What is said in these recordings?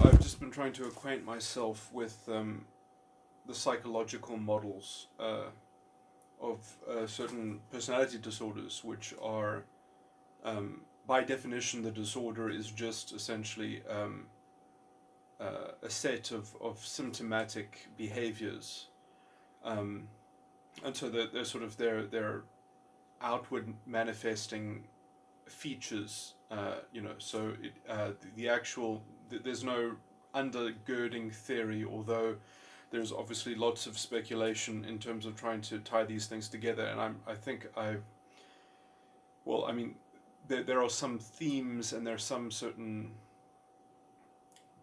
I've just been trying to acquaint myself with the psychological models of certain personality disorders, which are, by definition, the disorder is just essentially a set of symptomatic behaviors. Um, and so they're sort of their outward manifesting features, so the actual, there's no undergirding theory, although there's obviously lots of speculation in terms of trying to tie these things together, and I think well, I mean, there are some themes and there are some certain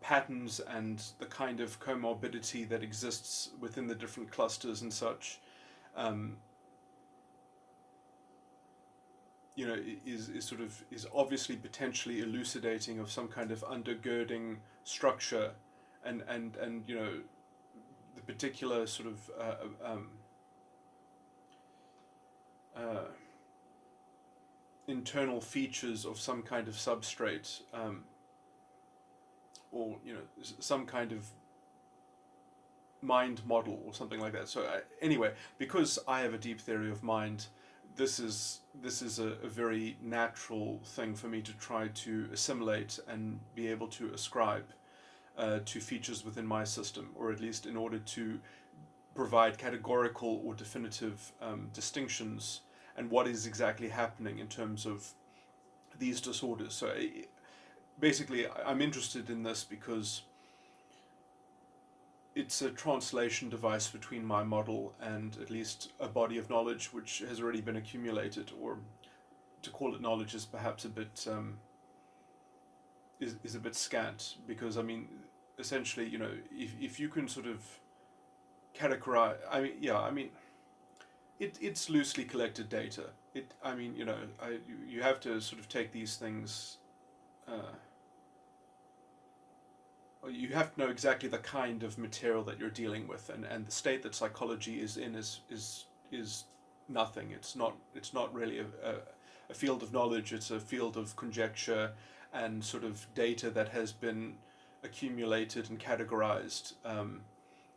patterns and the kind of comorbidity that exists within the different clusters and such. Um, is sort of is obviously potentially elucidating of some kind of undergirding structure, and the particular sort of uh, internal features of some kind of substrate, or some kind of mind model or something like that. So anyway, because I have a deep theory of mind, this is a very natural thing for me to try to assimilate and be able to ascribe to features within my system, or at least in order to provide categorical or definitive distinctions and what is exactly happening in terms of these disorders. So basically, I'm interested in this because it's a translation device between my model and at least a body of knowledge which has already been accumulated, or to call it knowledge is perhaps a bit is a bit scant, because I mean, essentially, if you can sort of categorize, it's loosely collected data. You have to sort of take these things. You have to know exactly the kind of material that you're dealing with, and the state that psychology is in is nothing. It's not really a field of knowledge. It's a field of conjecture and sort of data that has been accumulated and categorized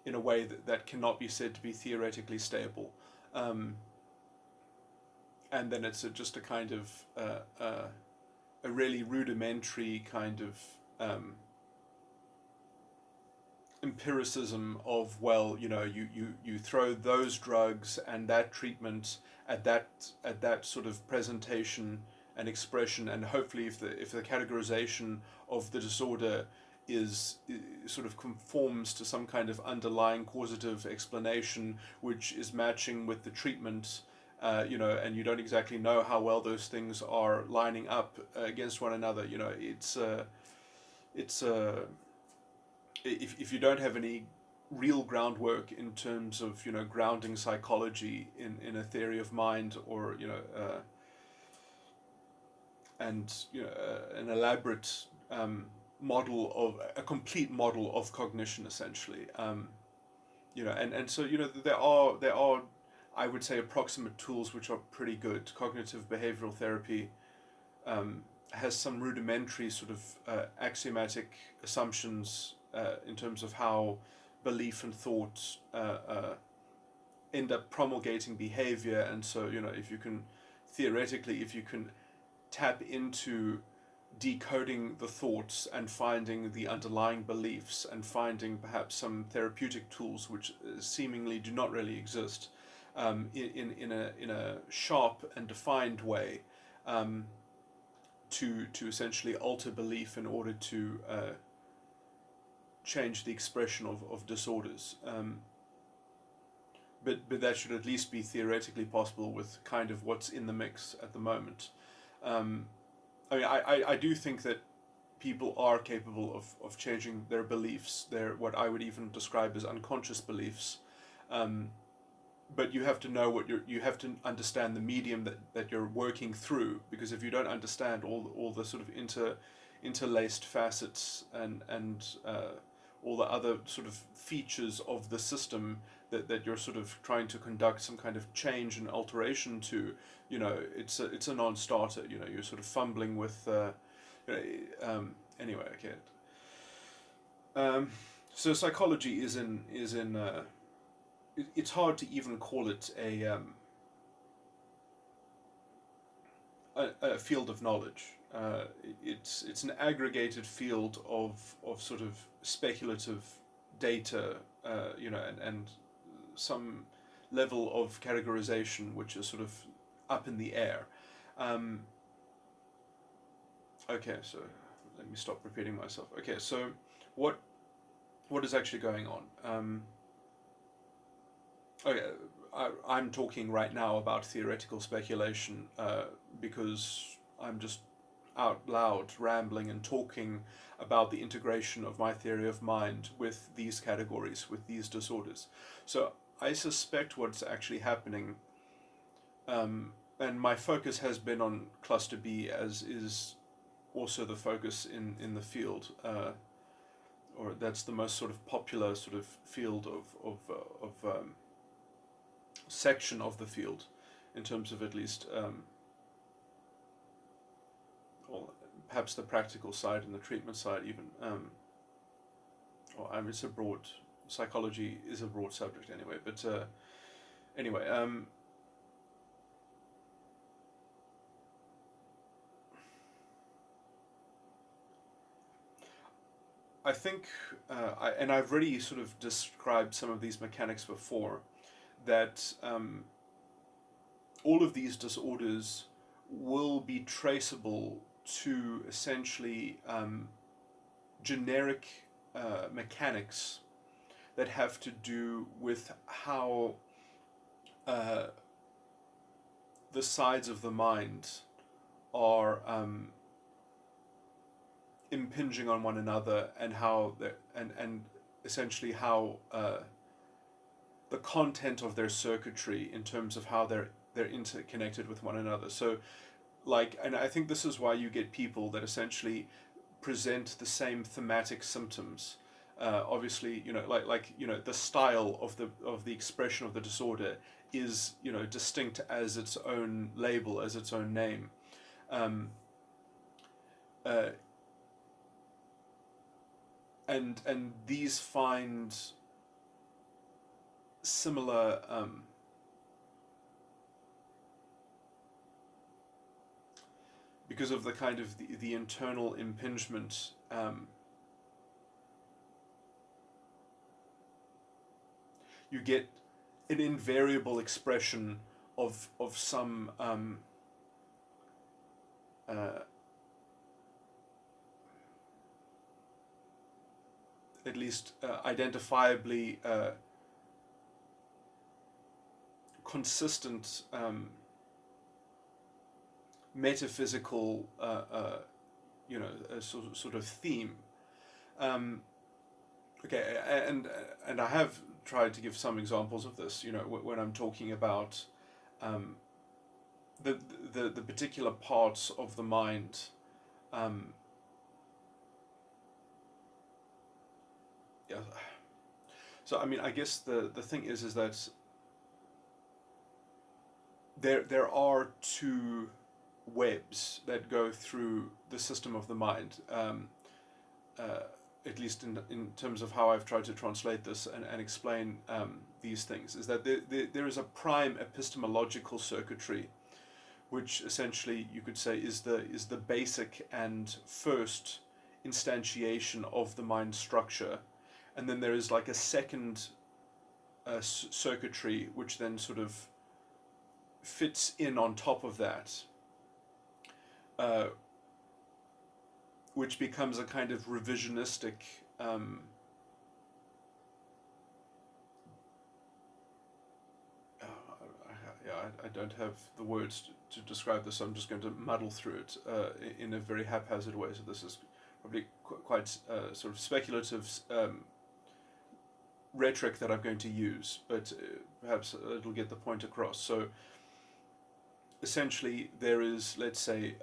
in a way that cannot be said to be theoretically stable. And then it's just a kind of a really rudimentary kind of empiricism of, well, you throw those drugs and that treatment at that sort of presentation and expression, and hopefully if the categorization of the disorder is sort of conforms to some kind of underlying causative explanation which is matching with the treatment, and you don't exactly know how well those things are lining up against one another. If you don't have any real groundwork in terms of grounding psychology in a theory of mind, or an elaborate model of a complete model of cognition, essentially, and so there are, I would say, approximate tools which are pretty good. Cognitive behavioral therapy has some rudimentary sort of axiomatic assumptions in terms of how belief and thought end up promulgating behavior, and so if you can tap into decoding the thoughts and finding the underlying beliefs and finding perhaps some therapeutic tools which seemingly do not really exist, in a sharp and defined way, to essentially alter belief in order to change the expression of disorders. But that should at least be theoretically possible with kind of what's in the mix at the moment. I do think that people are capable of changing their beliefs, their what I would even describe as unconscious beliefs. But you have to know you have to understand the medium that you're working through, because if you don't understand all the sort of interlaced facets and all the other sort of features of the system that you're sort of trying to conduct some kind of change and alteration to, it's a non-starter. You're sort of fumbling with. Anyway, okay. Um, so psychology it's hard to even call it a field of knowledge. It's an aggregated field of sort of speculative data, and some level of categorization which is sort of up in the air. Um, okay, so let me stop repeating myself. Okay, so what what is actually going on? Okay, I'm talking right now about theoretical speculation because I'm just out loud rambling and talking about the integration of my theory of mind with these categories, with these disorders. So I suspect what's actually happening, and my focus has been on cluster B, as is also the focus in the field, or that's the most sort of popular sort of field of section of the field, in terms of at least, or perhaps the practical side and the treatment side even. It's a broad, psychology is a broad subject anyway. But anyway, I think, I've already sort of described some of these mechanics before, that all of these disorders will be traceable to essentially generic mechanics that have to do with how the sides of the mind are impinging on one another, and how and essentially how the content of their circuitry, in terms of how they're interconnected with one another. So, and I think this is why you get people that essentially present the same thematic symptoms. Obviously, the style of the expression of the disorder is, distinct as its own label, as its own name. Um, uh, and these find similar because of the kind of the internal impingement, you get an invariable expression of some at least identifiably consistent metaphysical sort of theme. Okay, and I have tried to give some examples of this, when I'm talking about the particular parts of the mind. Yeah. So I mean, I guess the thing is that there are two webs that go through the system of the mind, at least in terms of how I've tried to translate this and explain these things, is that there is a prime epistemological circuitry, which essentially you could say is the basic and first instantiation of the mind structure, and then there is like a second circuitry which then sort of fits in on top of that, which becomes a kind of revisionistic I don't have the words to describe this, so I'm just going to muddle through it in a very haphazard way. So this is probably quite sort of speculative rhetoric that I'm going to use, but perhaps it'll get the point across. So essentially there is, let's say,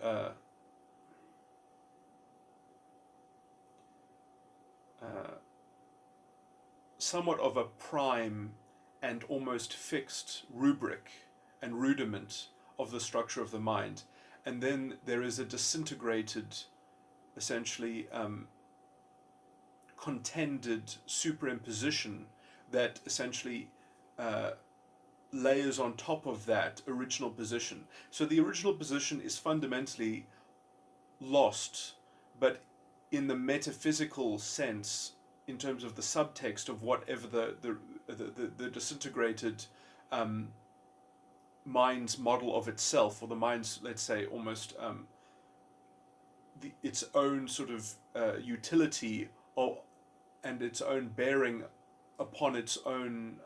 somewhat of a prime and almost fixed rubric and rudiment of the structure of the mind, and then there is a disintegrated, essentially, contended superimposition that essentially layers on top of that original position. So the original position is fundamentally lost, but in the metaphysical sense, in terms of the subtext of whatever the disintegrated mind's model of itself, or the mind's, let's say, almost its own sort of utility, and its own bearing upon its own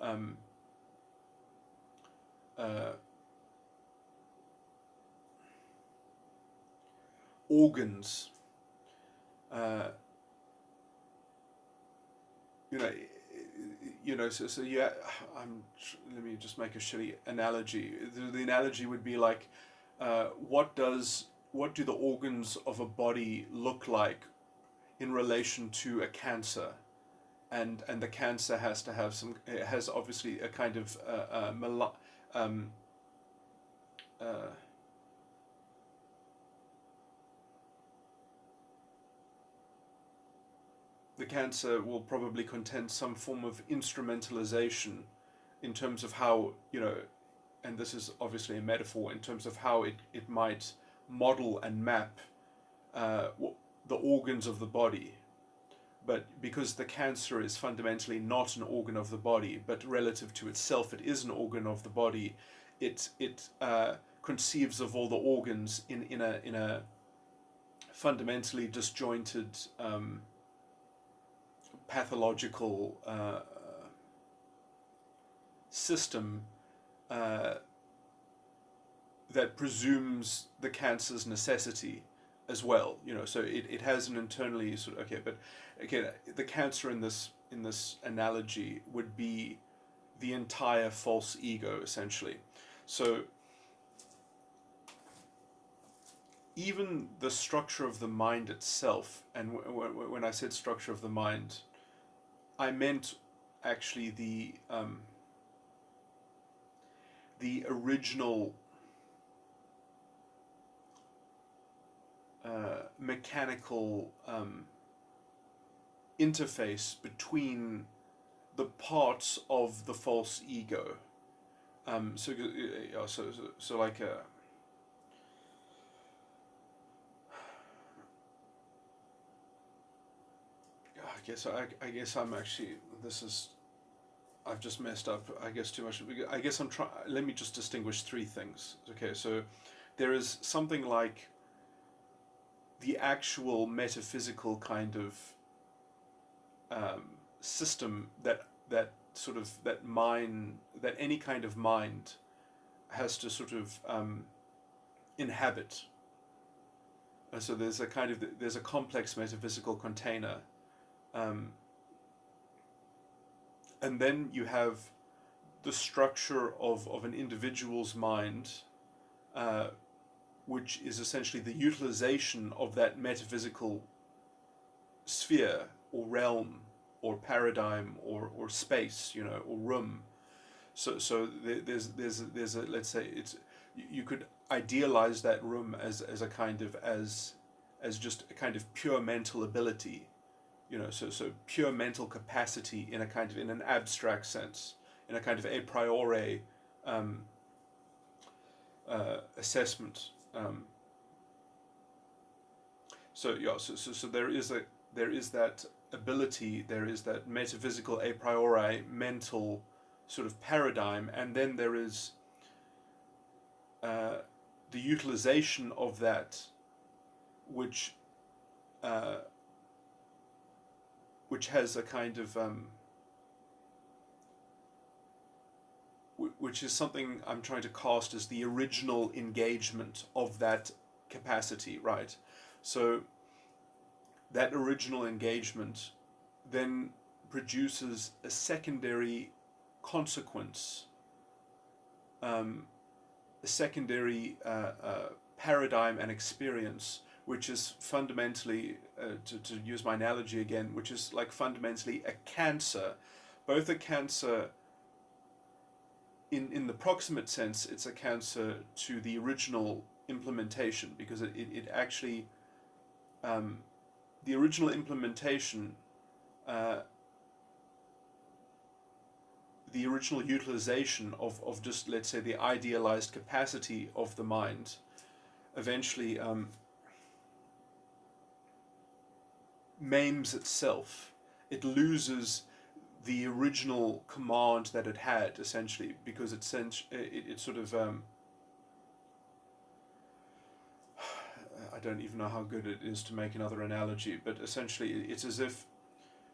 organs. So yeah, let me just make a shitty analogy. The analogy would be like, what do the organs of a body look like in relation to a cancer? And the cancer has obviously a kind of the cancer will probably contain some form of instrumentalization in terms of how, and this is obviously a metaphor, in terms of how it might model and map the organs of the body. But because the cancer is fundamentally not an organ of the body, but relative to itself it is an organ of the body, it conceives of all the organs in a fundamentally disjointed pathological system that presumes the cancer's necessity as well. So it has an internally sort of the cancer in this analogy would be the entire false ego, essentially. So even the structure of the mind itself, and when I said structure of the mind, I meant actually the original mechanical interface between the parts of the false ego. So like a I guess I'm actually, I've just messed up, I guess, too much. I guess let me just distinguish three things. Okay, so there is something like the actual metaphysical kind of system that any kind of mind has to sort of inhabit. And so there's a complex metaphysical container. And then you have the structure of an individual's mind, which is essentially the utilization of that metaphysical sphere or realm or paradigm or space, or room. So there's a, let's say, you could idealize that room as just a kind of pure mental ability. So pure mental capacity in an abstract sense, in a kind of a priori assessment. So there is that ability, there is that metaphysical a priori mental sort of paradigm, and then there is the utilization of that, which has a kind of which is something I'm trying to cast as the original engagement of that capacity, right? So that original engagement then produces a secondary consequence, a secondary paradigm and experience, which is fundamentally, to use my analogy again, which is like fundamentally a cancer, both a cancer in the proximate sense, it's a cancer to the original implementation, because it actually, the original implementation uh, the original utilization of just, let's say, the idealized capacity of the mind eventually maims itself. It loses the original command that it had, essentially, because it sort of I don't even know how good it is to make another analogy, but essentially it's as if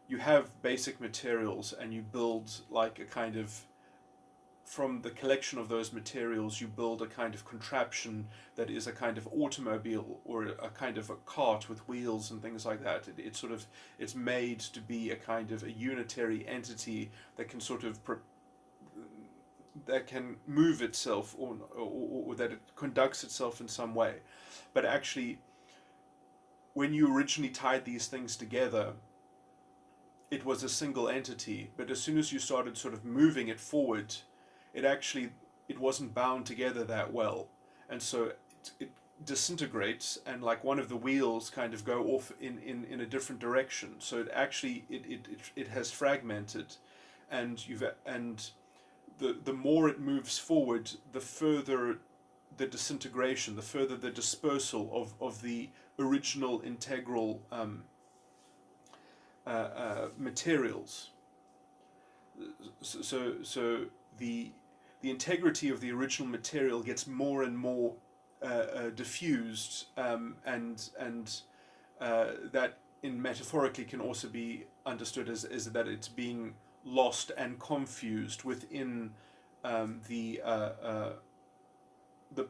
you have basic materials and you build like a kind of, from the collection of those materials, you build a kind of contraption that is a kind of automobile or a kind of a cart with wheels and things like that. It's made to be a kind of a unitary entity that can sort of that can move itself, or that it conducts itself in some way. But actually, when you originally tied these things together, it was a single entity. But as soon as you started sort of moving it forward, it wasn't bound together that well, and so it disintegrates, and like one of the wheels kind of go off in a different direction. So it has fragmented, and the more it moves forward, the further the disintegration, the further the dispersal of the original integral materials. So the integrity of the original material gets more and more diffused, and that metaphorically can also be understood as that it's being lost and confused within the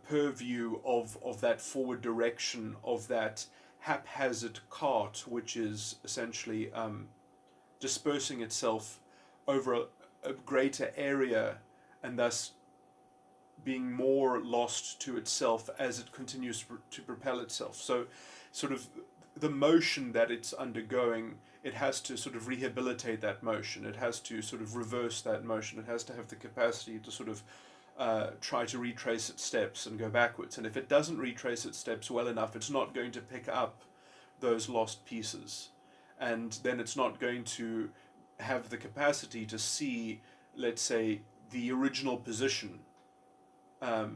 purview of that forward direction of that haphazard cart, which is essentially dispersing itself over a greater area, and thus being more lost to itself as it continues to propel itself. So sort of the motion that it's undergoing, it has to sort of rehabilitate that motion. It has to sort of reverse that motion. It has to have the capacity to sort of try to retrace its steps and go backwards. And if it doesn't retrace its steps well enough, it's not going to pick up those lost pieces. And then it's not going to have the capacity to see, let's say, the original position. To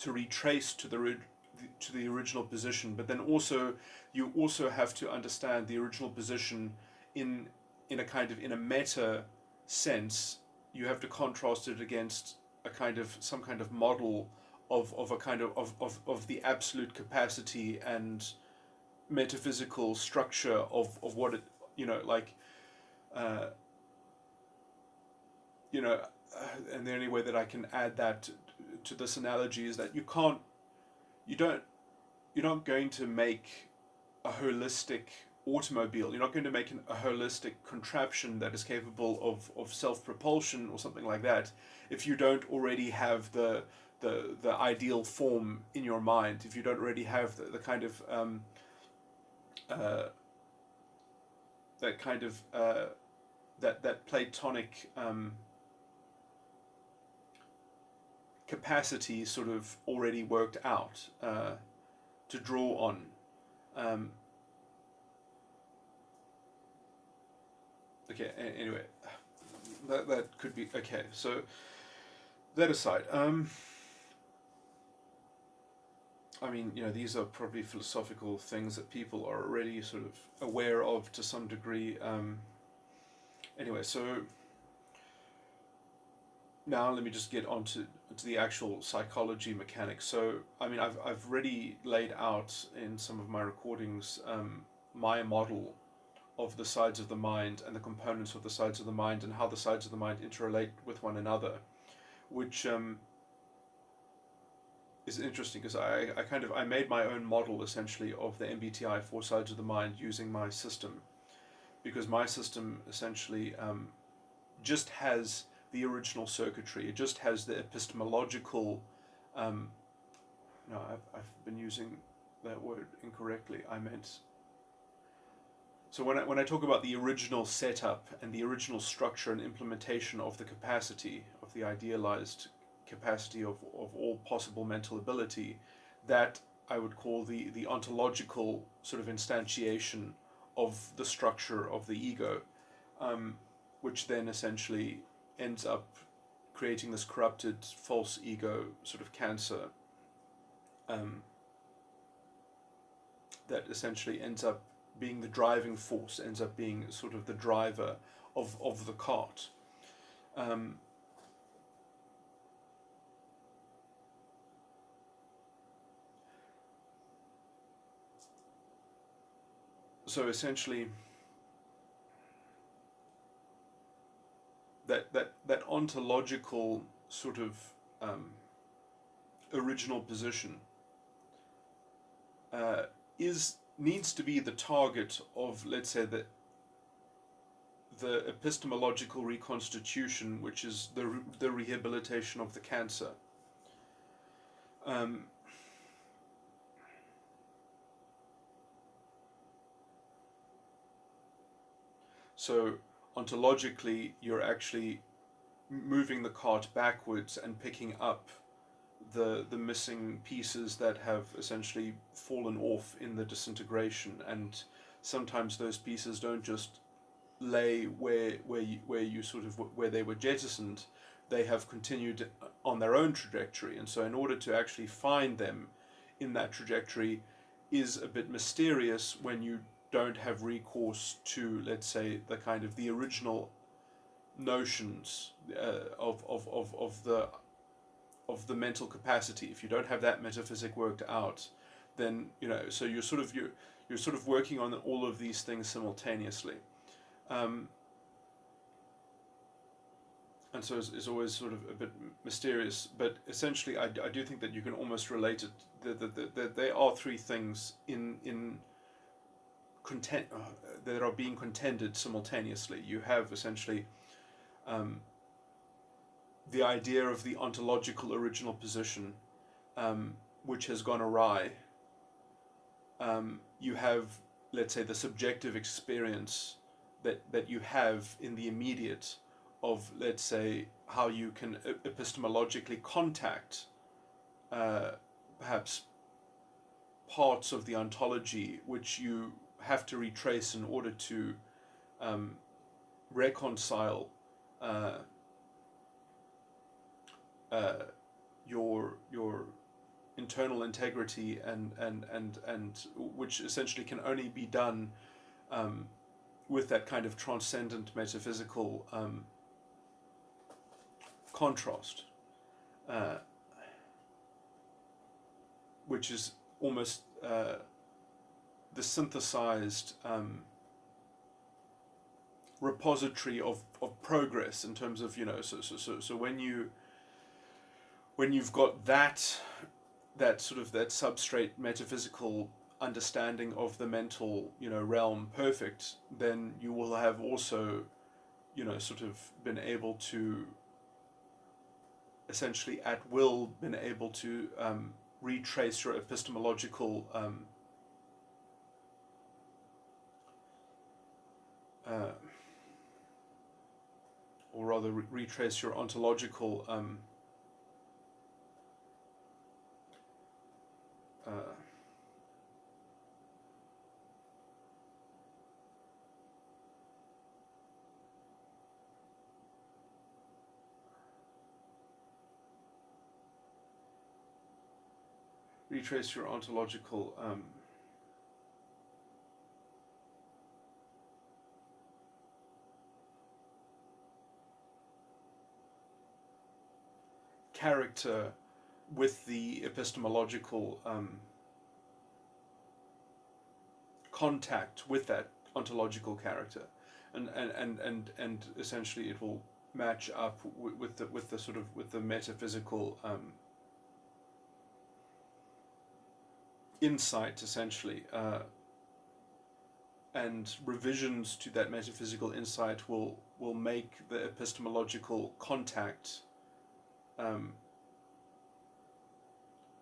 retrace to the original position, but then also you also have to understand the original position in a meta sense. You have to contrast it against some kind of model of a kind of the absolute capacity and metaphysical structure of what it, and the only way that I can add that to this analogy is that you're not going to make a holistic automobile. You're not going to make a holistic contraption that is capable of self-propulsion or something like that if you don't already have the ideal form in your mind, if you don't already have the kind of that Platonic capacity sort of already worked out to draw on. Okay, anyway, that could be okay. So that aside, I mean, these are probably philosophical things that people are already sort of aware of to some degree. Anyway, so now let me just get on to the actual psychology mechanics. So, I mean, I've already laid out in some of my recordings my model of the sides of the mind and the components of the sides of the mind and how the sides of the mind interrelate with one another, which is interesting because I made my own model essentially of the MBTI, four sides of the mind, using my system, because my system essentially just has the original circuitry. It just has the epistemological. No, I've been using that word incorrectly. I meant. So when I talk about the original setup and the original structure and implementation of the capacity, of the idealized capacity of all possible mental ability, that I would call the ontological sort of instantiation of the structure of the ego, which then essentially ends up creating this corrupted false ego sort of cancer, that essentially ends up being the driving force, ends up being sort of the driver of the cart. So essentially, that ontological sort of original position needs to be the target of, let's say, the epistemological reconstitution, which is the rehabilitation of the cancer. So ontologically, you're actually moving the cart backwards and picking up the missing pieces that have essentially fallen off in the disintegration, and sometimes those pieces don't just lay where they were jettisoned. They have continued on their own trajectory, and so in order to actually find them in that trajectory is a bit mysterious when you don't have recourse to, let's say, the kind of the original notions of the mental capacity. If you don't have that metaphysic worked out, then so you're sort of working on all of these things simultaneously, and so it's always sort of a bit mysterious. But essentially, I do think that you can almost relate it. That there are three things in content that are being contended simultaneously. You have essentially the idea of the ontological original position, which has gone awry. You have, let's say, the subjective experience that you have in the immediate of, let's say, how you can epistemologically contact perhaps parts of the ontology which you have to retrace in order to reconcile your internal integrity and which essentially can only be done with that kind of transcendent metaphysical contrast, which is almost the synthesized repository of progress in terms of, so when you've got that sort of that substrate metaphysical understanding of the mental realm perfect, then you will have also sort of been able to essentially at will been able to retrace your epistemological or rather retrace your ontological character with the epistemological contact with that ontological character, and essentially it will match up with the sort of with the metaphysical insight essentially, and revisions to that metaphysical insight will make the epistemological contact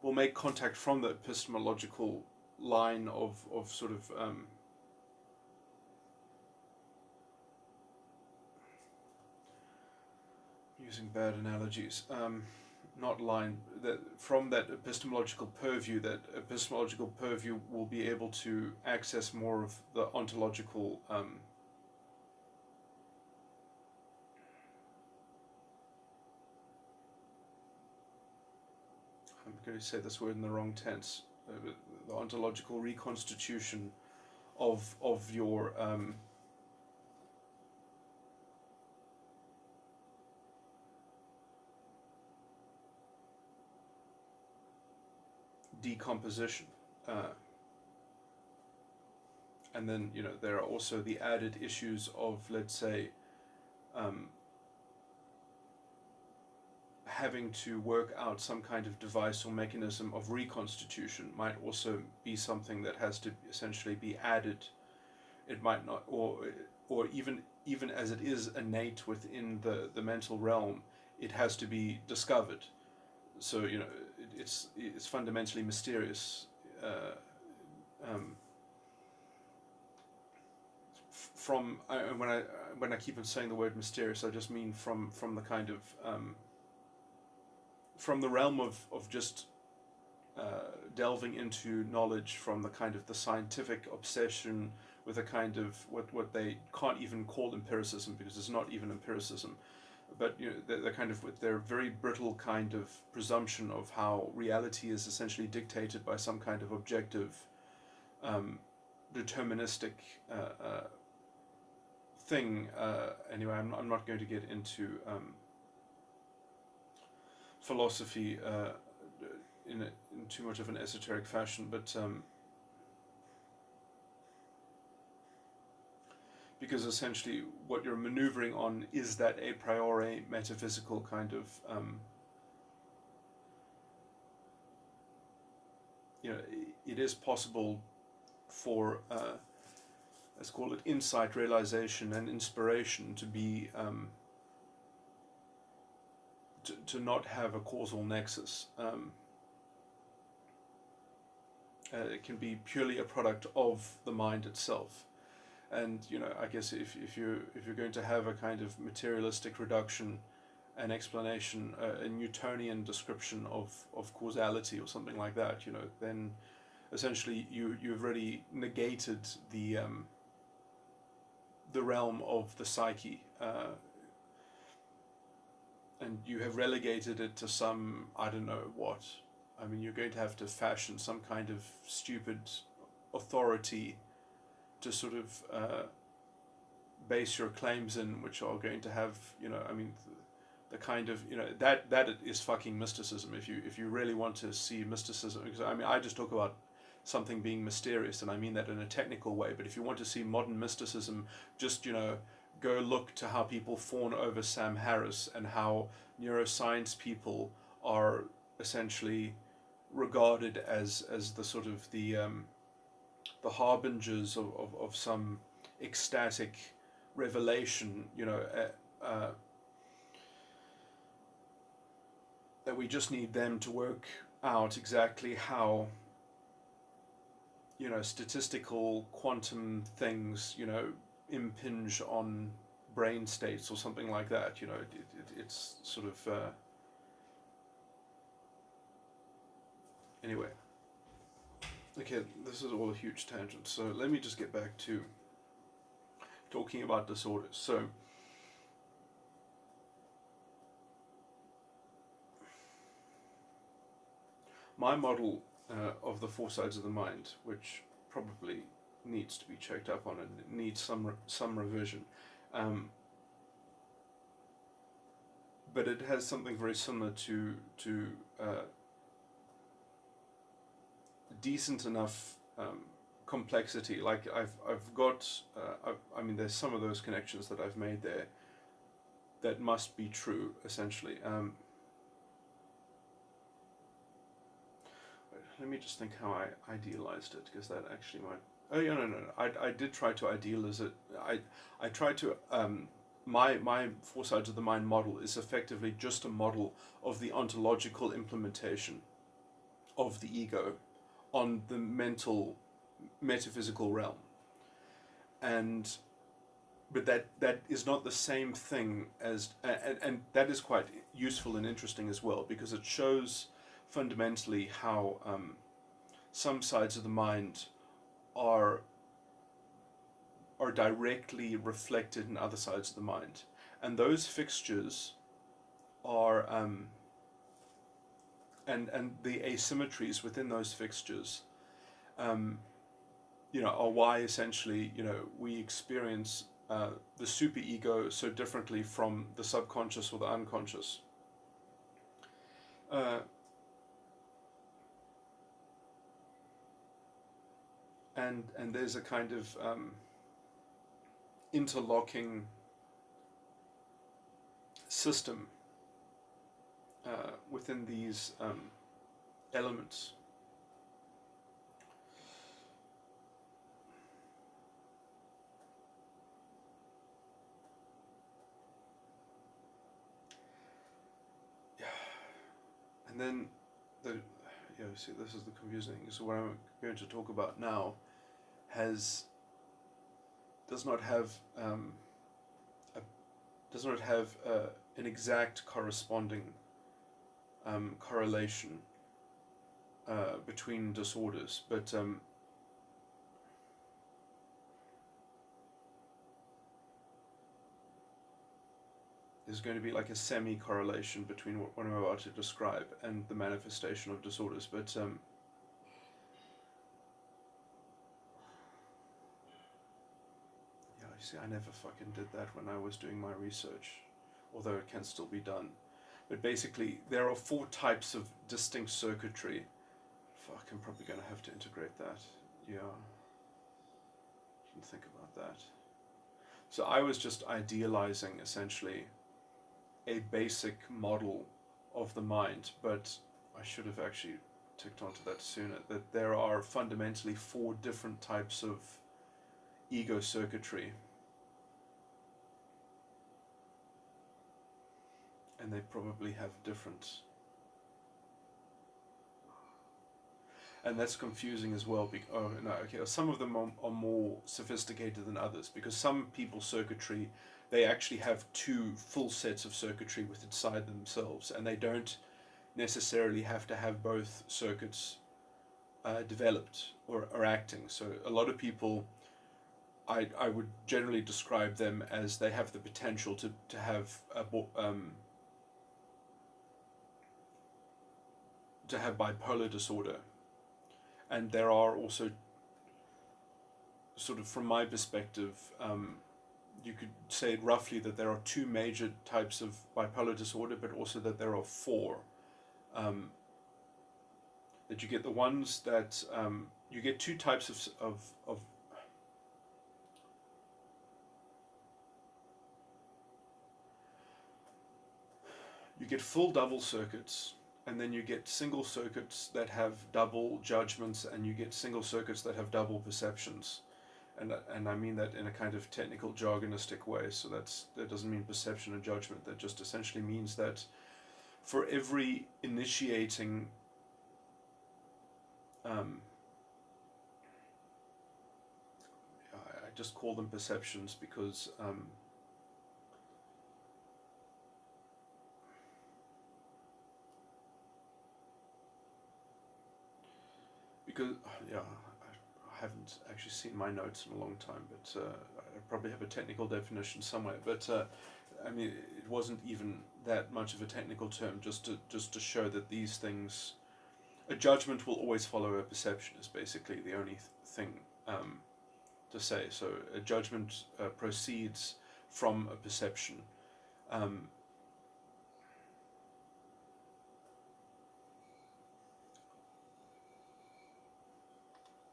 will make contact from the epistemological line of sort of using bad analogies, not line, that from that epistemological purview, will be able to access more of the ontological. I'm going to say this word in the wrong tense. The ontological reconstitution of your decomposition, and then there are also the added issues of, let's say, having to work out some kind of device or mechanism of reconstitution might also be something that has to essentially be added. It might not, or even as it is innate within the mental realm, it has to be discovered. So it's fundamentally mysterious. When I keep on saying the word mysterious, I just mean from the kind of from the realm of just delving into knowledge, from the kind of the scientific obsession with a kind of what they can't even call empiricism, because it's not even empiricism, but they're kind of with their very brittle kind of presumption of how reality is essentially dictated by some kind of objective, deterministic thing. Anyway, I'm not going to get into philosophy in too much of an esoteric fashion, but because essentially what you're maneuvering on is that a priori metaphysical kind of it is possible for let's call it insight, realization, and inspiration to be to not have a causal nexus. It can be purely a product of the mind itself. And I guess if you're going to have a kind of materialistic reduction and explanation, a Newtonian description of causality or something like that, then essentially you've already negated the realm of the psyche, and you have relegated it to some, I don't know what. I mean, you're going to have to fashion some kind of stupid authority to sort of base your claims in, which are going to have, the kind of, that is fucking mysticism. If you really want to see mysticism, because I just talk about something being mysterious, and I mean that in a technical way. But if you want to see modern mysticism, just go look to how people fawn over Sam Harris, and how neuroscience people are essentially regarded as the sort of the harbingers of some ecstatic revelation, that we just need them to work out exactly how statistical quantum things impinge on brain states or something like that. It's sort of anyway. Okay, this is all a huge tangent, so let me just get back to talking about disorders. So my model of the four sides of the mind, which probably needs to be checked up on and needs some revision, but it has something very similar to decent enough complexity. Like I've got I mean, there's some of those connections that I've made there that must be true, essentially. Let me just think how I idealized it, because that actually might. Oh yeah, no. I did try to idealize it. I tried to. My four sides of the mind model is effectively just a model of the ontological implementation of the ego on the mental, metaphysical realm. And but that is not the same thing as, and that is quite useful and interesting as well, because it shows fundamentally how some sides of the mind are directly reflected in other sides of the mind, and those fixtures are and the asymmetries within those fixtures are why essentially we experience the superego so differently from the subconscious or the unconscious. And there's a kind of interlocking system within these elements. And then see, this is the confusing thing. So what I'm going to talk about now does not have an exact corresponding correlation between disorders, but there's going to be like a semi-correlation between what I'm about to describe and the manifestation of disorders, but you see, I never fucking did that when I was doing my research, although it can still be done. But basically, there are 4 types of distinct circuitry. Fuck, I'm probably going to have to integrate that. Yeah. Didn't think about that. So I was just idealizing, essentially, a basic model of the mind, but I should have actually ticked onto that sooner, that there are fundamentally 4 different types of ego circuitry. And they probably have different. And that's confusing as well. Some of them are more sophisticated than others, because some people's circuitry, they actually have 2 full sets of circuitry within inside themselves, and they don't necessarily have to have both circuits developed or acting. So a lot of people, I would generally describe them as they have the potential to have bipolar disorder. And there are also, sort of from my perspective, you could say roughly that there are 2 major types of bipolar disorder, but also that there are 4. That you get the ones that you get 2 types of you get full double circuits, and then you get single circuits that have double judgments, and you get single circuits that have double perceptions. And I mean that in a kind of technical jargonistic way, so that doesn't mean perception and judgment. That just essentially means that for every initiating I just call them perceptions because I haven't actually seen my notes in a long time, but I probably have a technical definition somewhere. But I mean, it wasn't even that much of a technical term, just to show that these things, a judgment will always follow a perception, is basically the only thing to say. So a judgment proceeds from a perception.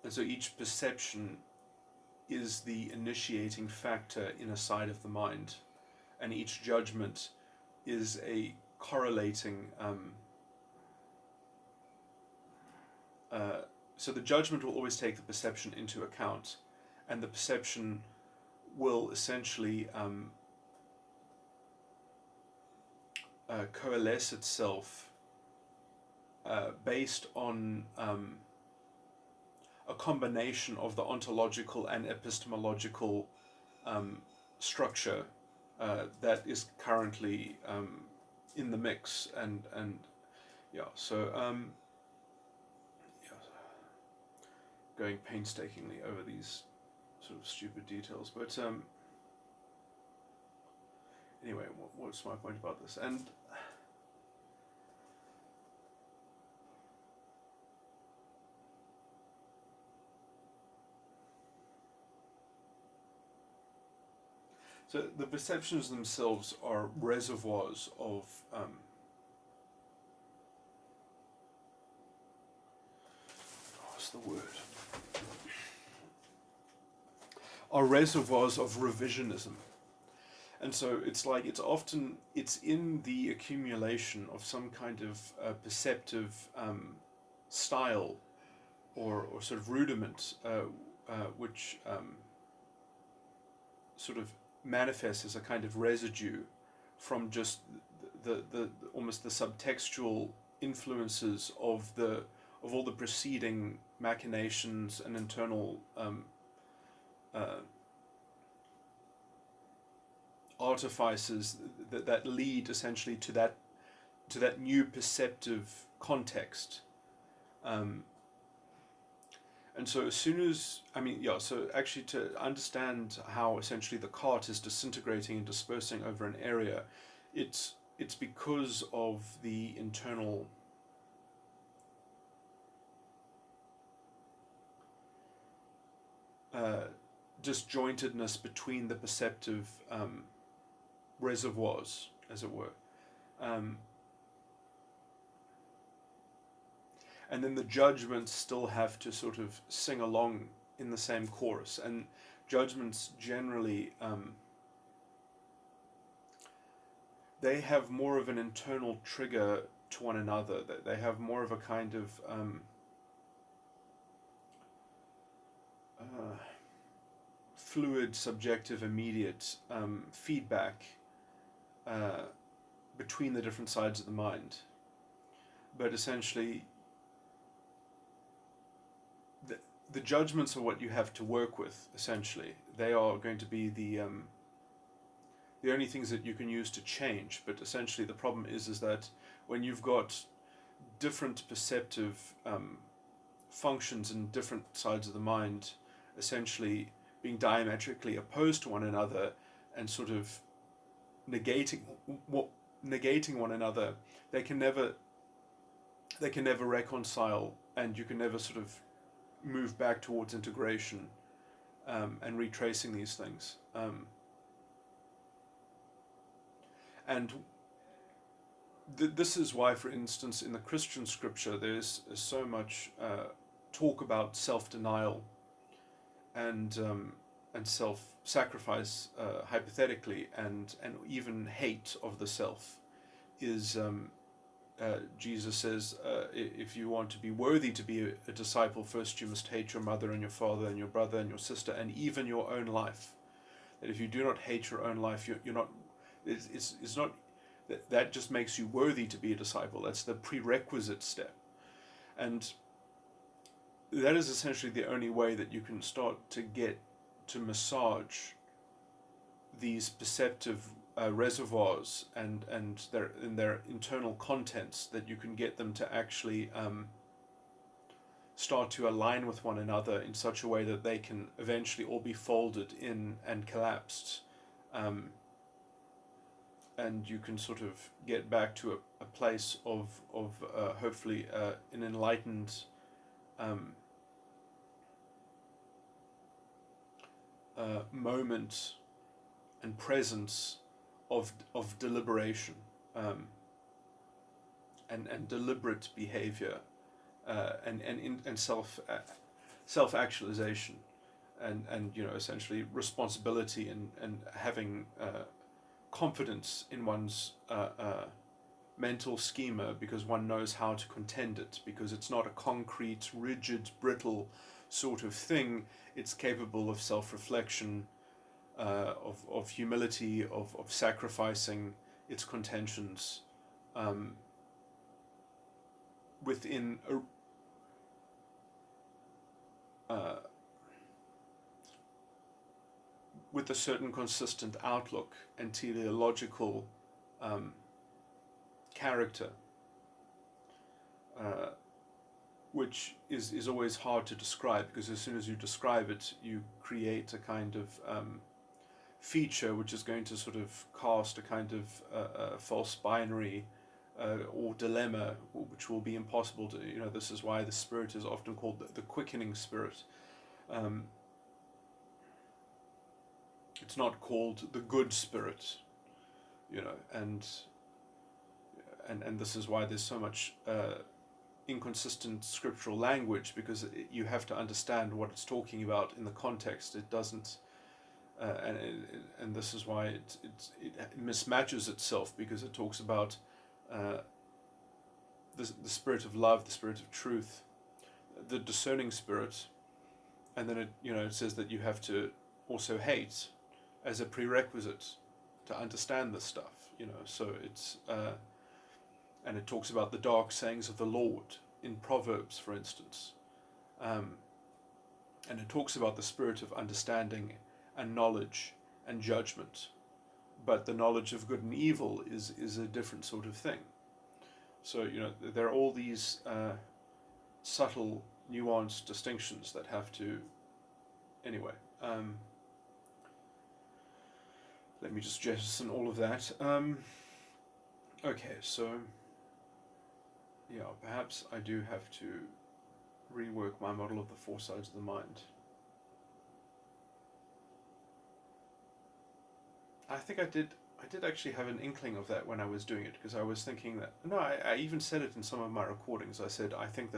And so each perception is the initiating factor in a side of the mind, and each judgment is a correlating. So the judgment will always take the perception into account, and the perception will essentially coalesce itself based on a combination of the ontological and epistemological structure that is currently in the mix, and yeah, so yeah, going painstakingly over these sort of stupid details, but anyway, what's my point about this? And so the perceptions themselves are reservoirs of what's the word? Are reservoirs of revisionism. And so it's like it's in the accumulation of some kind of perceptive style or sort of rudiment, which sort of manifests as a kind of residue from just the almost the subtextual influences of all the preceding machinations and internal artifices that lead essentially to that new perceptive context. And so as soon as, so actually to understand how essentially the cart is disintegrating and dispersing over an area, it's because of the internal disjointedness between the perceptive reservoirs, as it were. And then the judgments still have to sort of sing along in the same chorus. And judgments generally, they have more of an internal trigger to one another. They have more of a kind of fluid, subjective, immediate feedback between the different sides of the mind. But essentially, the judgments are what you have to work with, essentially. They are going to be the only things that you can use to change. But essentially the problem is that when you've got different perceptive functions in different sides of the mind, essentially being diametrically opposed to one another and sort of negating one another, they can never reconcile, and you can never sort of move back towards integration and retracing these things. And this is why, for instance, in the Christian scripture, there's so much talk about self-denial and self-sacrifice, hypothetically, and even hate of the self. Is Jesus says, if you want to be worthy to be a disciple, first you must hate your mother and your father and your brother and your sister and even your own life. That if you do not hate your own life, you're not. It's not. That just makes you worthy to be a disciple. That's the prerequisite step, and that is essentially the only way that you can start to get to massage these perceptive reservoirs and their internal contents, that you can get them to actually start to align with one another in such a way that they can eventually all be folded in and collapsed, and you can sort of get back to a place of hopefully an enlightened moment and presence of deliberation and deliberate behavior and self actualization and essentially responsibility and having confidence in one's mental schema, because one knows how to contend it, because it's not a concrete, rigid, brittle sort of thing. It's capable of self-reflection, of humility, of sacrificing its contentions within with a certain consistent outlook and teleological character, which is always hard to describe, because as soon as you describe it, you create a kind of feature which is going to sort of cast a kind of false binary or dilemma, which will be impossible to, this is why the spirit is often called the quickening spirit. It's not called the good spirit, and this is why there's so much inconsistent scriptural language, because you have to understand what it's talking about in the context. It doesn't, and this is why it mismatches itself, because it talks about the spirit of love, the spirit of truth, the discerning spirit, and then it says that you have to also hate as a prerequisite to understand this stuff. So it's and it talks about the dark sayings of the Lord in Proverbs, for instance, and it talks about the spirit of understanding and knowledge and judgment, but the knowledge of good and evil is a different sort of thing. So there are all these subtle, nuanced distinctions that have to. Anyway, let me just jettison all of that. Okay, so perhaps I do have to rework my model of the four sides of the mind. I think I did actually have an inkling of that when I was doing it, because I was thinking that, no, I even said it in some of my recordings. I said, I think I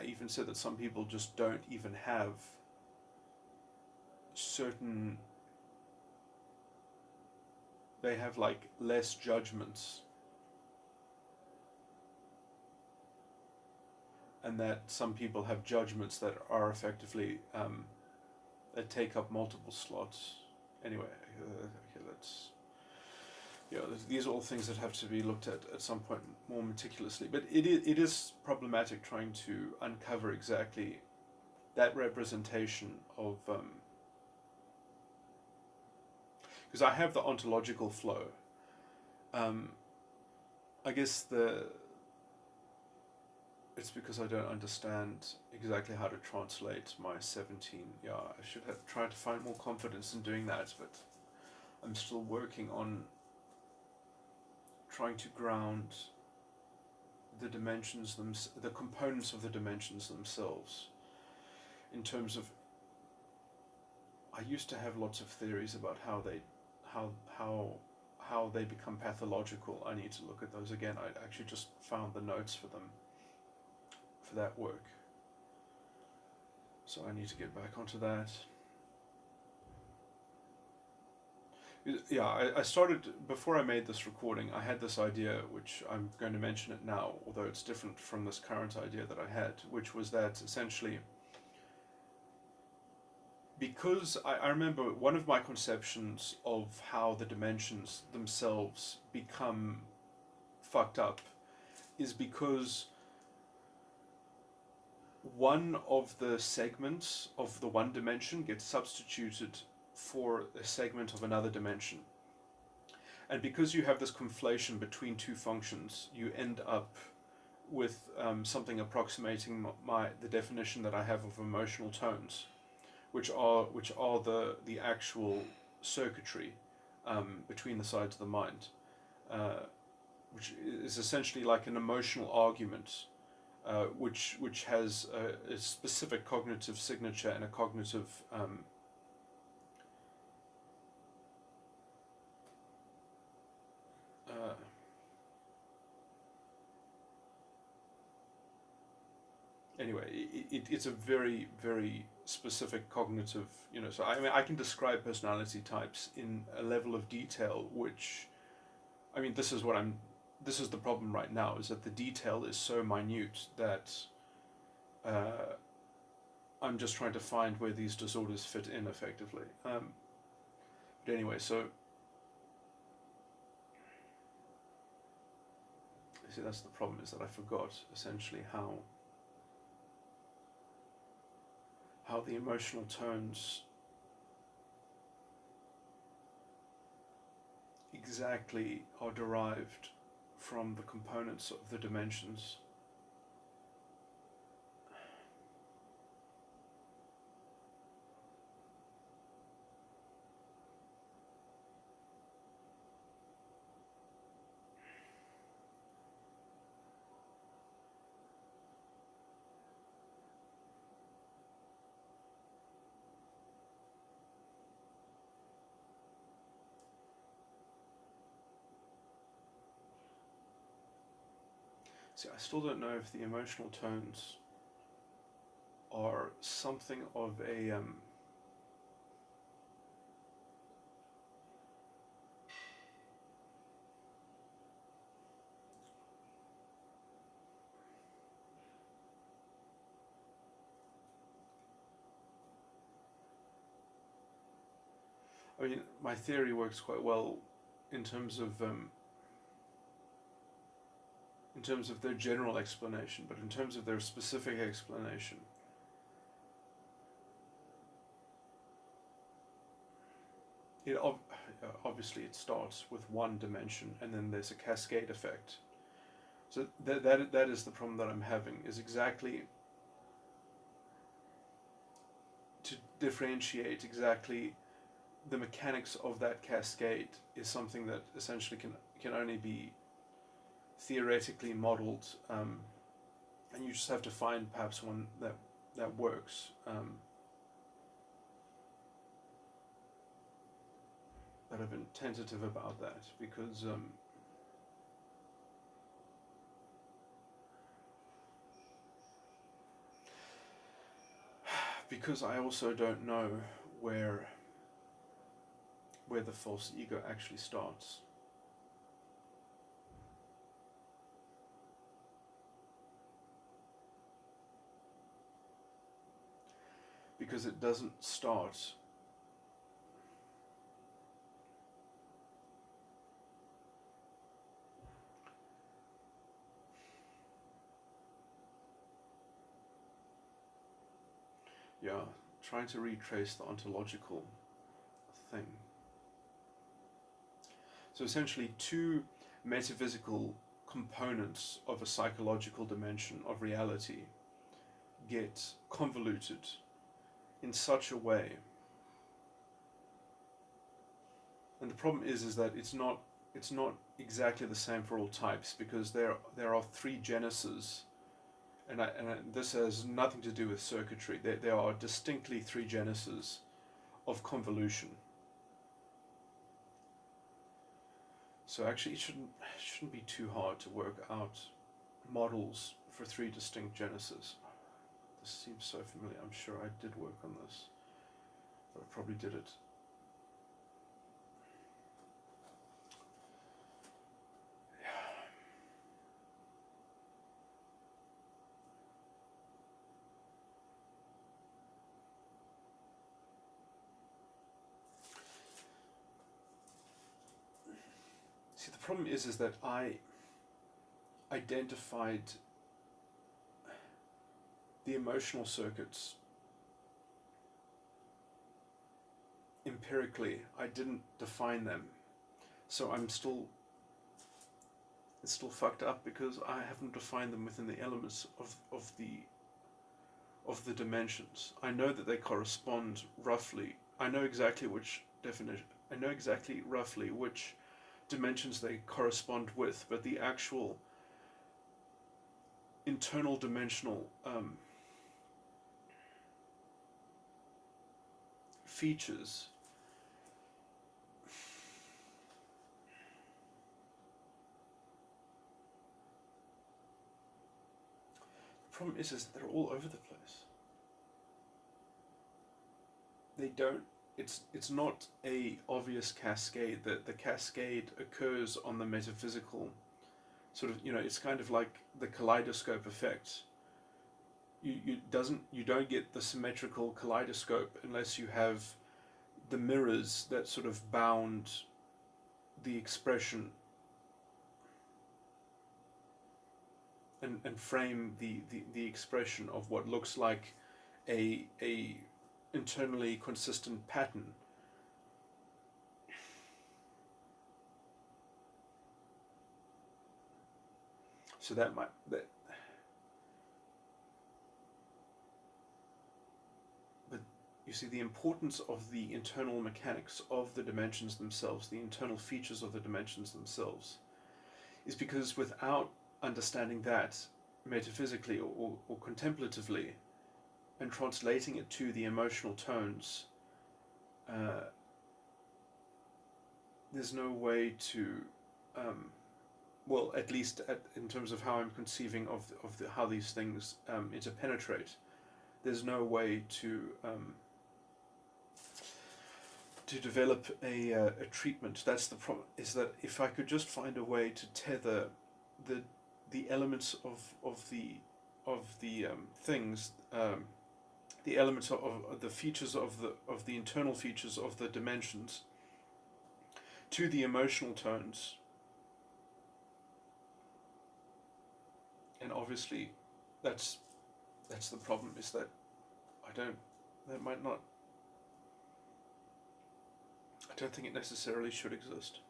even said that some people just don't even have certain, they have like less judgments, and that some people have judgments that are effectively that take up multiple slots. Anyway, these are all things that have to be looked at some point more meticulously. But it is problematic trying to uncover exactly that representation of, because I have the ontological flow. I guess it's because I don't understand exactly how to translate my 17. I should have tried to find more confidence in doing that, but I'm still working on trying to ground the dimensions, the components of the dimensions themselves, in terms of, I used to have lots of theories about how they become pathological. I need to look at those again. I actually just found the notes for them, for that work. So I need to get back onto that. I started, before I made this recording, I had this idea, which I'm going to mention it now, although it's different from this current idea that I had, which was that essentially, because I remember one of my conceptions of how the dimensions themselves become fucked up is because one of the segments of the one dimension gets substituted for a segment of another dimension. And because you have this conflation between two functions, you end up with something approximating the definition that I have of emotional tones, which are the actual circuitry between the sides of the mind, which is essentially like an emotional argument, which has a specific cognitive signature and a cognitive anyway, it's a very, very specific cognitive, so I mean, I can describe personality types in a level of detail which, I mean, this is the problem right now, is that the detail is so minute that I'm just trying to find where these disorders fit in effectively. But anyway, so see, that's the problem, is that I forgot essentially how how the emotional tones exactly are derived from the components of the dimensions. See, I still don't know if the emotional tones are something of a I mean, my theory works quite well in terms of their general explanation, but in terms of their specific explanation, it obviously it starts with one dimension, and then there's a cascade effect. So that is the problem that I'm having, is exactly to differentiate exactly the mechanics of that cascade is something that essentially can only be theoretically modeled, and you just have to find perhaps one that works. But I've been tentative about that because I also don't know where the false ego actually starts. Because it doesn't start trying to retrace the ontological thing. So essentially, two metaphysical components of a psychological dimension of reality get convoluted in such a way, and the problem is that it's not exactly the same for all types, because there are three genesis, and this has nothing to do with circuitry. There are distinctly three genesis of convolution. So actually, it shouldn't be too hard to work out models for three distinct genesis. This seems so familiar. I'm sure I did work on this, but I probably did it. See, the problem is that I identified the emotional circuits empirically. I didn't define them, so it's still fucked up because I haven't defined them within the elements of the dimensions. I know that they correspond roughly. I know exactly which definition. I know exactly roughly which dimensions they correspond with, but the actual internal dimensional features the problem is that they're all over the place. They don't it's not a obvious cascade. The cascade occurs on the metaphysical sort of, it's kind of like the kaleidoscope effect. You don't get the symmetrical kaleidoscope unless you have the mirrors that sort of bound the expression and frame the expression of what looks like a internally consistent pattern. So that but you see, the importance of the internal mechanics of the dimensions themselves, the internal features of the dimensions themselves, is because without understanding that metaphysically or contemplatively and translating it to the emotional tones, there's no way to, well, at least in terms of how I'm conceiving of how these things interpenetrate, there's no way to develop a treatment. That's the problem. Is that if I could just find a way to tether the elements of the things, the elements of the features of the internal features of the dimensions to the emotional tones, and obviously that's the problem, is that I don't think it necessarily should exist,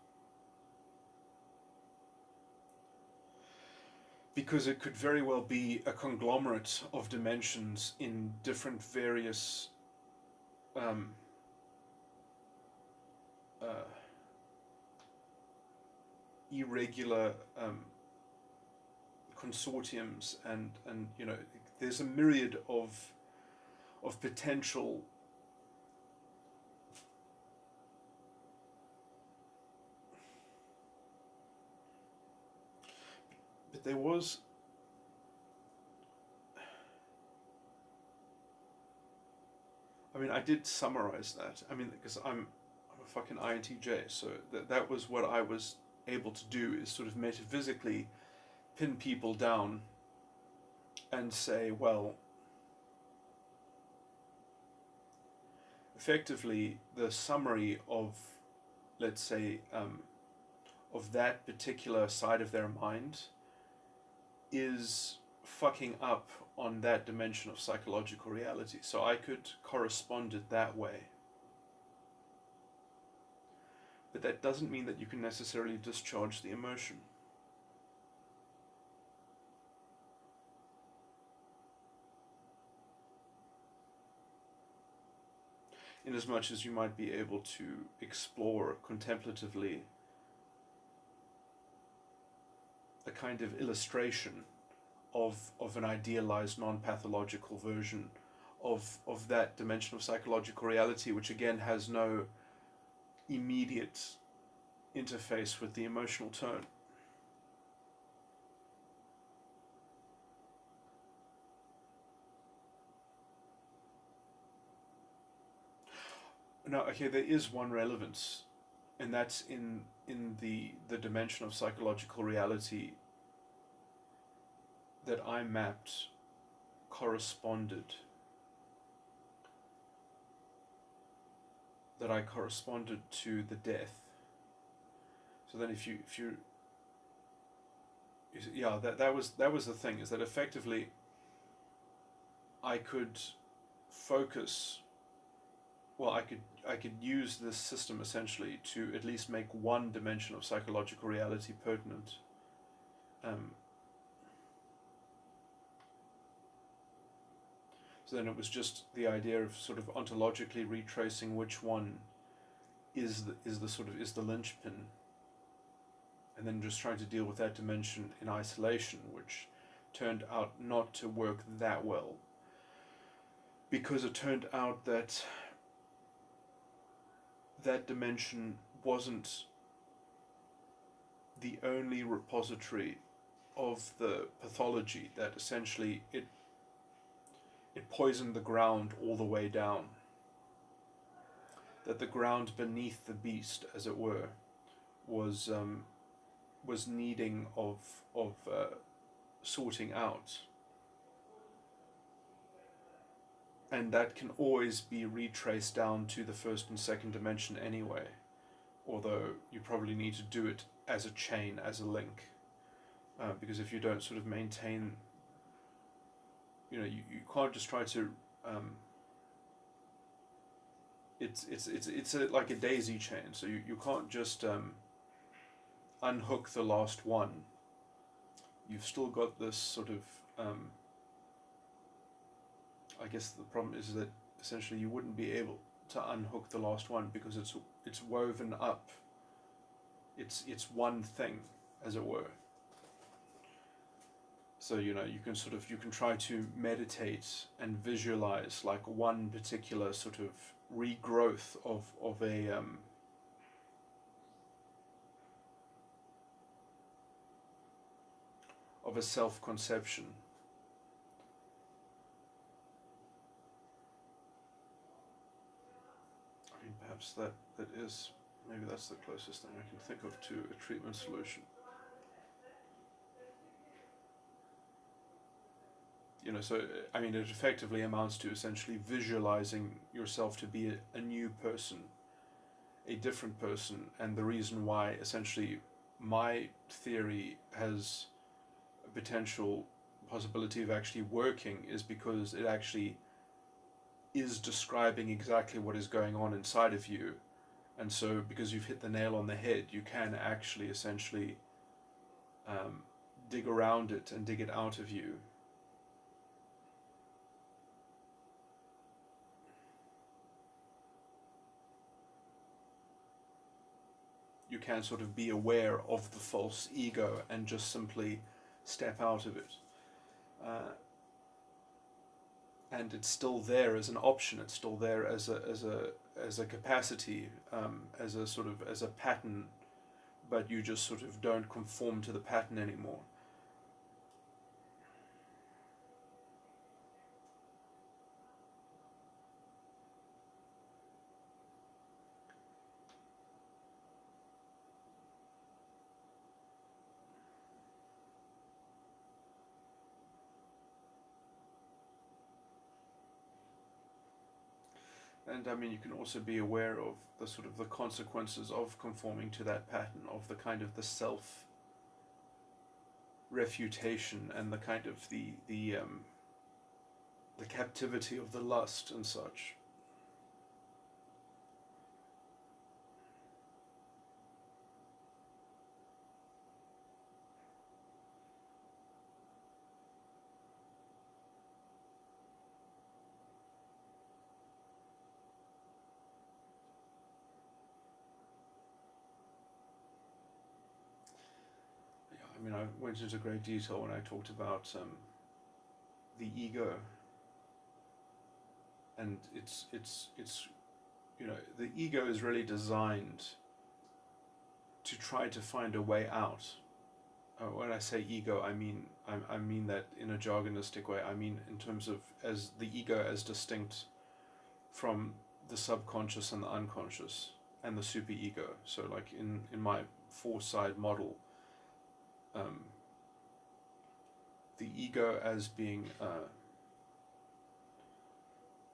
because it could very well be a conglomerate of dimensions in different various irregular consortiums, and there's a myriad of potential but there was I did summarize that. Because I'm a fucking INTJ, so that was what I was able to do, is sort of metaphysically pin people down and say, well, effectively the summary of, let's say, of that particular side of their mind is fucking up on that dimension of psychological reality. So I could correspond it that way. But that doesn't mean that you can necessarily discharge the emotion. In as much as you might be able to explore contemplatively a kind of illustration of an idealized non-pathological version of that dimension of psychological reality, which again has no immediate interface with the emotional tone. Now, okay, there is one relevance, and that's in the dimension of psychological reality that I mapped corresponded to the death. So then if you yeah, that was the thing, is that effectively I could focus, well, I could use this system essentially to at least make one dimension of psychological reality pertinent. So then it was just the idea of sort of ontologically retracing which one is the linchpin, and then just trying to deal with that dimension in isolation, which turned out not to work that well, because it turned out that that dimension wasn't the only repository of the pathology, that essentially it poisoned the ground all the way down. That the ground beneath the beast, as it were, was needing of sorting out, and that can always be retraced down to the first and second dimension anyway. Although you probably need to do it as a chain, as a link, because if you don't sort of maintain, you can't just try to it's like a daisy chain. So you can't just unhook the last one. You've still got this sort of I guess the problem is that essentially you wouldn't be able to unhook the last one because it's woven up. It's one thing, as it were. So you can try to meditate and visualize like one particular sort of regrowth of a self-conception. I mean, perhaps maybe that's the closest thing I can think of to a treatment solution. So I mean, it effectively amounts to essentially visualizing yourself to be a new person, a different person, and the reason why essentially my theory has a potential possibility of actually working is because it actually is describing exactly what is going on inside of you. And so because you've hit the nail on the head, you can actually essentially dig around it and dig it out of you. You can sort of be aware of the false ego and just simply step out of it. And it's still there as an option. It's still there as a capacity, as a pattern, but you just sort of don't conform to the pattern anymore. And I mean, you can also be aware of the sort of the consequences of conforming to that pattern, of the kind of the self refutation and the kind of the captivity of the lust and such. I mean, I went into great detail when I talked about the ego, and it's the ego is really designed to try to find a way out. When I say ego, I mean that in a jargonistic way. I mean in terms of as the ego as distinct from the subconscious and the unconscious and the superego. So like in my four-side model, the ego as being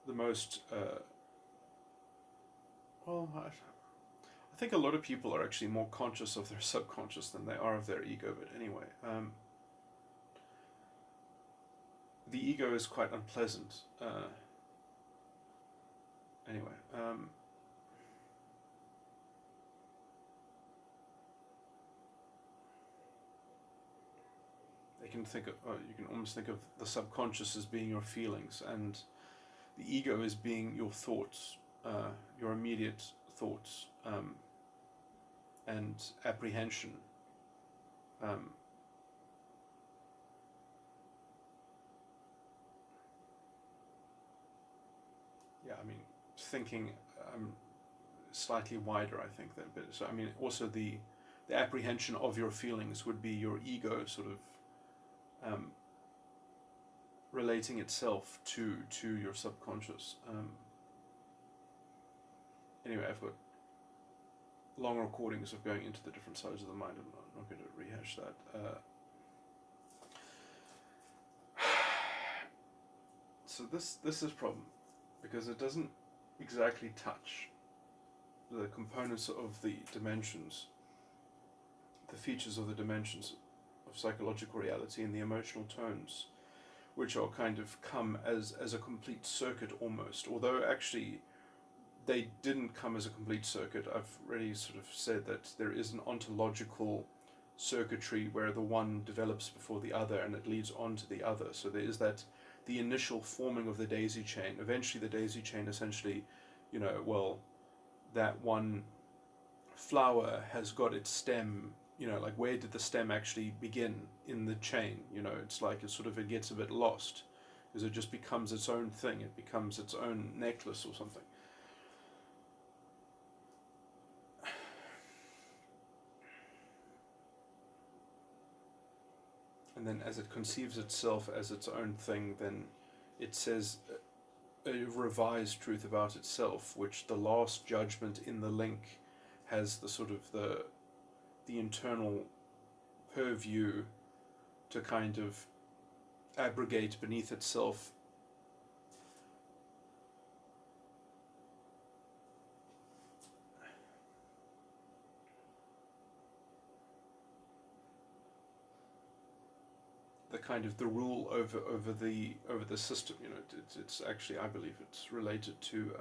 the most I think a lot of people are actually more conscious of their subconscious than they are of their ego, but anyway, the ego is quite unpleasant. Anyway, you can almost think of the subconscious as being your feelings, and the ego as being your thoughts, your immediate thoughts, and apprehension. I mean, thinking slightly wider, I think, then. But so I mean, also the apprehension of your feelings would be your ego sort of relating itself to your subconscious. Anyway, I've got long recordings of going into the different sides of the mind. I'm not going to rehash that. So this is a problem because it doesn't exactly touch the components of the dimensions, the features of the dimensions of psychological reality and the emotional tones, which are kind of come as a complete circuit almost, although actually they didn't come as a complete circuit. I've already sort of said that there is an ontological circuitry where the one develops before the other and it leads on to the other. So there is that, the initial forming of the daisy chain. Eventually the daisy chain essentially, that one flower has got its stem, like where did the stem actually begin in the chain? It's like it gets a bit lost because it just becomes its own thing. It becomes its own necklace or something. And then as it conceives itself as its own thing, then it says a revised truth about itself, which the last judgment in the link has the internal purview to kind of abrogate beneath itself the kind of the rule over the system. It's actually, I believe it's related to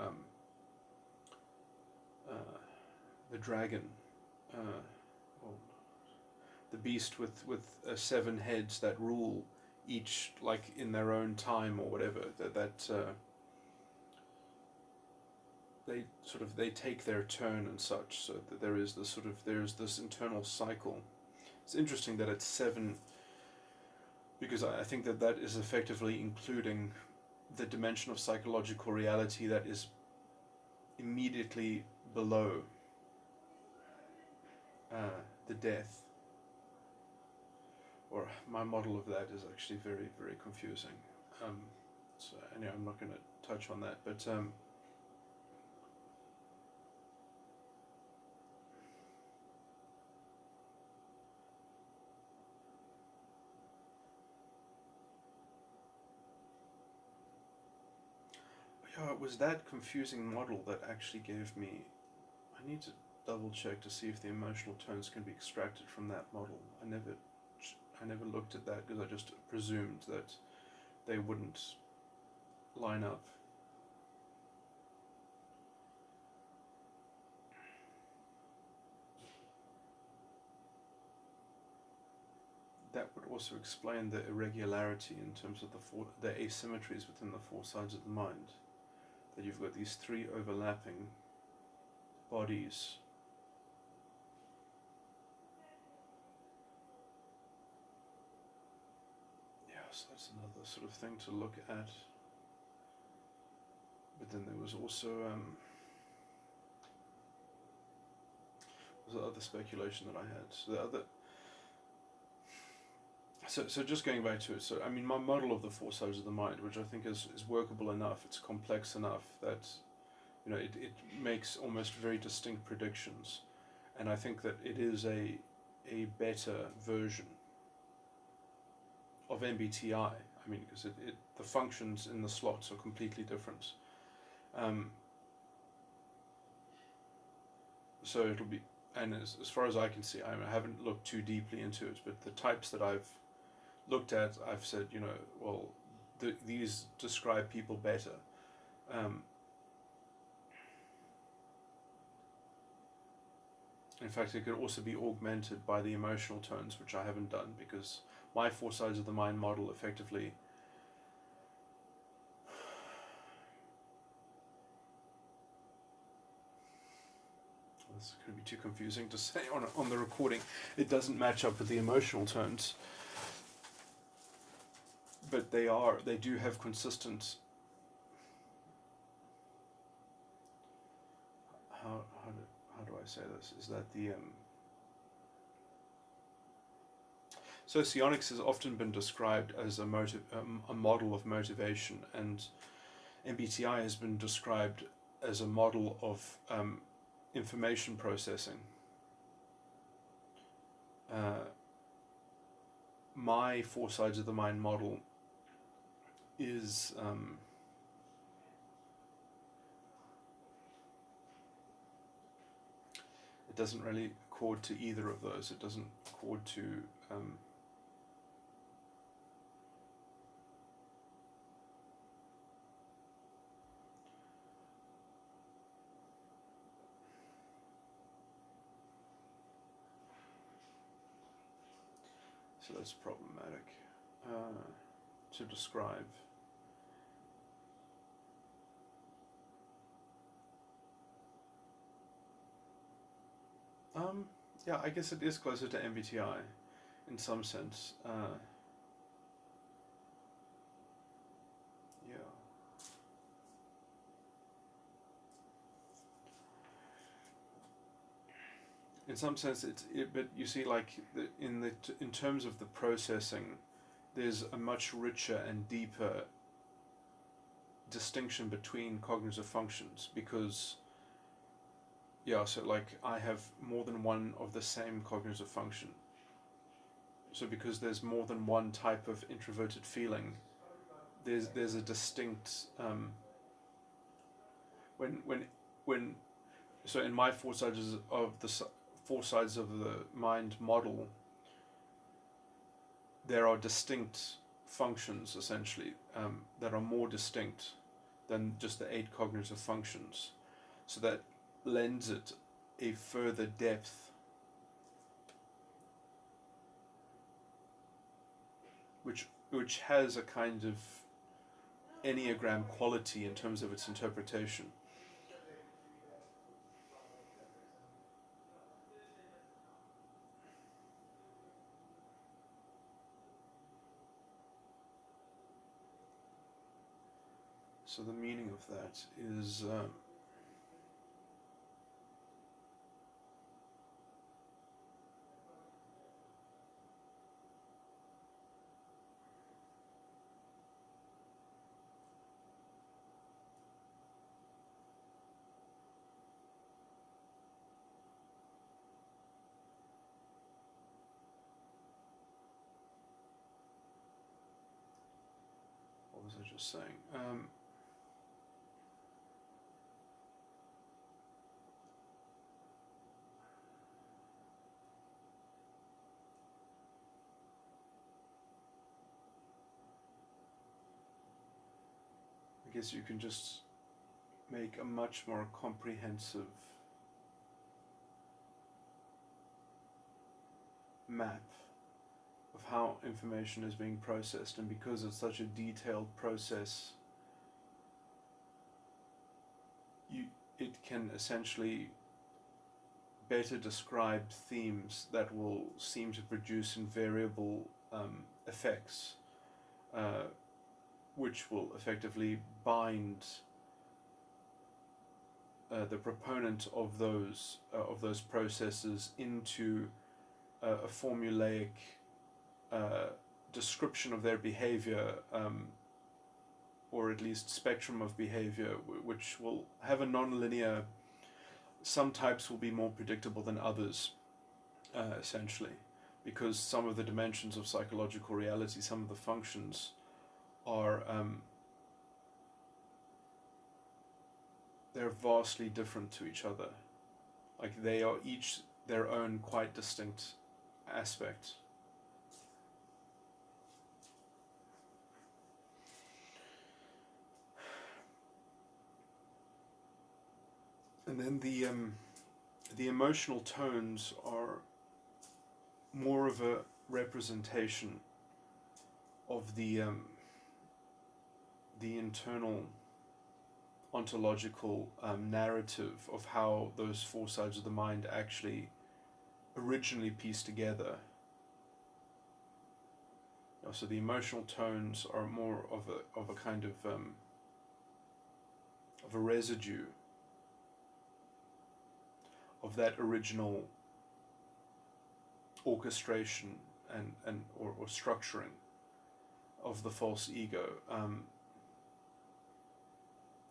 the dragon, well, the beast with 7 heads that rule each like in their own time or whatever. They take their turn and such. So that there's this internal cycle. It's interesting that it's 7. Because I think that is effectively including the dimension of psychological reality that is immediately below the death. Or my model of that is actually very, very confusing. So anyway, I'm not going to touch on that. But it was that confusing model that actually gave me. I need to double check to see if the emotional tones can be extracted from that model. I never looked at that because I just presumed that they wouldn't line up. That would also explain the irregularity in terms of the asymmetries within the 4 sides of the mind. That you've got these 3 overlapping bodies. Yes, that's another sort of thing to look at. But then there was also the other speculation that I had. So just going back to it, so I mean my model of the 4 sides of the mind, which I think is workable enough, it's complex enough that it makes almost very distinct predictions, and I think that it is a better version of MBTI. I mean, because the functions in the slots are completely different. So it'll be, and as far as I can see, I haven't looked too deeply into it, but the types that I've looked at, I've said, these describe people better. In fact, it could also be augmented by the emotional tones, which I haven't done, because my 4 sides of the mind model effectively this could be too confusing to say on the recording. It doesn't match up with the emotional tones. But they do have consistent. How do I say this? Is that the Socionics has often been described as a model of motivation, and MBTI has been described as a model of information processing. My 4 sides of the mind model is it doesn't really accord to either of those. It doesn't accord to So that's problematic to describe. Yeah, I guess it is closer to MBTI in some sense. Yeah. In some sense, but you see, like in terms of the processing, there's a much richer and deeper distinction between cognitive functions because, yeah, so like I have more than one of the same cognitive function. So because there's more than one type of introverted feeling, there's a distinct when so in my four sides of the mind model, there are distinct functions essentially that are more distinct than just the 8 cognitive functions. So that lends it a further depth, which has a kind of enneagram quality in terms of its interpretation. So the meaning of that is what was I just saying? I guess you can just make a much more comprehensive map of how information is being processed, and because it's such a detailed process, it can essentially better describe themes that will seem to produce invariable effects, which will effectively bind the proponent of those processes into a formulaic description of their behavior, or at least spectrum of behavior, which will have a non-linear. Some types will be more predictable than others, essentially, because some of the dimensions of psychological reality, some of the functions, are they're vastly different to each other. Like they are each their own quite distinct aspect. And then the emotional tones are more of a representation of the internal ontological narrative of how those 4 sides of the mind actually originally pieced together. So the emotional tones are more of a kind of a residue of that original orchestration and or structuring of the false ego.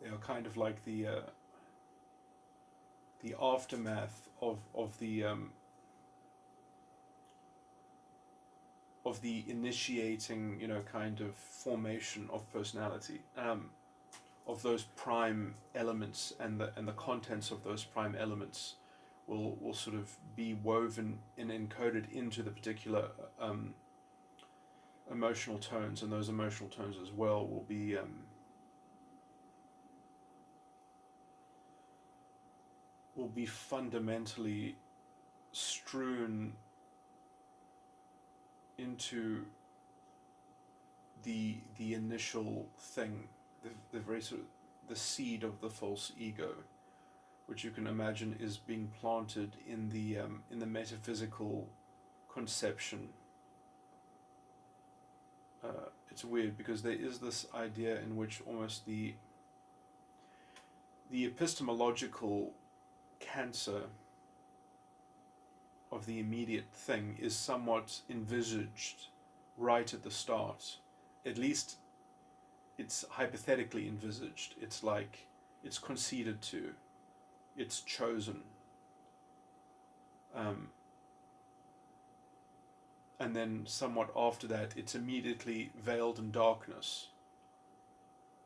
They are kind of like the aftermath of the initiating, kind of formation of personality, of those prime elements, and the contents of those prime elements will sort of be woven and encoded into the particular emotional tones, and those emotional tones as well will be fundamentally strewn into the initial thing, the very sort of the seed of the false ego, which you can imagine is being planted in the metaphysical conception. It's weird because there is this idea in which almost the epistemological cancer of the immediate thing is somewhat envisaged right at the start. At least it's hypothetically envisaged. It's like it's conceded to, it's chosen. And then somewhat after that, it's immediately veiled in darkness.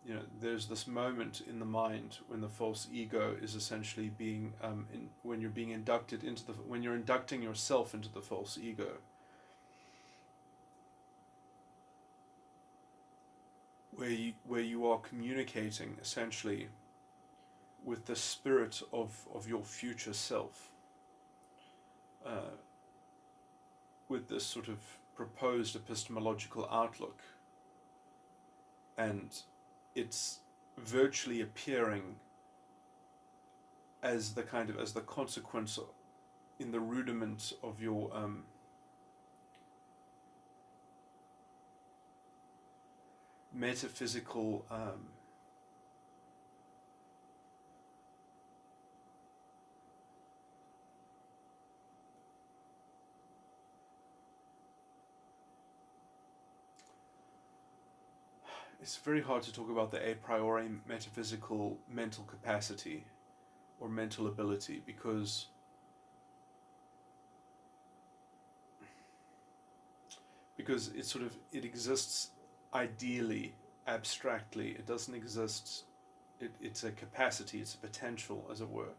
You know, there's this moment in the mind when the false ego is essentially being, when you're being inducted into when you're inducting yourself into the false ego. Where you are communicating essentially with the spirit of your future self, with this sort of proposed epistemological outlook, and it's virtually appearing as the consequence in the rudiment of your metaphysical it's very hard to talk about the a priori metaphysical mental capacity or mental ability, because it exists ideally, abstractly. It doesn't exist. It's a capacity, it's a potential, as it were.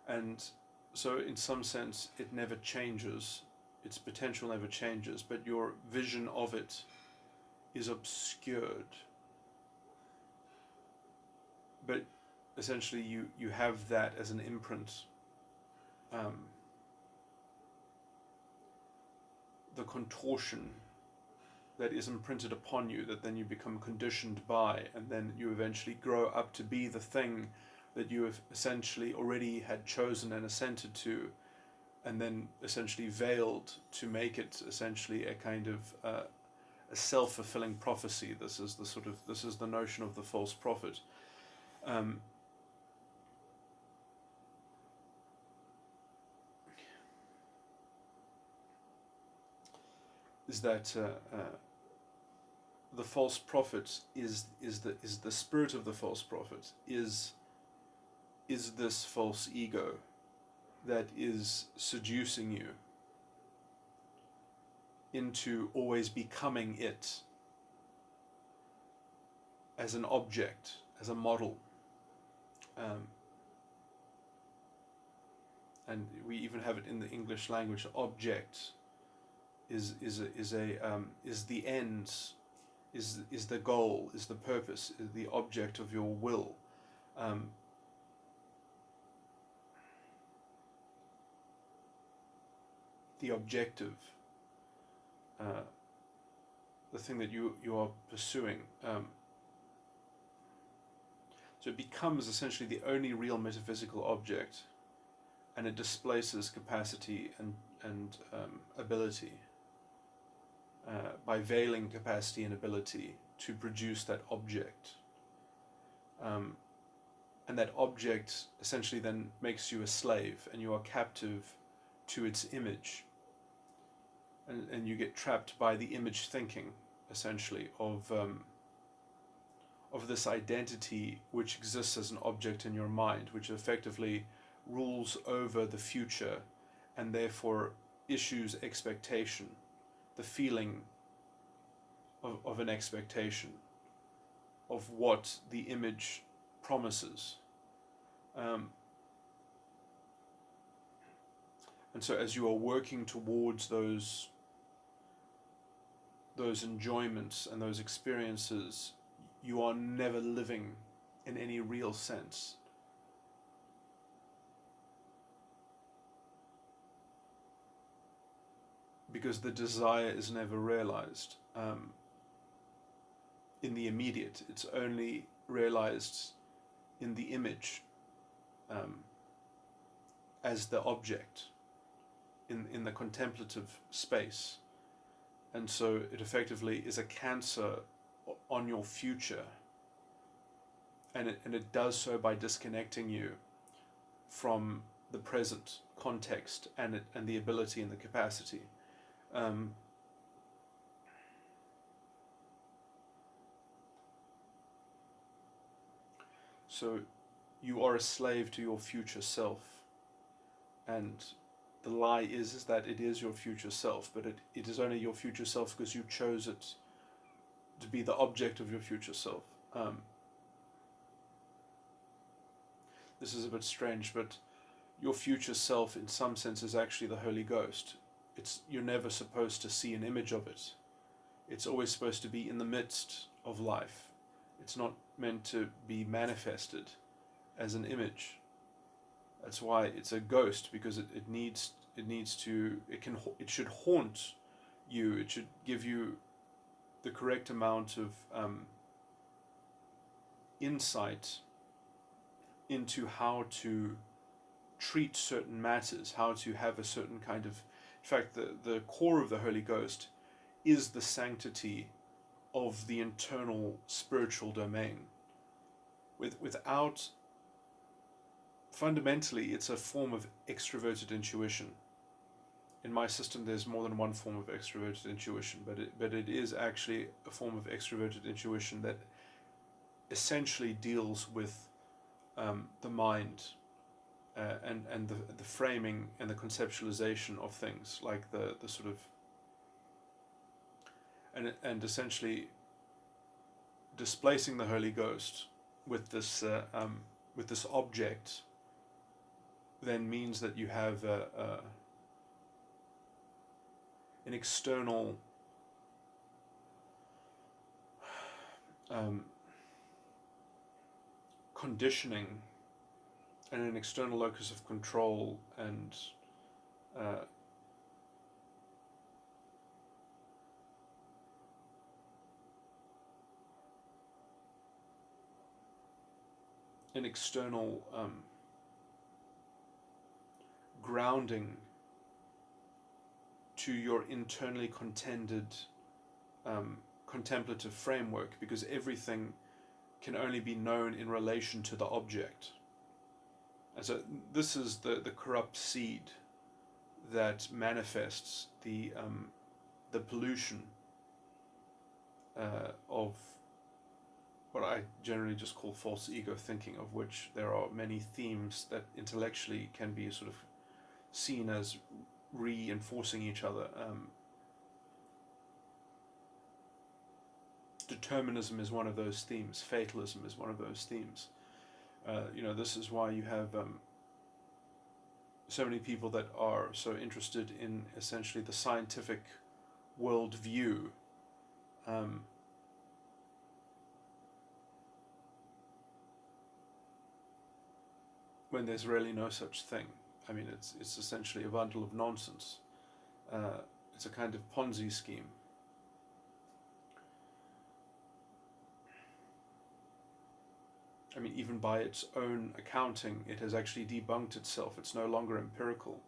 And so in some sense it never changes, its potential never changes, but your vision of it is obscured. But essentially you have that as an imprint. The contortion that is imprinted upon you, that then you become conditioned by, and then you eventually grow up to be the thing that you have essentially already had chosen and assented to, and then essentially veiled to make it essentially a kind of a self-fulfilling prophecy. This is the notion of the false prophet. Is that the false prophet is the spirit of the false prophet is this false ego that is seducing you into always becoming it as an object, as a model. And we even have it in the English language. Object is the end, is the goal, is the purpose, is the object of your will. The objective, the thing that you are pursuing. So it becomes essentially the only real metaphysical object, and it displaces capacity and ability by veiling capacity and ability to produce that object. And that object essentially then makes you a slave, and you are captive to its image. And you get trapped by the image thinking, essentially, of this identity which exists as an object in your mind, which effectively rules over the future and therefore issues expectation, the feeling of an expectation of what the image promises. And so as you are working towards those enjoyments and those experiences, you are never living in any real sense. because the desire is never realized in the immediate. It's only realized in the image as the object in the contemplative space. And so it effectively is a cancer on your future, and it does so by disconnecting you from the present context and the ability and the capacity. So you are a slave to your future self, and the lie is that it is your future self, but it is only your future self because you chose it to be the object of your future self. This is a bit strange, but your future self in some sense is actually the Holy Ghost. You're never supposed to see an image of it. It's always supposed to be in the midst of life. It's not meant to be manifested as an image. That's why it's a ghost, because it should haunt you. It should give you the correct amount of insight into how to treat certain matters, how to have a certain kind of... In fact, the core of the Holy Ghost is the sanctity of the internal spiritual domain. Without... Fundamentally, it's a form of extroverted intuition. In my system, there's more than one form of extroverted intuition, but it is actually a form of extroverted intuition that essentially deals with the mind and the framing and the conceptualization of things, like the sort of... and essentially displacing the Holy Ghost with this object then means that you have an external conditioning and an external locus of control and an external grounding to your internally contended contemplative framework, because everything can only be known in relation to the object. And so this is the corrupt seed that manifests the pollution of what I generally just call false ego thinking, of which there are many themes that intellectually can be sort of seen as reinforcing each other. Determinism is one of those themes. Fatalism is one of those themes. This is why you have so many people that are so interested in essentially the scientific worldview. When there's really no such thing. I mean, it's essentially a bundle of nonsense. It's a kind of Ponzi scheme. I mean, even by its own accounting, it has actually debunked itself. It's no longer empirical.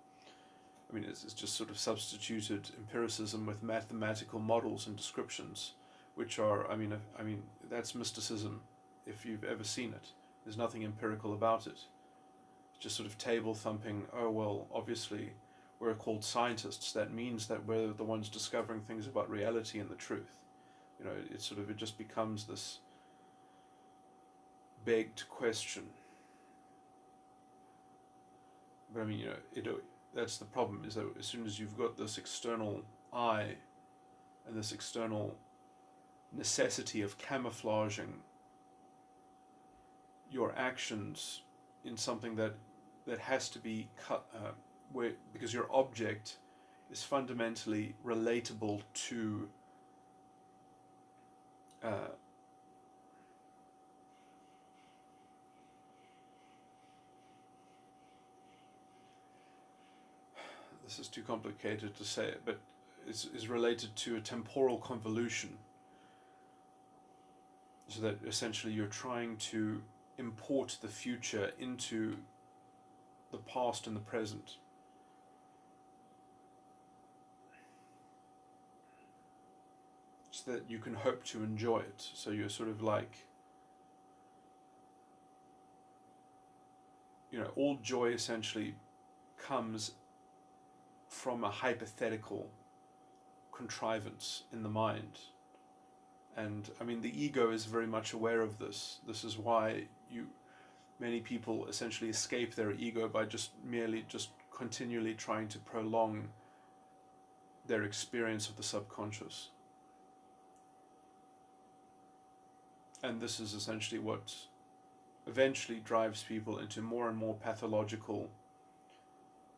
I mean, it's just sort of substituted empiricism with mathematical models and descriptions, which are, I mean, that's mysticism, if you've ever seen it. There's nothing empirical about it. It's just sort of table thumping. Oh, well, obviously, we're called scientists. That means that we're the ones discovering things about reality and the truth. It just becomes this begged question. But I mean, that's the problem, is that as soon as you've got this external I and this external necessity of camouflaging your actions in something that has to be cut, because your object is fundamentally relatable to this is too complicated to say it, but is related to a temporal convolution. So that essentially you're trying to import the future into the past and the present. So that you can hope to enjoy it. So you're sort of like, all joy essentially comes from a hypothetical contrivance in the mind. And I mean, the ego is very much aware of this. This is why many people essentially escape their ego by just continually trying to prolong their experience of the subconscious. And this is essentially what eventually drives people into more and more pathological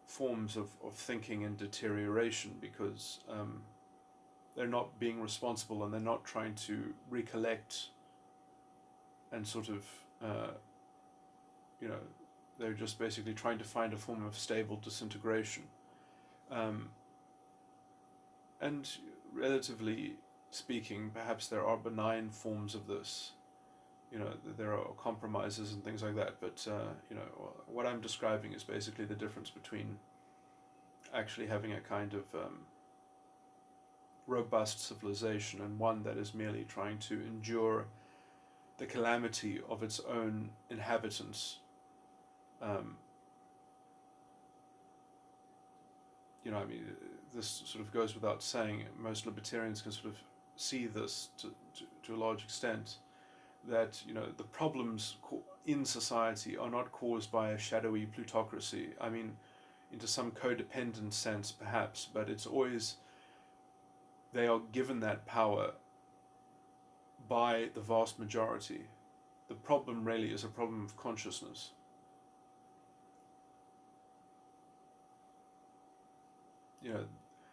forms of thinking and deterioration, because they're not being responsible and they're not trying to recollect and sort of, they're just basically trying to find a form of stable disintegration. And relatively speaking, perhaps there are benign forms of this. There are compromises and things like that, but what I'm describing is basically the difference between actually having a kind of robust civilization and one that is merely trying to endure the calamity of its own inhabitants. I mean, this sort of goes without saying. Most libertarians can sort of see this to a large extent, that the problems in society are not caused by a shadowy plutocracy. I mean, into some codependent sense perhaps, but it's always, they are given that power by the vast majority. The problem really is a problem of consciousness.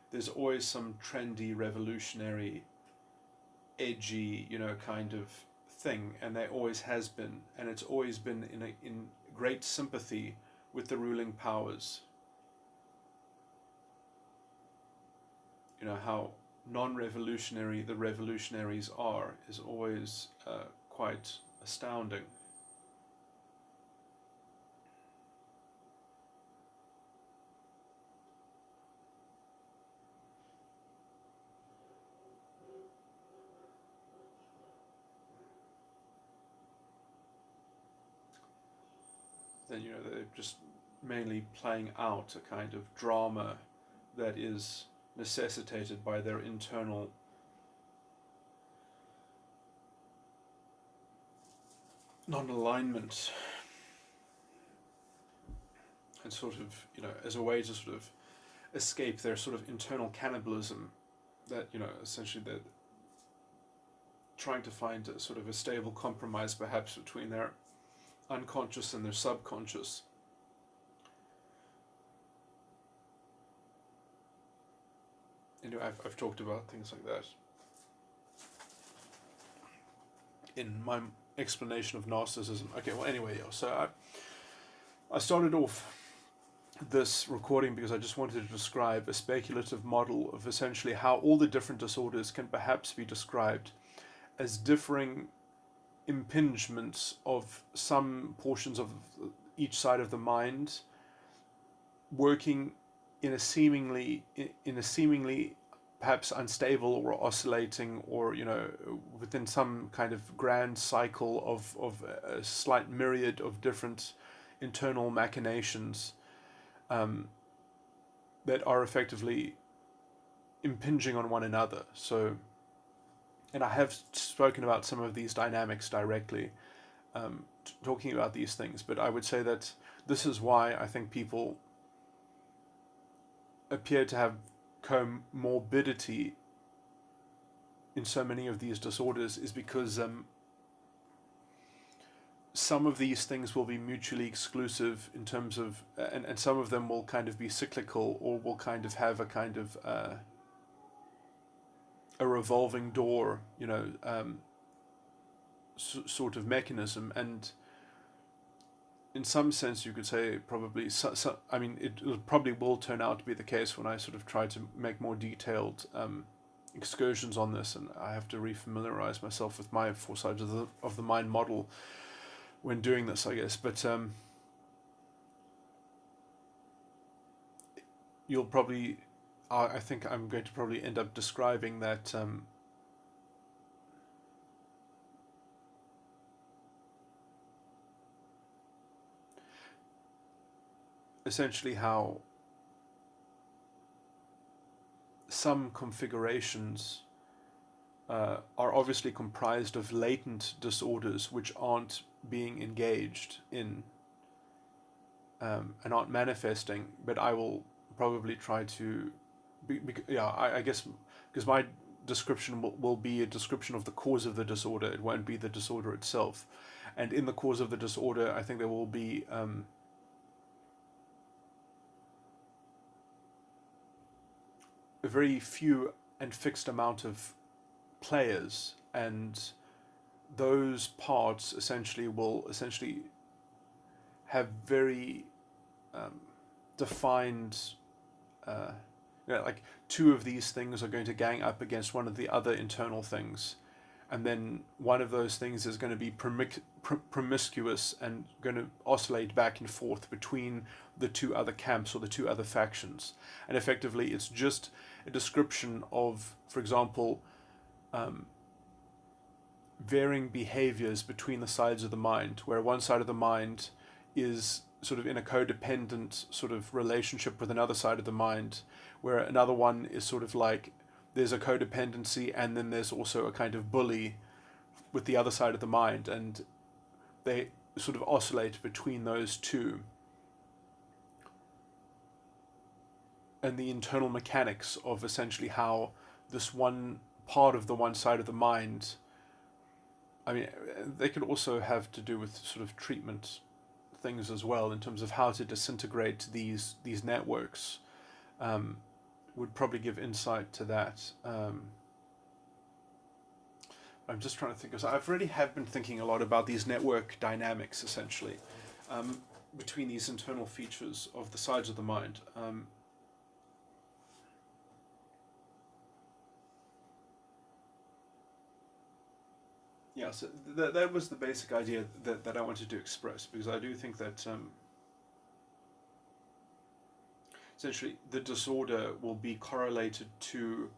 There's always some trendy, revolutionary, edgy, kind of thing, and there always has been, and it's always been in great sympathy with the ruling powers. How non-revolutionary the revolutionaries are is always quite astounding. Then they're just mainly playing out a kind of drama that is necessitated by their internal non-alignment, and sort of as a way to sort of escape their sort of internal cannibalism, that essentially they're trying to find a sort of a stable compromise perhaps between their unconscious and their subconscious. I've talked about things like that in my explanation of narcissism. Okay, well, anyway, so I started off this recording because I just wanted to describe a speculative model of essentially how all the different disorders can perhaps be described as differing impingements of some portions of each side of the mind working in a seemingly perhaps unstable or oscillating, or within some kind of grand cycle of a slight myriad of different internal machinations that are effectively impinging on one another. So, and I have spoken about some of these dynamics directly, talking about these things, but I would say that this is why I think people appear to have comorbidity in so many of these disorders, is because some of these things will be mutually exclusive in terms of, and some of them will kind of be cyclical, or will kind of have a kind of a revolving door, sort of mechanism. And in some sense, you could say probably. I mean, it probably will turn out to be the case when I sort of try to make more detailed excursions on this, and I have to refamiliarize myself with my four sides of the mind model when doing this, I guess. But you'll probably, I think I'm going to probably end up describing that. Essentially, how some configurations are obviously comprised of latent disorders which aren't being engaged in and aren't manifesting, but I will probably try to, I guess, because my description will be a description of the cause of the disorder. It won't be the disorder itself. And in the cause of the disorder, I think there will be a very few and fixed amount of players, and those parts will have very defined, like two of these things are going to gang up against one of the other internal things, and then one of those things is going to be promiscuous and going to oscillate back and forth between the two other camps or the two other factions. And effectively, it's just a description of, for example, varying behaviors between the sides of the mind, where one side of the mind is sort of in a codependent sort of relationship with another side of the mind, where another one is sort of like there's a codependency, and then there's also a kind of bully with the other side of the mind, and they sort of oscillate between those two. And the internal mechanics of essentially how this one part of the one side of the mind, I mean, they could also have to do with sort of treatment things as well, in terms of how to disintegrate these networks, would probably give insight to that. I'm just trying to think. So I've really have been thinking a lot about these network dynamics, essentially, between these internal features of the sides of the mind. Yeah, so that was the basic idea that I wanted to express, because I do think that essentially the disorder will be correlated to,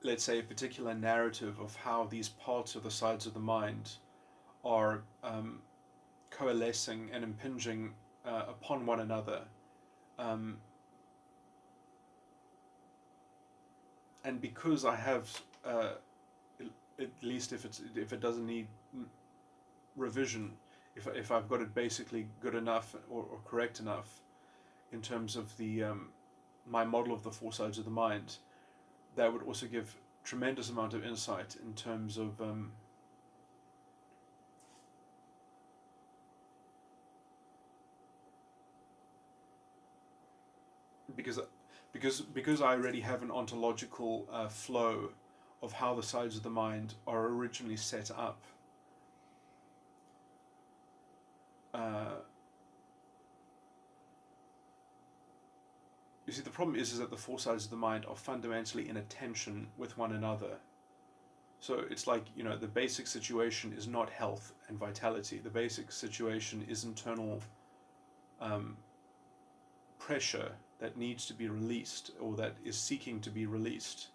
let's say, a particular narrative of how these parts of the sides of the mind are coalescing and impinging upon one another. And because I have, at least if it doesn't need revision, if I've got it basically good enough or correct enough in terms of the my model of the four sides of the mind, that would also give tremendous amount of insight in terms of because I already have an ontological flow of how the sides of the mind are originally set up. You see, the problem is that the four sides of the mind are fundamentally in a tension with one another. So it's like, the basic situation is not health and vitality. The basic situation is internal pressure that needs to be released, or that is seeking to be released.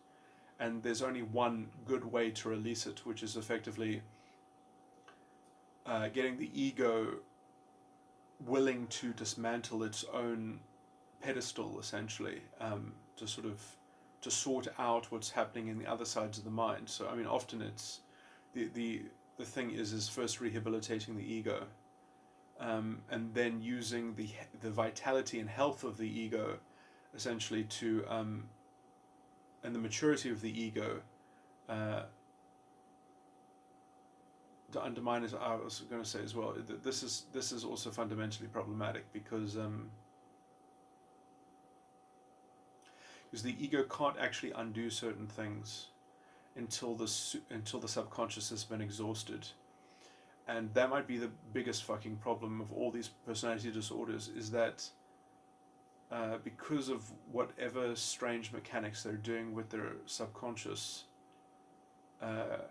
And there's only one good way to release it, which is effectively getting the ego willing to dismantle its own pedestal, essentially, to sort out what's happening in the other sides of the mind. So I mean, often it's the thing is first rehabilitating the ego, and then using the vitality and health of the ego, essentially, to and the maturity of the ego to undermine it. I was going to say as well, this is also fundamentally problematic, because the ego can't actually undo certain things until the subconscious has been exhausted. And that might be the biggest fucking problem of all these personality disorders, is that because of whatever strange mechanics they're doing with their subconscious, the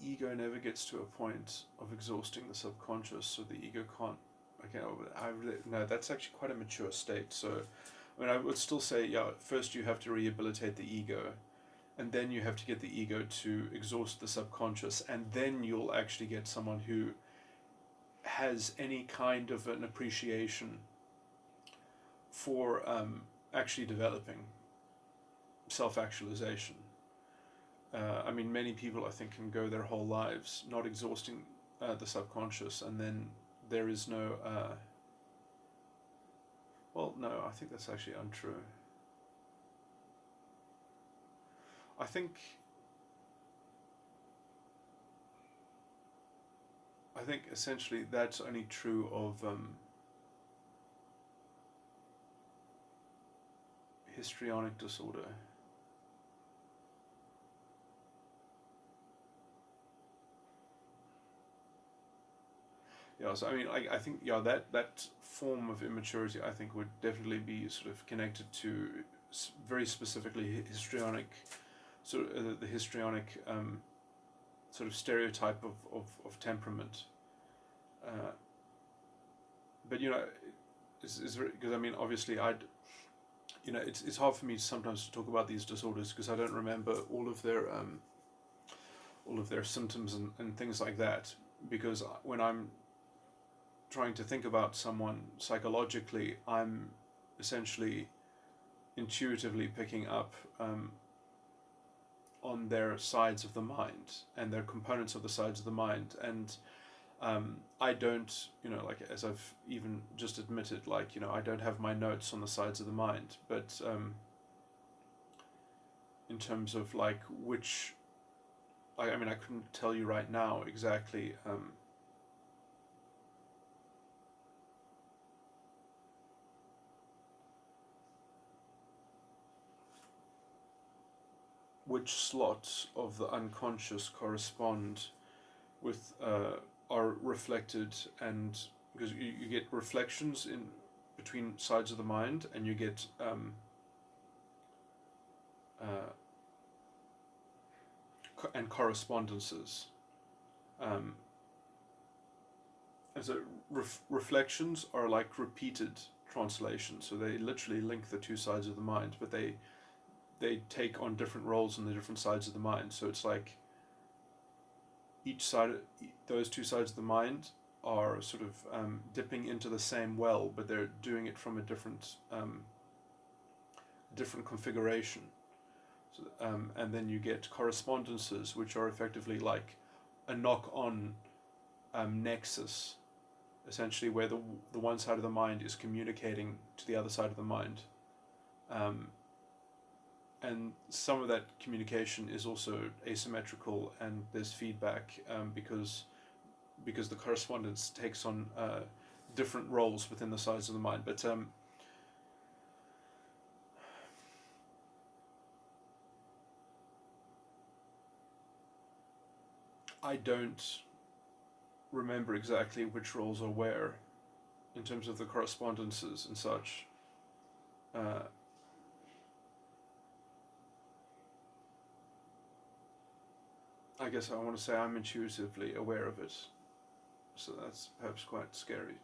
ego never gets to a point of exhausting the subconscious, so the ego can't. Okay, no, that's actually quite a mature state. So, I mean, I would still say, yeah, first you have to rehabilitate the ego, and then you have to get the ego to exhaust the subconscious, and then you'll actually get someone who has any kind of an appreciation for actually developing self-actualization. I mean, many people, I think, can go their whole lives not exhausting the subconscious, and then there is no... well, no, I think that's actually untrue. I think essentially that's only true of histrionic disorder. Yeah, so I mean, I think, yeah, that form of immaturity, I think, would definitely be sort of connected to very specifically histrionic, sort of the histrionic sort of stereotype of temperament. But you know, it's because I mean, obviously, it's hard for me sometimes to talk about these disorders because I don't remember all of their symptoms and things like that. Because when I'm trying to think about someone psychologically, I'm essentially intuitively picking up on their sides of the mind and their components of the sides of the mind, and I don't, like, as I've even just admitted, like, I don't have my notes on the sides of the mind, but in terms of like which, I mean, I couldn't tell you right now exactly which slots of the unconscious correspond with are reflected, and because you get reflections in between sides of the mind, and you get and correspondences, and so reflections are like repeated translations, so they literally link the two sides of the mind, but they take on different roles on the different sides of the mind. So it's like each side, those two sides of the mind are sort of dipping into the same well, but they're doing it from a different configuration. So, and then you get correspondences, which are effectively like a knock-on nexus, essentially, where the one side of the mind is communicating to the other side of the mind. And some of that communication is also asymmetrical, and there's feedback because the correspondence takes on different roles within the sides of the mind. But I don't remember exactly which roles are where in terms of the correspondences and such. I guess I want to say I'm intuitively aware of it, so that's perhaps quite scary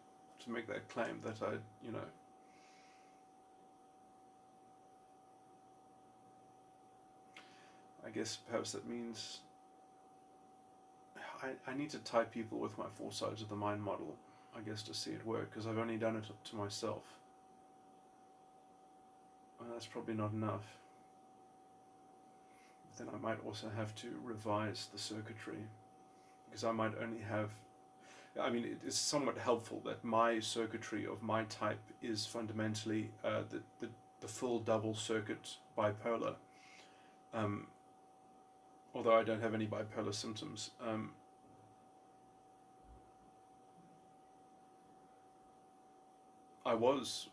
to make that claim that I guess perhaps that means I need to type people with my four sides of the mind model, I guess, to see it work, because I've only done it to myself. Well, that's probably not enough. Then I might also have to revise the circuitry, because I might only have, I mean, it is somewhat helpful that my circuitry of my type is fundamentally the full double circuit bipolar, although I don't have any bipolar symptoms. I was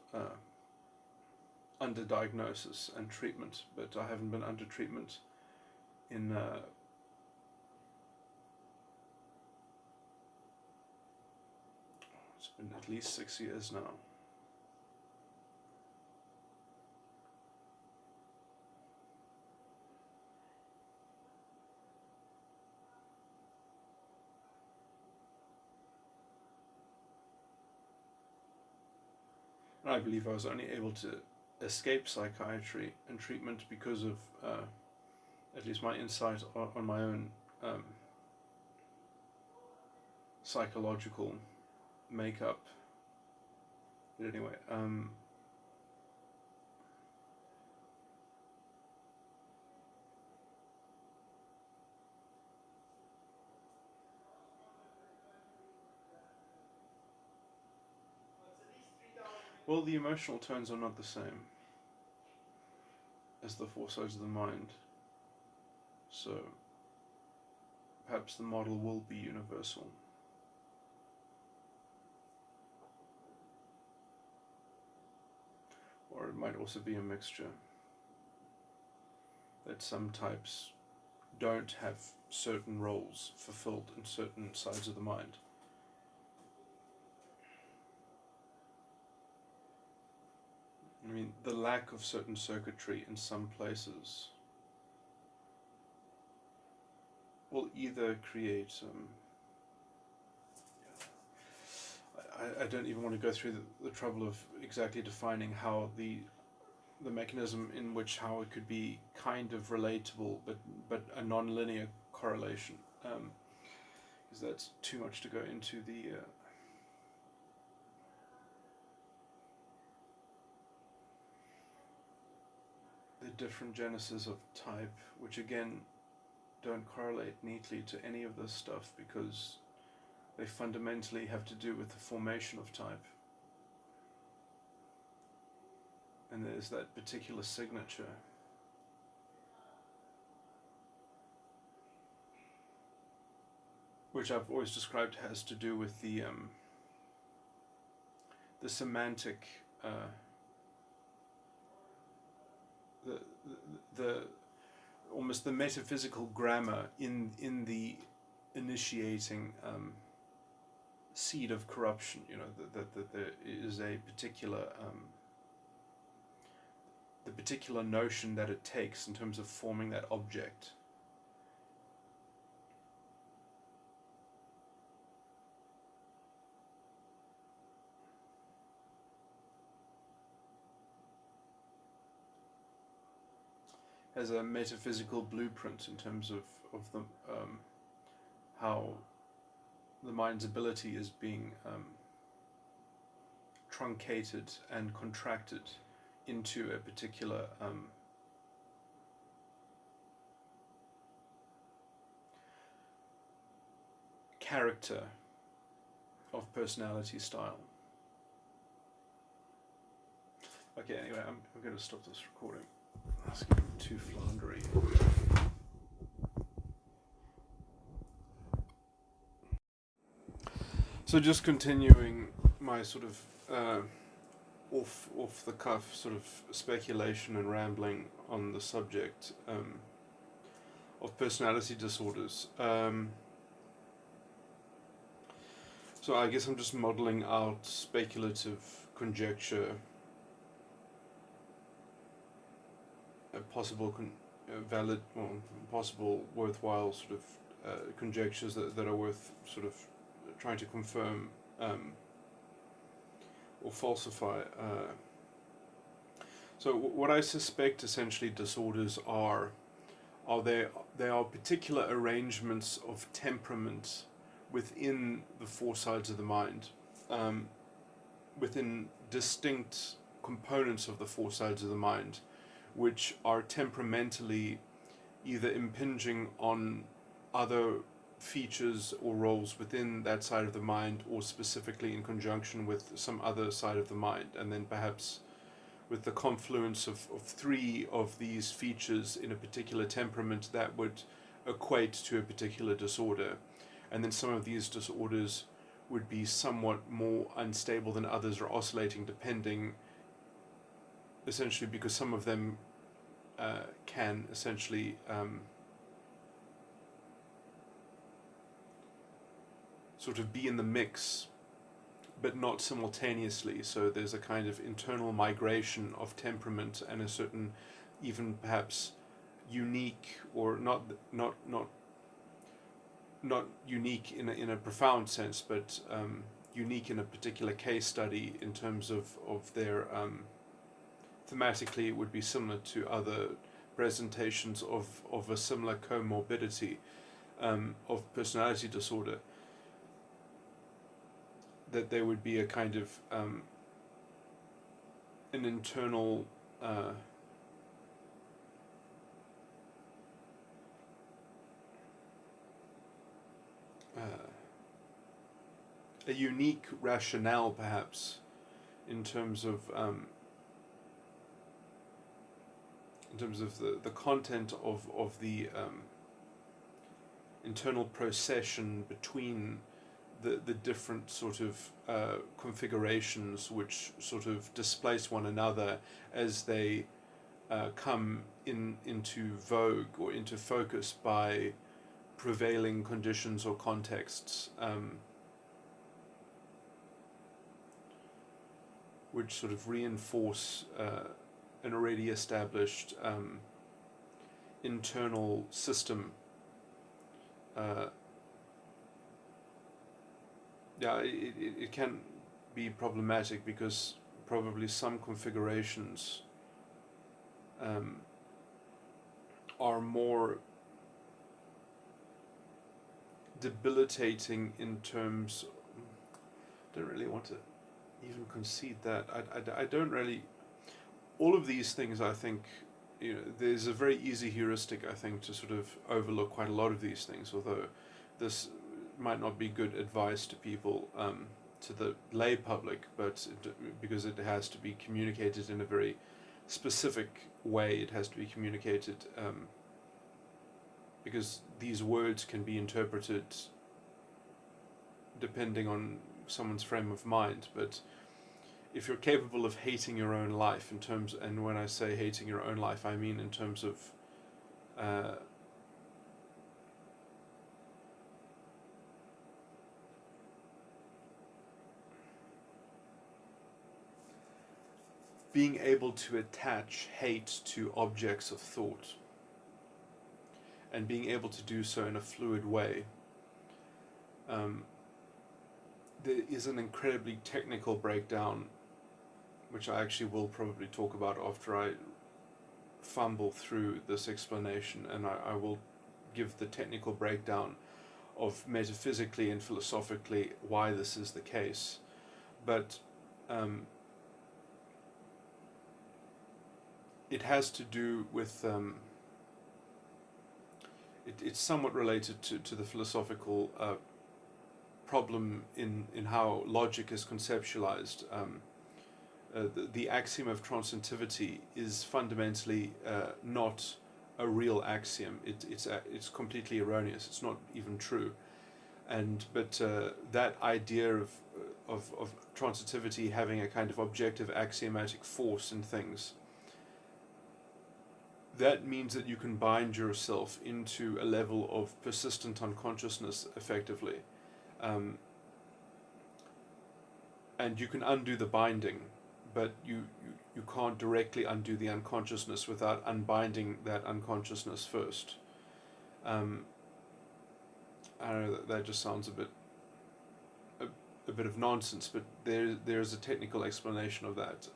under diagnosis and treatment, but I haven't been under treatment in been at least 6 years now. And I believe I was only able to escape psychiatry and treatment because of at least my insight on my own psychological makeup. But anyway, well, the emotional tones are not the same as the four sides of the mind, so perhaps the model will be universal. Or it might also be a mixture, that some types don't have certain roles fulfilled in certain sides of the mind. I mean, the lack of certain circuitry in some places will either create I don't even want to go through the trouble of exactly defining how the mechanism in which how it could be kind of relatable, but a non-linear correlation, because that's too much to go into the different genesis of type, which again don't correlate neatly to any of this stuff because they fundamentally have to do with the formation of type. And there's that particular signature. Which I've always described has to do with the semantic, the almost the metaphysical grammar in the initiating seed of corruption. You know, that there is a particular the particular notion that it takes in terms of forming that object. As a metaphysical blueprint in terms of the how the mind's ability is being truncated and contracted into a particular character of personality style. Okay, anyway, I'm going to stop this recording. That's getting too floundery. So just continuing my sort of off the cuff sort of speculation and rambling on the subject of personality disorders. So I guess I'm just modeling out speculative conjecture, possible valid, well, possible worthwhile sort of conjectures that are worth sort of trying to confirm or falsify. So what I suspect essentially disorders are they are particular arrangements of temperament within the four sides of the mind, within distinct components of the four sides of the mind, which are temperamentally either impinging on other features or roles within that side of the mind, or specifically in conjunction with some other side of the mind, and then perhaps with the confluence of three of these features in a particular temperament that would equate to a particular disorder. And then some of these disorders would be somewhat more unstable than others, or oscillating depending, essentially because some of them can essentially sort of be in the mix but not simultaneously. So there's a kind of internal migration of temperament and a certain, even perhaps unique, or not unique in a profound sense, but unique in a particular case study in terms of their thematically it would be similar to other presentations of a similar comorbidity of personality disorder, that there would be a kind of an internal a unique rationale, perhaps, in terms of the content of the internal procession between the different sort of configurations which sort of displace one another as they come into vogue or into focus by prevailing conditions or contexts, which sort of reinforce an already established internal system. It can be problematic because probably some configurations are more debilitating in terms. I don't really want to even concede that. I don't really. All of these things, I think, there's a very easy heuristic, I think, to sort of overlook quite a lot of these things, although this might not be good advice to people, to the lay public, but because it has to be communicated in a very specific way, it has to be communicated because these words can be interpreted depending on someone's frame of mind. But if you're capable of hating your own life in terms, and when I say hating your own life, I mean in terms of being able to attach hate to objects of thought, and being able to do so in a fluid way, there is an incredibly technical breakdown, which I actually will probably talk about after I fumble through this explanation, and I will give the technical breakdown of metaphysically and philosophically why this is the case. But it has to do with it's somewhat related to the philosophical problem in how logic is conceptualized. The axiom of transitivity is fundamentally not a real axiom. It's completely erroneous. It's not even true. But that idea of transitivity having a kind of objective axiomatic force in things, that means that you can bind yourself into a level of persistent unconsciousness effectively. And you can undo the binding, but you can't directly undo the unconsciousness without unbinding that unconsciousness first. I don't know, that just sounds a bit of nonsense, but there's a technical explanation of that.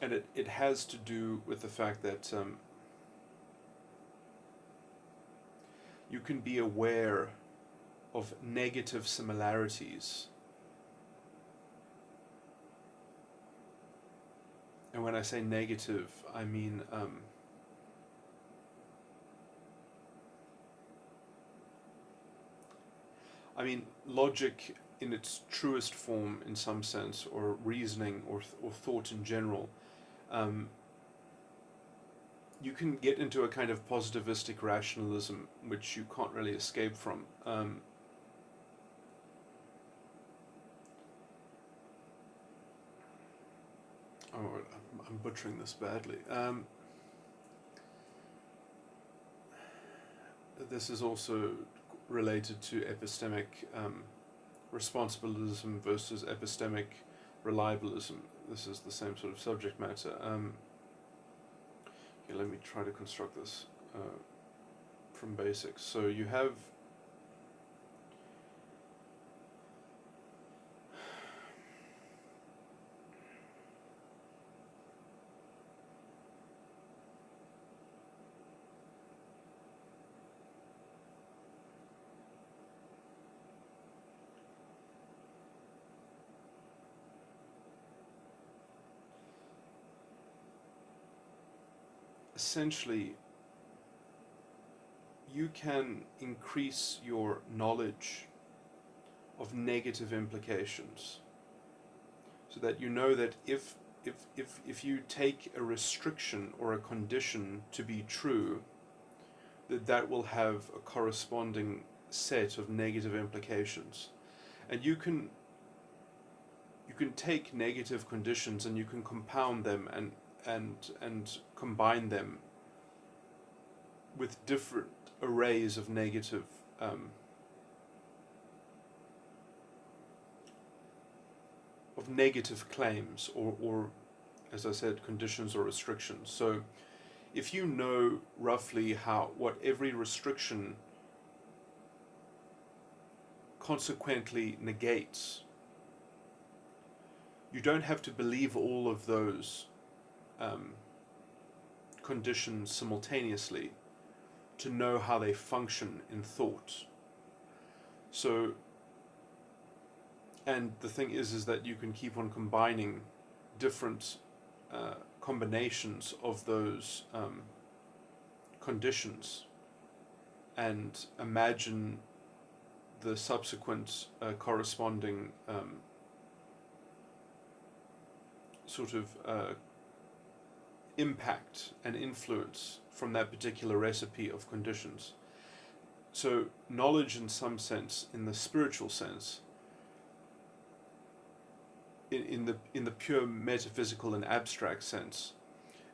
And it has to do with the fact that you can be aware of negative similarities. And when I say negative, I mean logic in its truest form, in some sense, or reasoning, or thought in general. You can get into a kind of positivistic rationalism, which you can't really escape from. I'm butchering this badly. This is also related to epistemic responsibilism versus epistemic reliabilism. This is the same sort of subject matter. Let me try to construct this from basics. So you have essentially, you can increase your knowledge of negative implications, so that you know that if you take a restriction or a condition to be true, that will have a corresponding set of negative implications. And you can take negative conditions and you can compound them and combine them with different arrays of negative claims, or as I said, conditions or restrictions. So if you know roughly what every restriction consequently negates, you don't have to believe all of those conditions simultaneously to know how they function in thought. So, and the thing is that you can keep on combining different combinations of those conditions and imagine the subsequent corresponding sort of impact and influence from that particular recipe of conditions. So knowledge, in some sense, in the spiritual sense, in the pure metaphysical and abstract sense,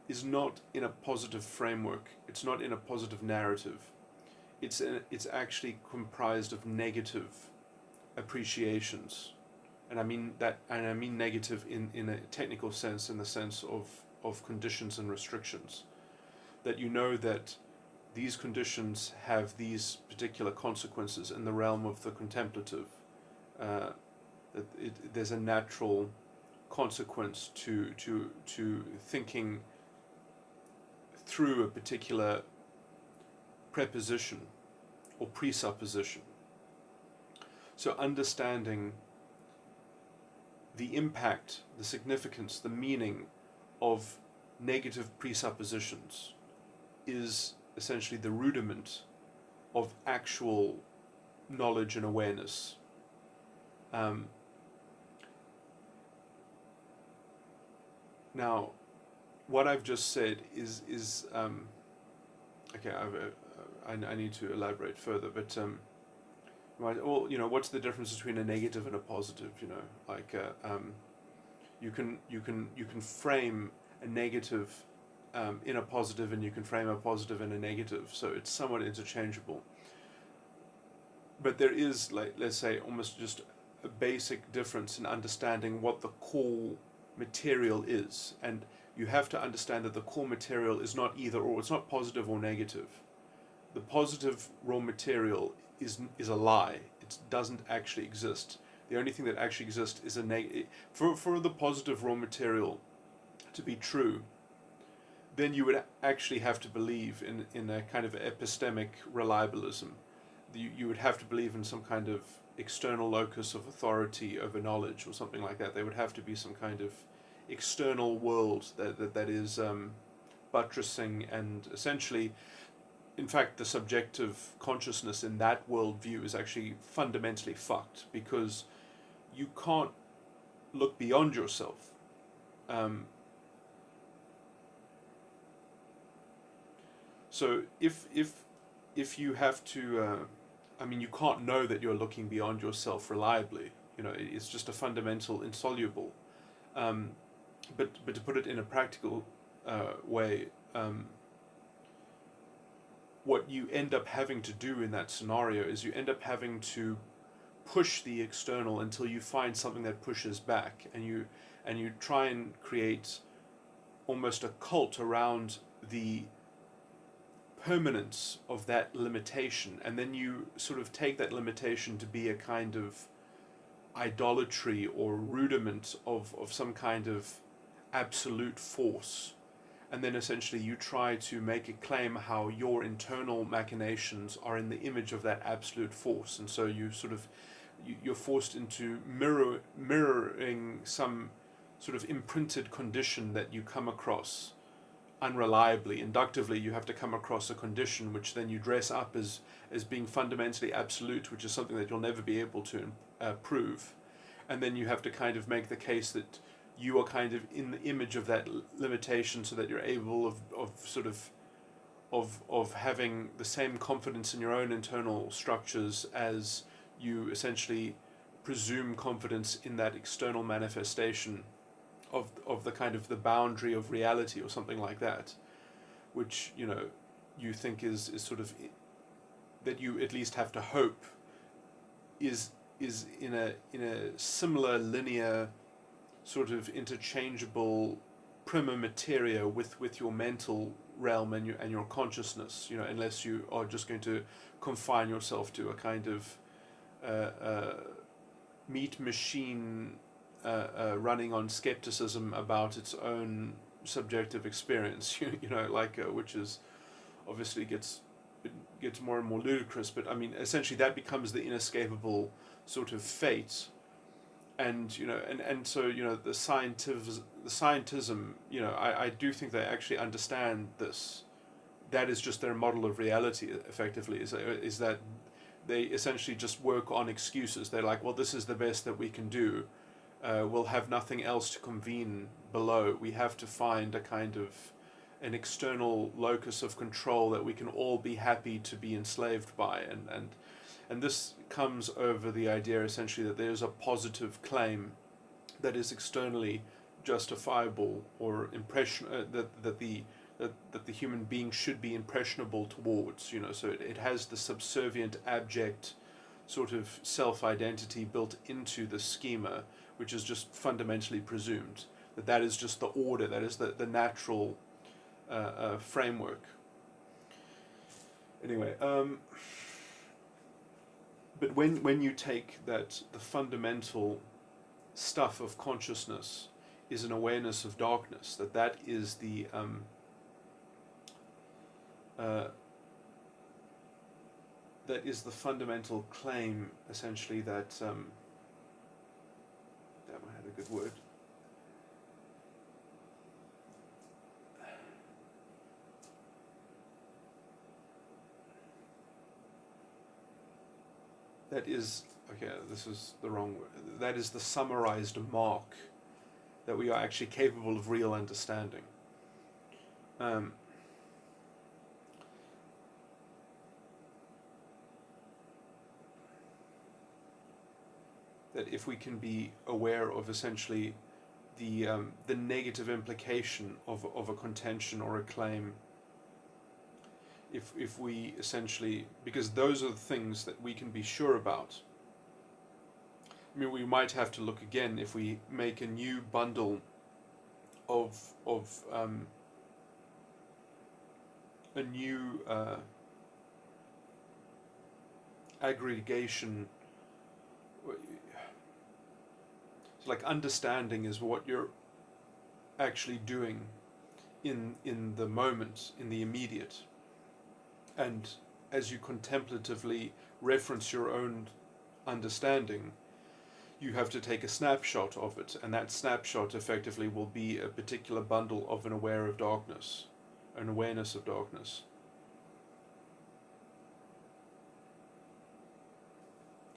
is not in a positive framework. It's not in a positive narrative. It's actually comprised of negative appreciations, and I mean negative in a technical sense, in the sense of conditions and restrictions. That you know that these conditions have these particular consequences in the realm of the contemplative. There's a natural consequence to thinking through a particular preposition or presupposition. So understanding the impact, the significance, the meaning of negative presuppositions is essentially the rudiment of actual knowledge and awareness. Now, what I've just said is okay. I need to elaborate further, but right. Well, what's the difference between a negative and a positive? You can frame a negative in a positive, and you can frame a positive in a negative. So it's somewhat interchangeable. But there is, let's say, almost just a basic difference in understanding what the core material is, and you have to understand that the core material is not either or. It's not positive or negative. The positive raw material is a lie. It doesn't actually exist. The only thing that actually exists is a negative. For the positive raw material to be true, then you would actually have to believe in a kind of epistemic reliabilism. You would have to believe in some kind of external locus of authority over knowledge or something like that. There would have to be some kind of external world that is buttressing and essentially, in fact, the subjective consciousness in that worldview is actually fundamentally fucked, because you can't look beyond yourself. So if you have to, you can't know that you're looking beyond yourself reliably. It's just a fundamental insoluble. But to put it in a practical way, what you end up having to do in that scenario is you end up having to push the external until you find something that pushes back, and you try and create almost a cult around the permanence of that limitation, and then you sort of take that limitation to be a kind of idolatry or rudiment of some kind of absolute force, and then essentially you try to make a claim how your internal machinations are in the image of that absolute force, and so you're forced into mirroring some sort of imprinted condition that you come across unreliably. Inductively, you have to come across a condition which then you dress up as being fundamentally absolute, which is something that you'll never be able to prove. And then you have to kind of make the case that you are kind of in the image of that limitation, so that you're able of having the same confidence in your own internal structures as you essentially presume confidence in that external manifestation of the kind of the boundary of reality or something like that, which you think is sort of that you at least have to hope is in a similar linear sort of interchangeable prima materia with your mental realm and your consciousness, unless you are just going to confine yourself to a kind of meat machine running on skepticism about its own subjective experience, which is obviously gets more and more ludicrous. But I mean, essentially, that becomes the inescapable sort of fate, and so the scientism, I do think they actually understand this. That is just their model of reality. Effectively, is that they essentially just work on excuses. They're like, well, this is the best that we can do. We'll have nothing else to convene below. We have to find a kind of an external locus of control that we can all be happy to be enslaved by, and this comes over the idea essentially that there's a positive claim that is externally justifiable or that the human being should be impressionable towards, so it has the subservient abject sort of self-identity built into the schema, which is just fundamentally presumed that is just the order, that is the natural framework. Anyway, but when you take that the fundamental stuff of consciousness is an awareness of darkness, that is the that is the fundamental claim, essentially, that damn, I had a good word. That is, okay, this is the wrong word. That is the summarized mark that we are actually capable of real understanding. That if we can be aware of essentially the negative implication of a contention or a claim, if we essentially, because those are the things that we can be sure about. I mean, we might have to look again if we make a new bundle of a new aggregation. So like understanding is what you're actually doing in the moment, in the immediate. And as you contemplatively reference your own understanding, you have to take a snapshot of it, and that snapshot effectively will be a particular bundle of an awareness of darkness.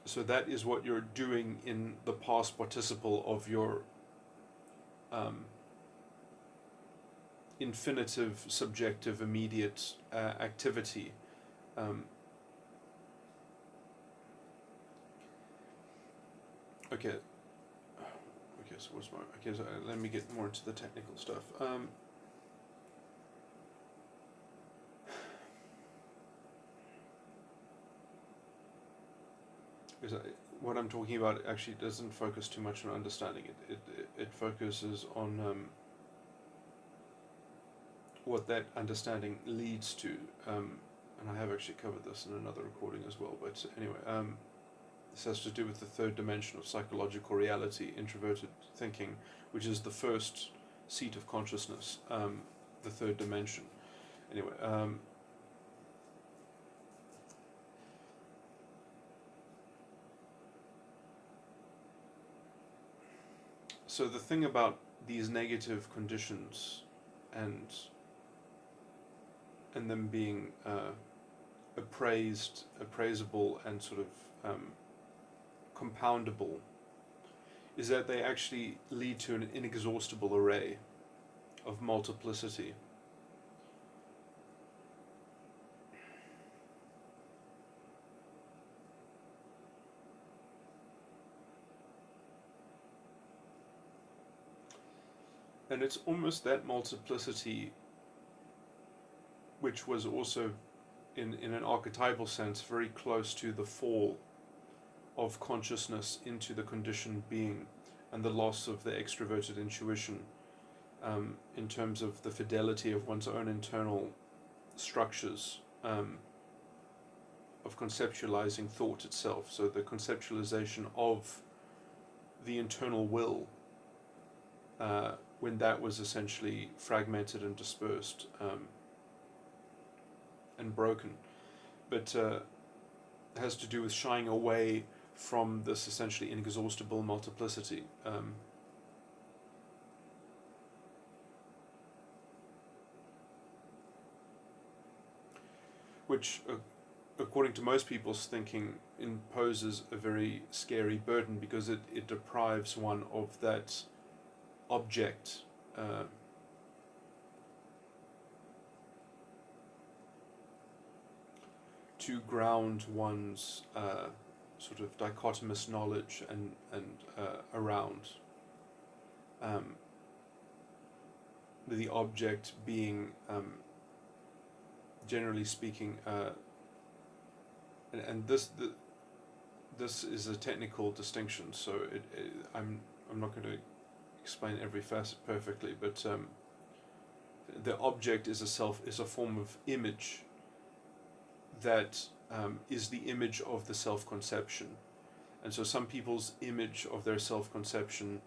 So that is what you're doing in the past participle of your infinitive, subjective, immediate activity. Okay, so what's my... Okay, so let me get more into the technical stuff. because what I'm talking about actually doesn't focus too much on understanding it. It focuses on what that understanding leads to. And I have actually covered this in another recording as well. But anyway, this has to do with the third dimension of psychological reality, introverted thinking, which is the first seat of consciousness, the third dimension. Anyway, so the thing about these negative conditions and them being appraisable, and sort of compoundable, is that they actually lead to an inexhaustible array of multiplicity. And it's almost that multiplicity which was also, in an archetypal sense, very close to the fall of consciousness into the conditioned being and the loss of the extroverted intuition, in terms of the fidelity of one's own internal structures, of conceptualizing thought itself. So the conceptualization of the internal will, when that was essentially fragmented and dispersed, and broken, but has to do with shying away from this essentially inexhaustible multiplicity. Which, according to most people's thinking, imposes a very scary burden, because it deprives one of that object, to ground one's sort of dichotomous knowledge and around, the object being, generally speaking, and this is a technical distinction, so I'm not going to explain every facet perfectly, but the object is a form of image that is the image of the self-conception. And so some people's image of their self-conception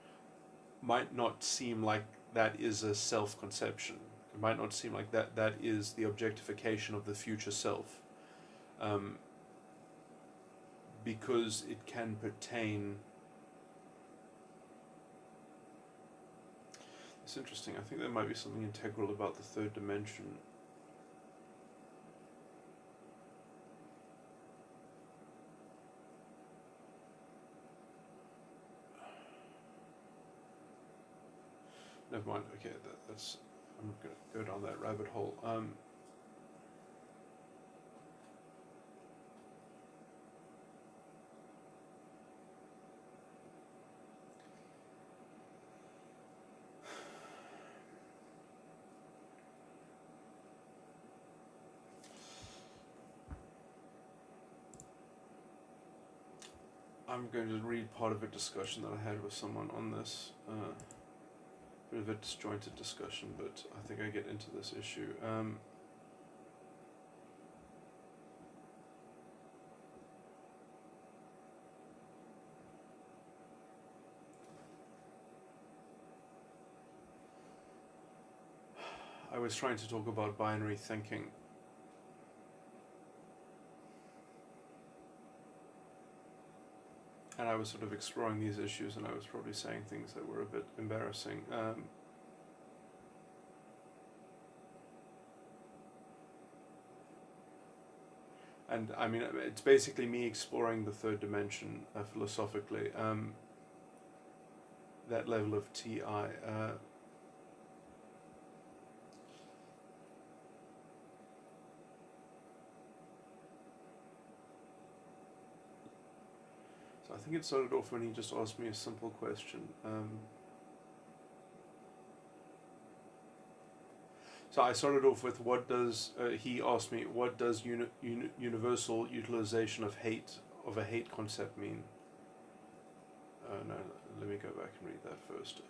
might not seem like that is a self-conception. It might not seem like that is the objectification of the future self, because it can pertain... It's interesting. I think there might be something integral about the third dimension. Never mind. Okay, that's. I'm not going to go down that rabbit hole. I'm going to read part of a discussion that I had with someone on this. Bit of a disjointed discussion, but I think I get into this issue. I was trying to talk about binary thinking. And I was sort of exploring these issues, and I was probably saying things that were a bit embarrassing. And I mean, it's basically me exploring the third dimension philosophically, that level of TI. I think it started off when he just asked me a simple question. So I started off with he asked me, what does universal utilization of hate of a hate concept mean? No, let me go back and read that first.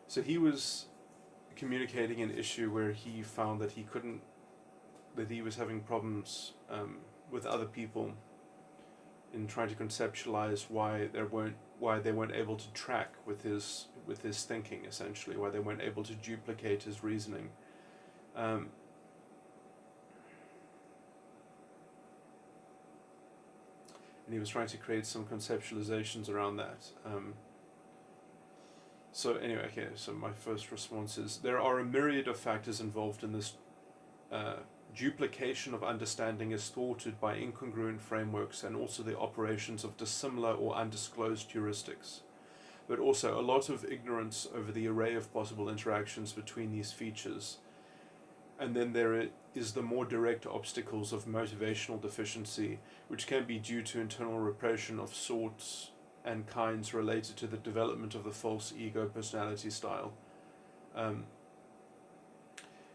So he was communicating an issue where he found that he was having problems with other people in trying to conceptualize why they weren't able to track with his thinking, essentially, why they weren't able to duplicate his reasoning. And he was trying to create some conceptualizations around that. So anyway, okay, so my first response is, there are a myriad of factors involved in this. Duplication of understanding is thwarted by incongruent frameworks and also the operations of dissimilar or undisclosed heuristics, but also a lot of ignorance over the array of possible interactions between these features. And then there is the more direct obstacles of motivational deficiency, which can be due to internal repression of sorts and kinds related to the development of the false ego personality style. It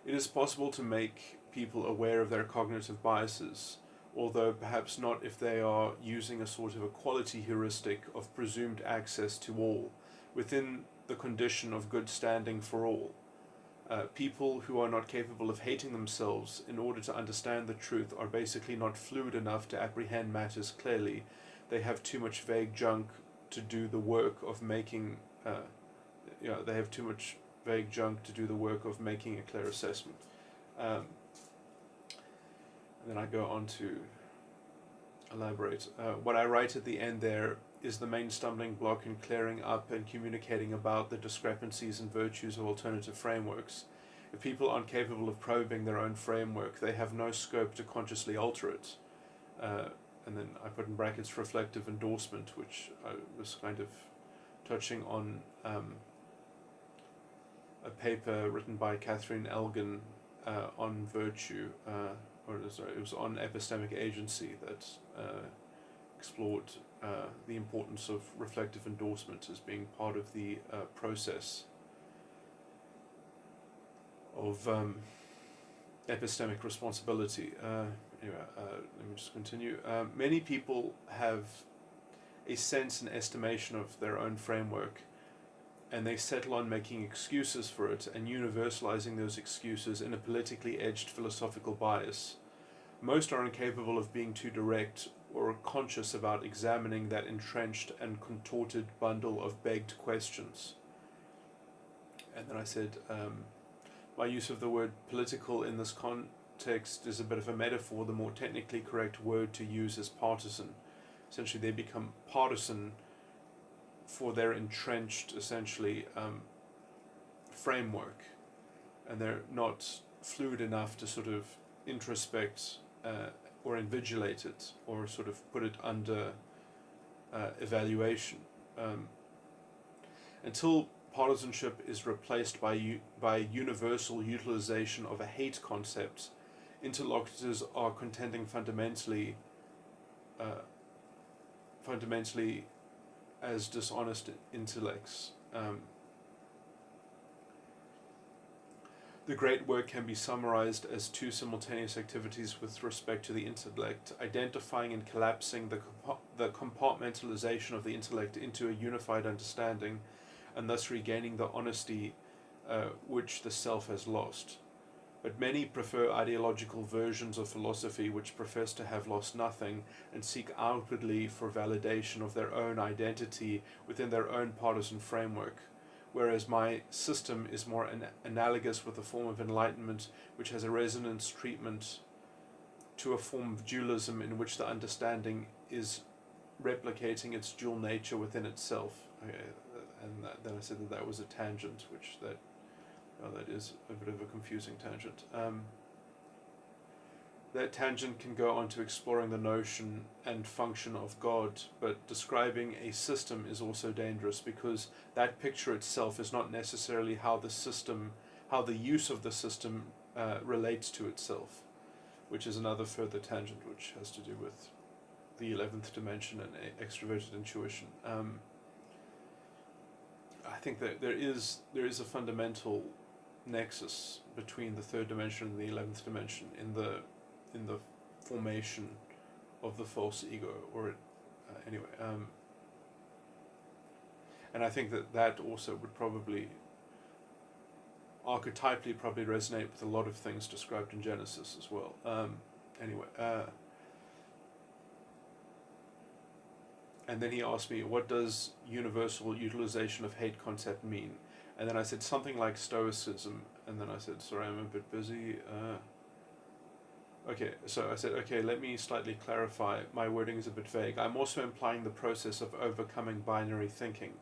is possible to make people aware of their cognitive biases, although perhaps not if they are using a sort of equality heuristic of presumed access to all, within the condition of good standing for all. People who are not capable of hating themselves in order to understand the truth are basically not fluid enough to apprehend matters clearly. They have too much vague junk to do the work of making they have too much vague junk to do the work of making a clear assessment. And then I go on to elaborate. What I write at the end there is the main stumbling block in clearing up and communicating about the discrepancies and virtues of alternative frameworks. If people aren't capable of probing their own framework, they have no scope to consciously alter it. And then I put in brackets reflective endorsement, which I was kind of touching on a paper written by Catherine Elgin on virtue, it was on epistemic agency, that explored the importance of reflective endorsement as being part of the process of epistemic responsibility. Anyway, let me just continue. Many people have a sense and estimation of their own framework, and they settle on making excuses for it and universalizing those excuses in a politically edged philosophical bias. Most are incapable of being too direct or conscious about examining that entrenched and contorted bundle of begged questions. And then I said, my use of the word political in this context is a bit of a metaphor. The more technically correct word to use is partisan. Essentially, they become partisan for their entrenched, essentially, framework, and they're not fluid enough to sort of introspect or invigilate it, or sort of put it under evaluation. Until partisanship is replaced by universal utilization of a hate concept, interlocutors are contending fundamentally as dishonest intellects. The great work can be summarized as two simultaneous activities with respect to the intellect, identifying and collapsing the compartmentalization of the intellect into a unified understanding, and thus regaining the honesty which the self has lost. But many prefer ideological versions of philosophy which profess to have lost nothing and seek outwardly for validation of their own identity within their own partisan framework, whereas my system is more analogous with a form of enlightenment which has a resonance treatment to a form of dualism in which the understanding is replicating its dual nature within itself. Okay, and then I said that was a tangent, which that is a bit of a confusing tangent. That tangent can go on to exploring the notion and function of God, but describing a system is also dangerous, because that picture itself is not necessarily how the use of the system relates to itself, which is another further tangent which has to do with the 11th dimension and extroverted intuition. I think that there is a fundamental nexus between the third dimension and the 11th dimension in the formation of the false ego, or anyway. And I think that also would probably archetypally probably resonate with a lot of things described in Genesis as well. Anyway. And then he asked me, what does universal utilization of hate concept mean? And then I said something like Stoicism, and then I said, sorry, I'm a bit busy. Okay, so I said, okay, let me slightly clarify. My wording is a bit vague. I'm also implying the process of overcoming binary thinking.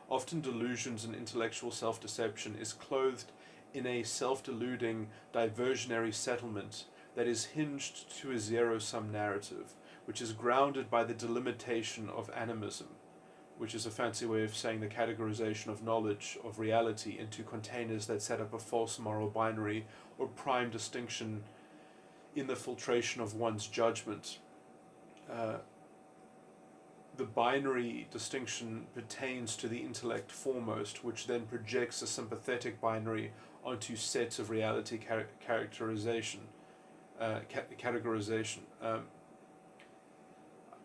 Often delusions and intellectual self-deception is clothed in a self-deluding diversionary settlement that is hinged to a zero-sum narrative, which is grounded by the delimitation of animism, which is a fancy way of saying the categorization of knowledge, of reality, into containers that set up a false moral binary or prime distinction in the filtration of one's judgment. The binary distinction pertains to the intellect foremost, which then projects a sympathetic binary onto sets of reality categorization.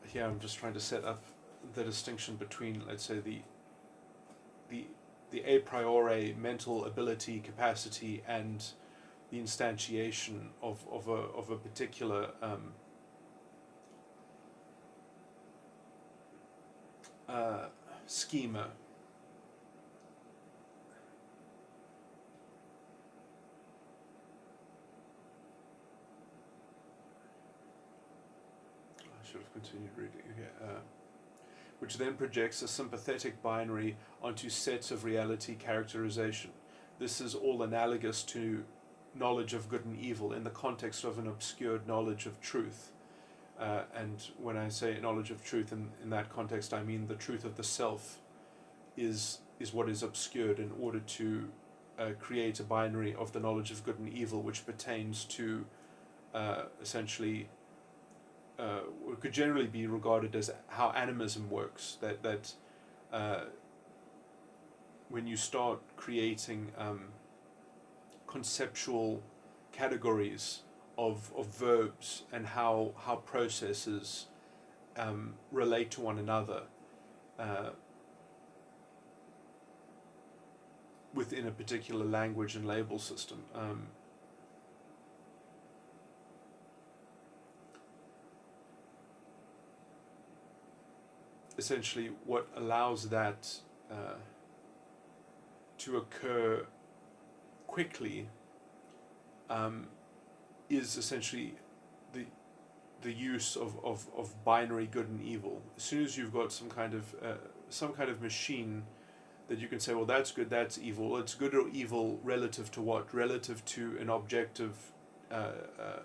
Here I'm just trying to set up the distinction between, let's say, the a priori mental ability, capacity, and the instantiation of a particular schema. I should have continued reading here. Which then projects a sympathetic binary onto sets of reality characterization. This is all analogous to knowledge of good and evil in the context of an obscured knowledge of truth. And when I say knowledge of truth in that context, I mean the truth of the self is what is obscured in order to create a binary of the knowledge of good and evil, which pertains to essentially what could generally be regarded as how animism works. That when you start creating conceptual categories of verbs and how processes relate to one another within a particular language and label system. Essentially, what allows that to occur quickly is essentially the use of binary good and evil. As soon as you've got some kind of machine that you can say, well, that's good, that's evil. It's good or evil relative to what? Relative to an objective, a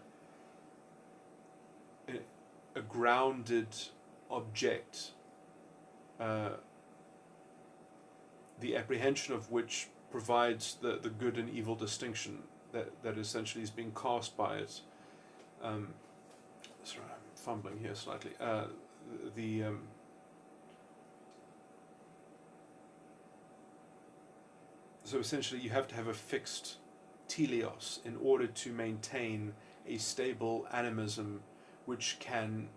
grounded object, the apprehension of which provides the good and evil distinction that essentially is being cast by it. Sorry, I'm fumbling here slightly. So essentially you have to have a fixed teleos in order to maintain a stable animism, which can,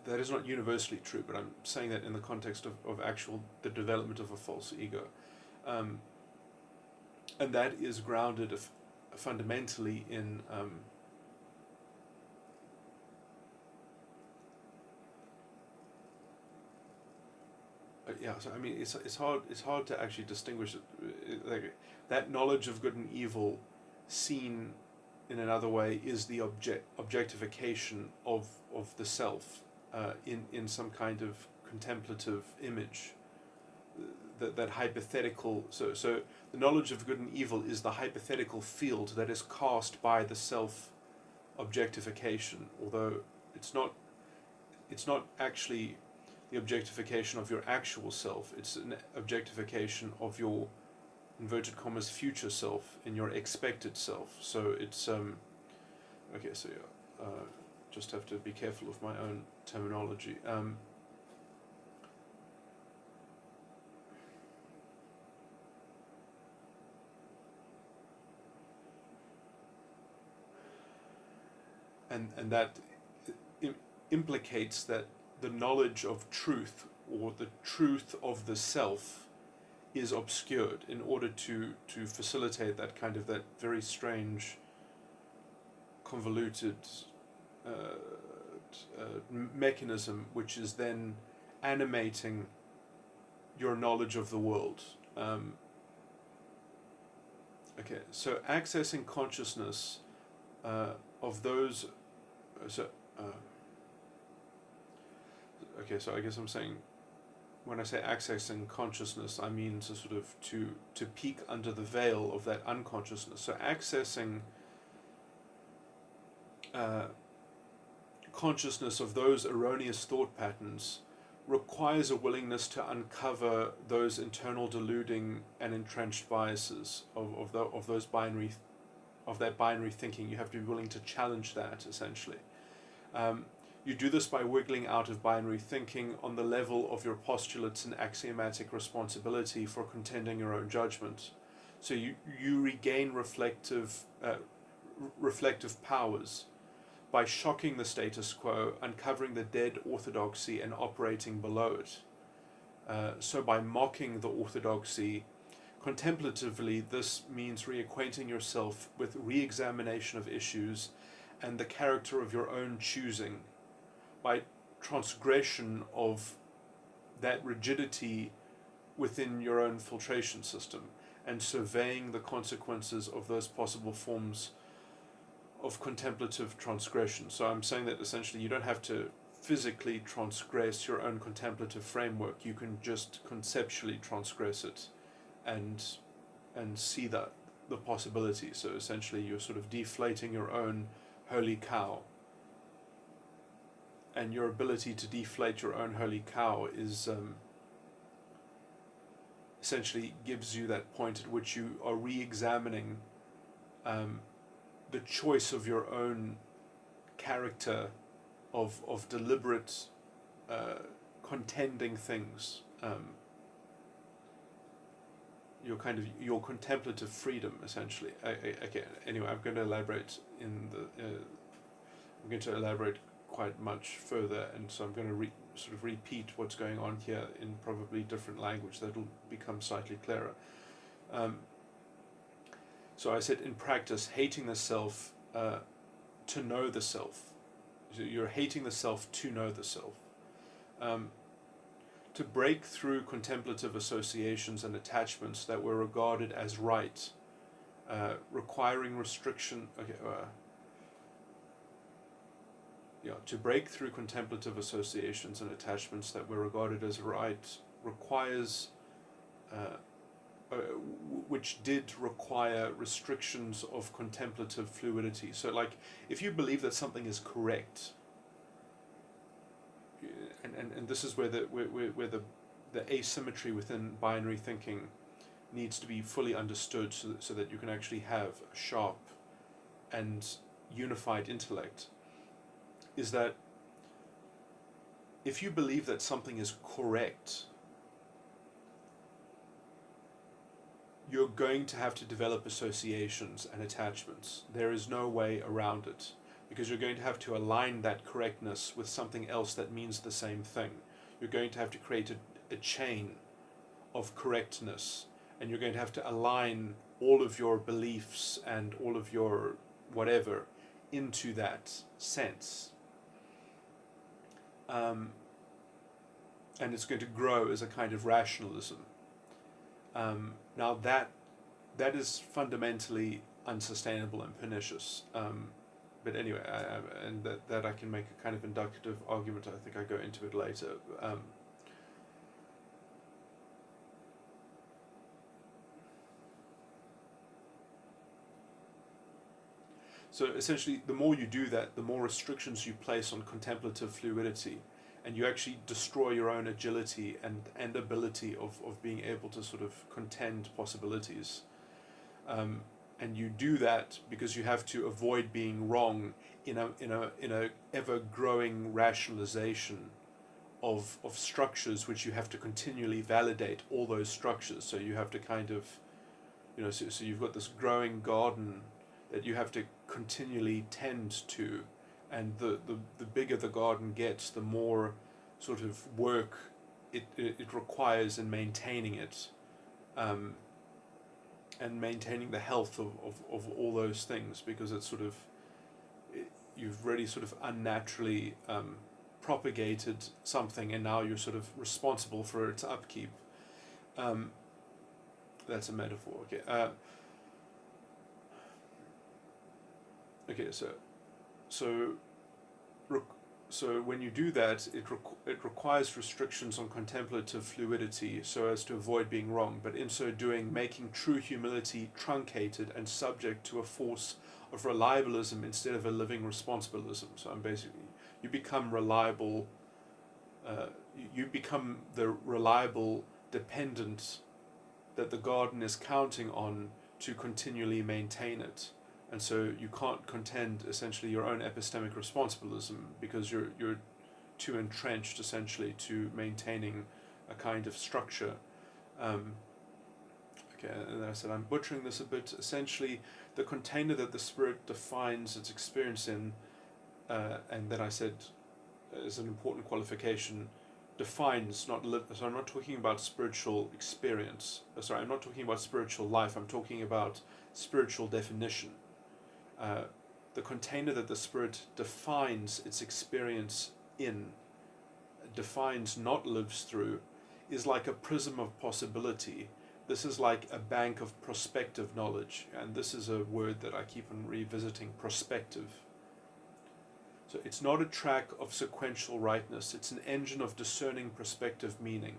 that is not universally true, but I'm saying that in the context of actual, the development of a false ego. And that is grounded fundamentally in so I mean it's hard to actually distinguish it, like that knowledge of good and evil seen in another way is the objectification of the self in some kind of contemplative image, that hypothetical, so the knowledge of good and evil is the hypothetical field that is cast by the self objectification, although it's not actually the objectification of your actual self. It's an objectification of your, inverted commas, future self and your expected self. So it's okay. So yeah, just have to be careful of my own terminology. and that implicates that the knowledge of truth, or the truth of the self, is obscured in order to facilitate that very strange, convoluted mechanism, which is then animating your knowledge of the world. Okay, so accessing consciousness of those. So, okay, so I guess I'm saying, when I say accessing consciousness, I mean to sort of to peek under the veil of that unconsciousness. So accessing consciousness of those erroneous thought patterns requires a willingness to uncover those internal deluding and entrenched biases of that binary thinking. You have to be willing to challenge that, essentially. You do this by wiggling out of binary thinking on the level of your postulates and axiomatic responsibility for contending your own judgment. So you regain reflective powers by shocking the status quo, uncovering the dead orthodoxy and operating below it. So by mocking the orthodoxy contemplatively, this means reacquainting yourself with re-examination of issues and the character of your own choosing, by transgression of that rigidity within your own filtration system, and surveying the consequences of those possible forms of contemplative transgression. So I'm saying that essentially you don't have to physically transgress your own contemplative framework. You can just conceptually transgress it and see the possibility. So essentially you're sort of deflating your own holy cow. And your ability to deflate your own holy cow is essentially gives you that point at which you are re-examining the choice of your own character of deliberate contending things, your contemplative freedom, essentially. Okay, anyway, I'm going to elaborate I'm going to elaborate quite much further, and so I'm going to sort of repeat what's going on here in probably different language. That'll become slightly clearer. So I said, in practice, hating the self to know the self. So you're hating the self to know the self. To break through contemplative associations and attachments that were regarded as right, requiring restriction. To break through contemplative associations and attachments that were regarded as right requires, which did require restrictions of contemplative fluidity. So, like, if you believe that something is correct, and this is where the asymmetry within binary thinking needs to be fully understood, so that you can actually have a sharp and unified intellect, is that if you believe that something is correct, you're going to have to develop associations and attachments. There is no way around it, because you're going to have to align that correctness with something else that means the same thing. You're going to have to create a chain of correctness, and you're going to have to align all of your beliefs and all of your whatever into that sense. And it's going to grow as a kind of rationalism. Now that is fundamentally unsustainable and pernicious. But anyway, and that I can make a kind of inductive argument. I think I go into it later. So essentially, the more you do that, the more restrictions you place on contemplative fluidity, and you actually destroy your own agility and ability of being able to sort of contend possibilities. And you do that because you have to avoid being wrong in a ever growing rationalization of structures, which you have to continually validate all those structures. So you have to kind of, so you've got this growing garden that you have to continually tend to and the bigger the garden gets, the more sort of work it requires in maintaining it, and maintaining the health of all those things, because it's sort of you've really sort of unnaturally propagated something, and now you're sort of responsible for its upkeep. That's a metaphor. Okay. Okay. So when you do that, it requires restrictions on contemplative fluidity so as to avoid being wrong, but in so doing, making true humility truncated and subject to a force of reliabilism instead of a living responsibilism. So you become reliable, you become the reliable dependent that the garden is counting on to continually maintain it. And so you can't contend essentially your own epistemic responsibilism, because you're too entrenched essentially to maintaining a kind of structure. Okay, and then I said I'm butchering this a bit. Essentially, the container that the spirit defines its experience in, and then I said is an important qualification, defines, not live. So I'm not talking about spiritual experience. Sorry, I'm not talking about spiritual life. I'm talking about spiritual definition. The container that the spirit defines its experience in, defines, not lives through, is like a prism of possibility. This is like a bank of prospective knowledge, and this is a word that I keep on revisiting, prospective. So it's not a track of sequential rightness, it's an engine of discerning prospective meaning.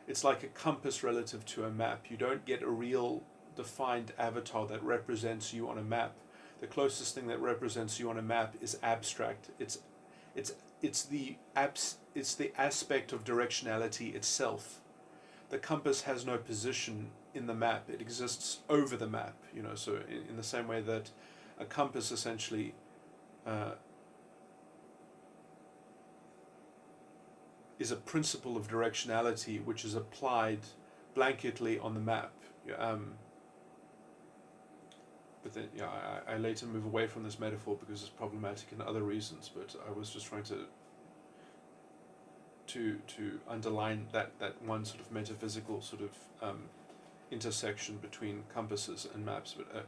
It's like a compass relative to a map. You don't get a real defined avatar that represents you on a map. The closest thing that represents you on a map is abstract. It's the aspect of directionality itself. The compass has no position in the map. It exists over the map. So in the same way that a compass essentially is a principle of directionality which is applied blanketly on the map. But then, I later move away from this metaphor because it's problematic in other reasons. But I was just trying to underline that one sort of metaphysical sort of intersection between compasses and maps. But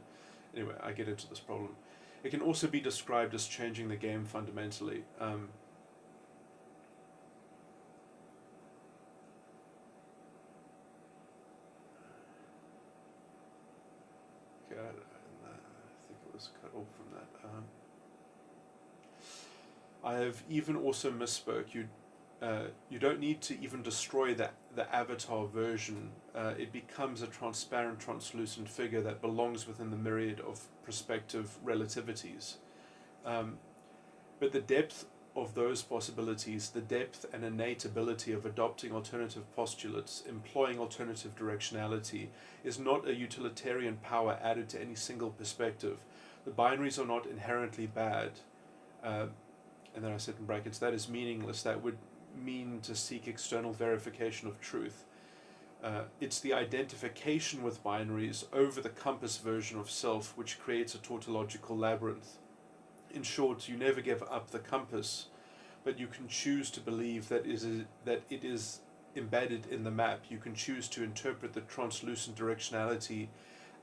anyway, I get into this problem. It can also be described as changing the game fundamentally. Okay, I think it was cut off from that. I have even also misspoke. You don't need to even destroy the avatar version. It becomes a transparent, translucent figure that belongs within the myriad of perspective relativities. But the depth of those possibilities, the depth and innate ability of adopting alternative postulates, employing alternative directionality, is not a utilitarian power added to any single perspective. The binaries are not inherently bad. And then I said in brackets, that is meaningless. That would mean to seek external verification of truth. It's the identification with binaries over the compass version of self which creates a tautological labyrinth. In short, you never give up the compass, but you can choose to believe that it is embedded in the map. You can choose to interpret the translucent directionality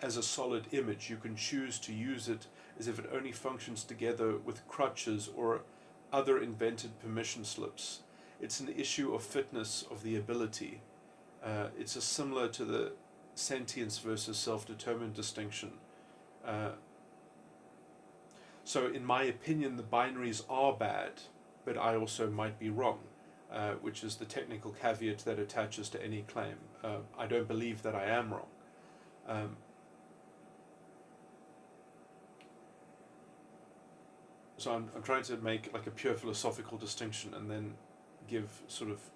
as a solid image. You can choose to use it as if it only functions together with crutches or other invented permission slips. It's an issue of fitness of the ability. It's similar to the sentience versus self-determined distinction. So in my opinion, the binaries are bad, but I also might be wrong, which is the technical caveat that attaches to any claim. I don't believe that I am wrong. So I'm trying to make like a pure philosophical distinction and then give sort of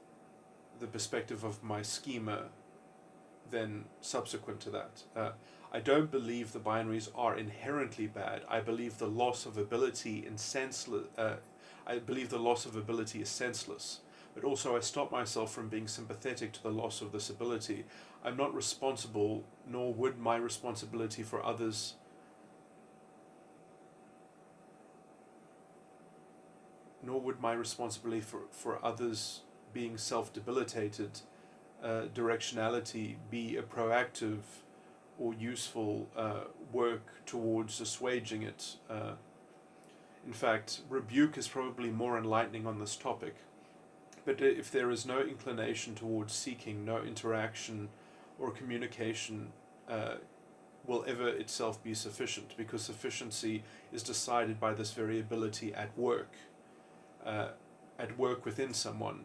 the perspective of my schema then subsequent to that. I don't believe the binaries are inherently bad. I believe the loss of ability is senseless. But also I stop myself from being sympathetic to the loss of this ability. I'm not responsible, nor would my responsibility for others nor would my responsibility for others being self-debilitated directionality be a proactive or useful work towards assuaging it. In fact, rebuke is probably more enlightening on this topic. But if there is no inclination towards seeking, no interaction or communication will ever itself be sufficient, because sufficiency is decided by this variability at work within someone.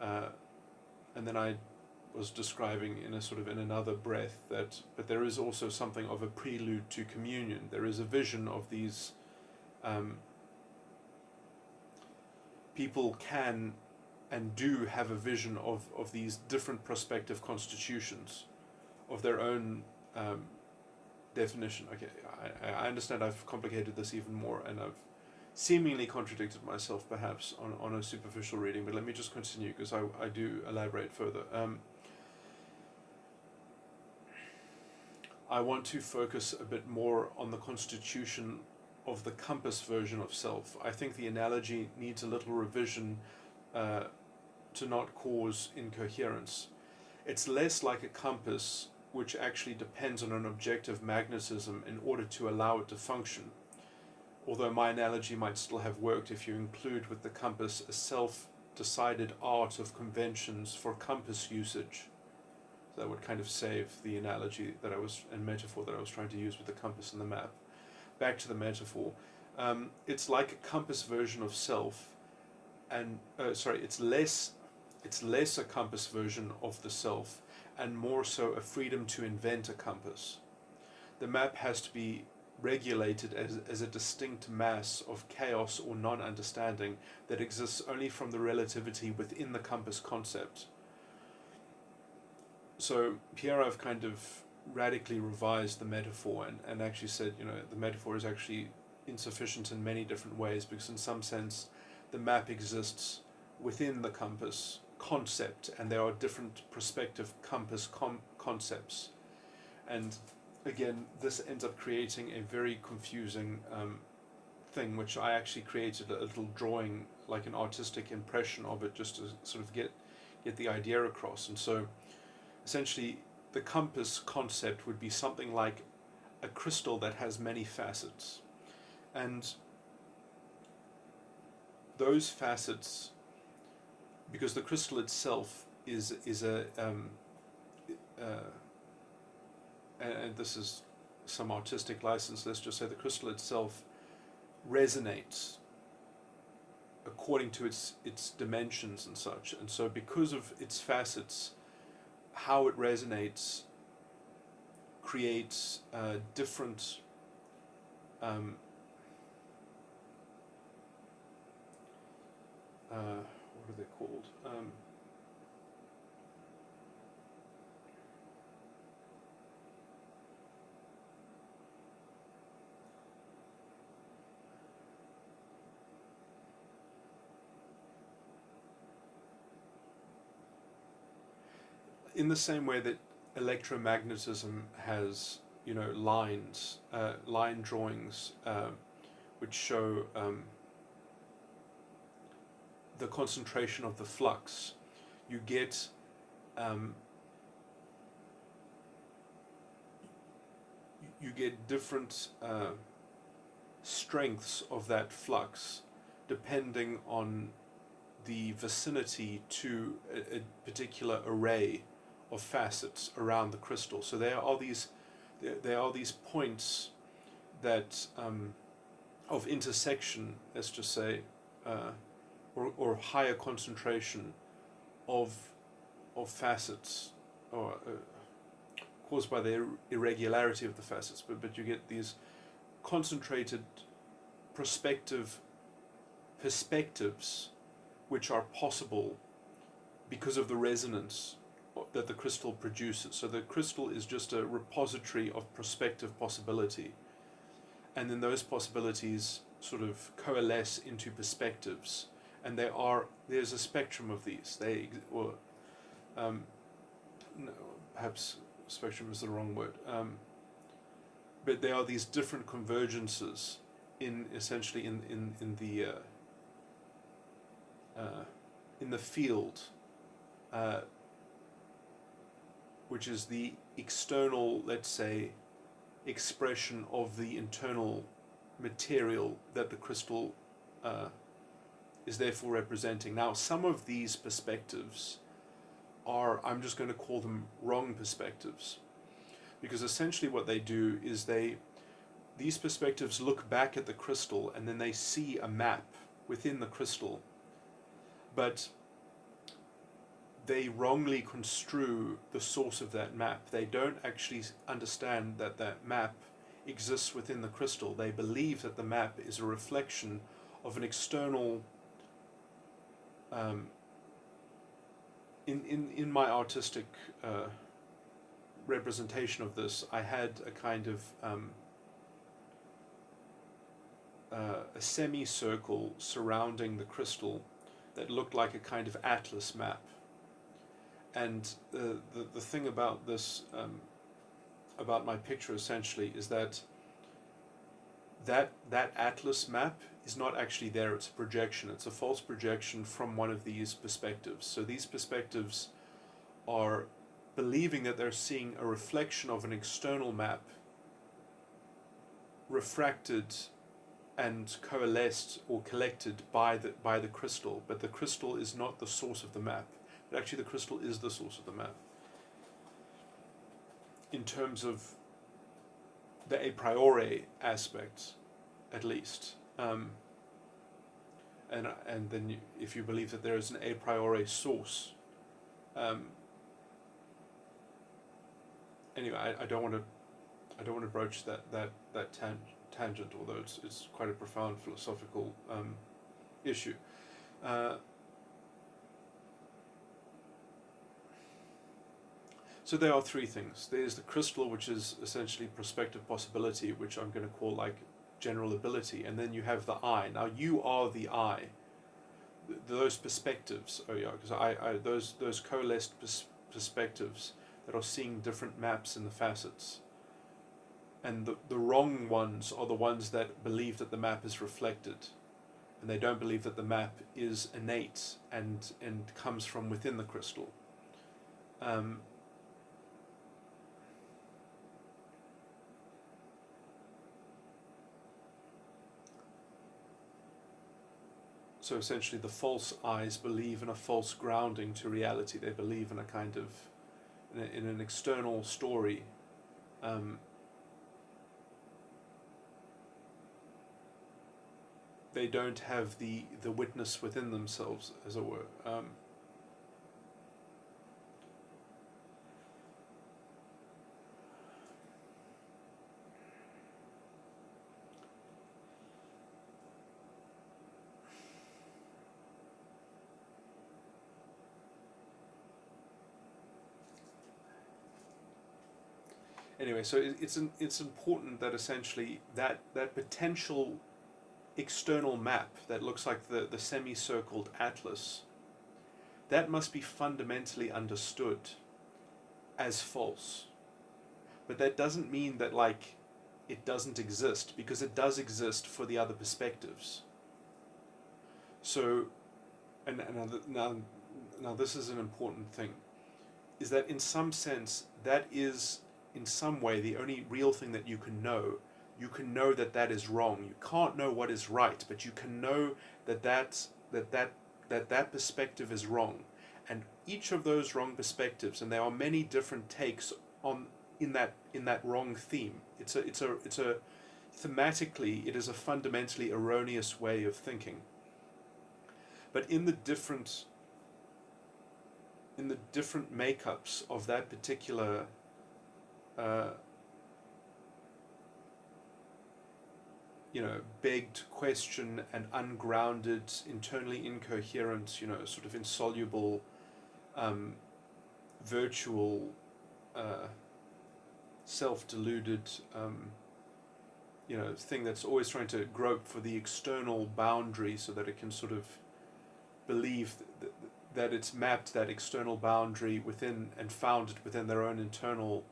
And then I was describing in a sort of in another breath that, but there is also something of a prelude to communion. There is a vision of these people can and do have a vision of these different prospective constitutions of their own definition. Okay, I understand I've complicated this even more, and I've seemingly contradicted myself perhaps on a superficial reading, but let me just continue, because I do elaborate further. I want to focus a bit more on the constitution of the compass version of self. I think the analogy needs a little revision to not cause incoherence. It's less like a compass, which actually depends on an objective magnetism in order to allow it to function. Although my analogy might still have worked if you include with the compass a self-decided art of conventions for compass usage. So that would kind of save the analogy that and metaphor that I was trying to use with the compass and the map. Back to the metaphor. It's like a compass version of self, and it's less a compass version of the self, and more so a freedom to invent a compass. The map has to be regulated as a distinct mass of chaos or non-understanding that exists only from the relativity within the compass concept. So here I've kind of radically revised the metaphor and actually said, the metaphor is actually insufficient in many different ways, because in some sense the map exists within the compass concept, and there are different prospective compass concepts. And again, this ends up creating a very confusing thing, which I actually created a little drawing, like an artistic impression of it, just to sort of get the idea across. And so essentially the compass concept would be something like a crystal that has many facets, and those facets, because the crystal itself is a and this is some artistic license, let's just say the crystal itself resonates according to its dimensions and such. And so because of its facets, how it resonates creates different what are they called? In the same way that electromagnetism has, lines, line drawings, which show the concentration of the flux, you get different strengths of that flux depending on the vicinity to a particular array of facets around the crystal. So there are these points that of intersection, let's just say, or higher concentration of facets, or caused by the irregularity of the facets. But you get these concentrated perspectives which are possible because of the resonance that the crystal produces. So the crystal is just a repository of prospective possibility, and then those possibilities sort of coalesce into perspectives, and there's a spectrum of these. No, perhaps spectrum is the wrong word, but there are these different convergences in the in the field, which is the external, let's say, expression of the internal material that the crystal is therefore representing. Now, some of these perspectives are, I'm just going to call them wrong perspectives, because essentially what they do is these perspectives look back at the crystal and then they see a map within the crystal, but they wrongly construe the source of that map. They don't actually understand that that map exists within the crystal. They believe that the map is a reflection of an external. In my artistic representation of this, I had a kind of a semicircle surrounding the crystal that looked like a kind of atlas map. And the thing about this, about my picture essentially, is that atlas map is not actually there. It's a projection. It's a false projection from one of these perspectives. So these perspectives are believing that they're seeing a reflection of an external map refracted and coalesced or collected by the crystal, but the crystal is not the source of the map. But actually the crystal is the source of the map. In terms of the a priori aspect, at least. And then if you believe that there is an a priori source, anyway, I don't want to broach that tangent, although it's quite a profound philosophical issue. So there are three things. There's the crystal, which is essentially prospective possibility, which I'm going to call like general ability, and then you have the I. Now you are the I. Those perspectives, those coalesced perspectives that are seeing different maps in the facets. And the wrong ones are the ones that believe that the map is reflected, and they don't believe that the map is innate and comes from within the crystal. So essentially the false eyes believe in a false grounding to reality. They believe in a kind of, in an external story. They don't have the witness within themselves, as it were. Anyway, so it's important that essentially that potential external map that looks like the semicircled atlas, that must be fundamentally understood as false. But that doesn't mean that like it doesn't exist, because it does exist for the other perspectives. So, and now this is an important thing, is that in some sense that is in some way the only real thing that you can know. You can know that that is wrong. You can't know what is right, but you can know that perspective is wrong. And each of those wrong perspectives, and there are many different takes on in that wrong theme. It's a thematically it is a fundamentally erroneous way of thinking. But in the different makeups of that particular begged question and ungrounded, internally incoherent, sort of insoluble, virtual, self-deluded, thing that's always trying to grope for the external boundary so that it can sort of believe that it's mapped that external boundary within and found it within their own internal,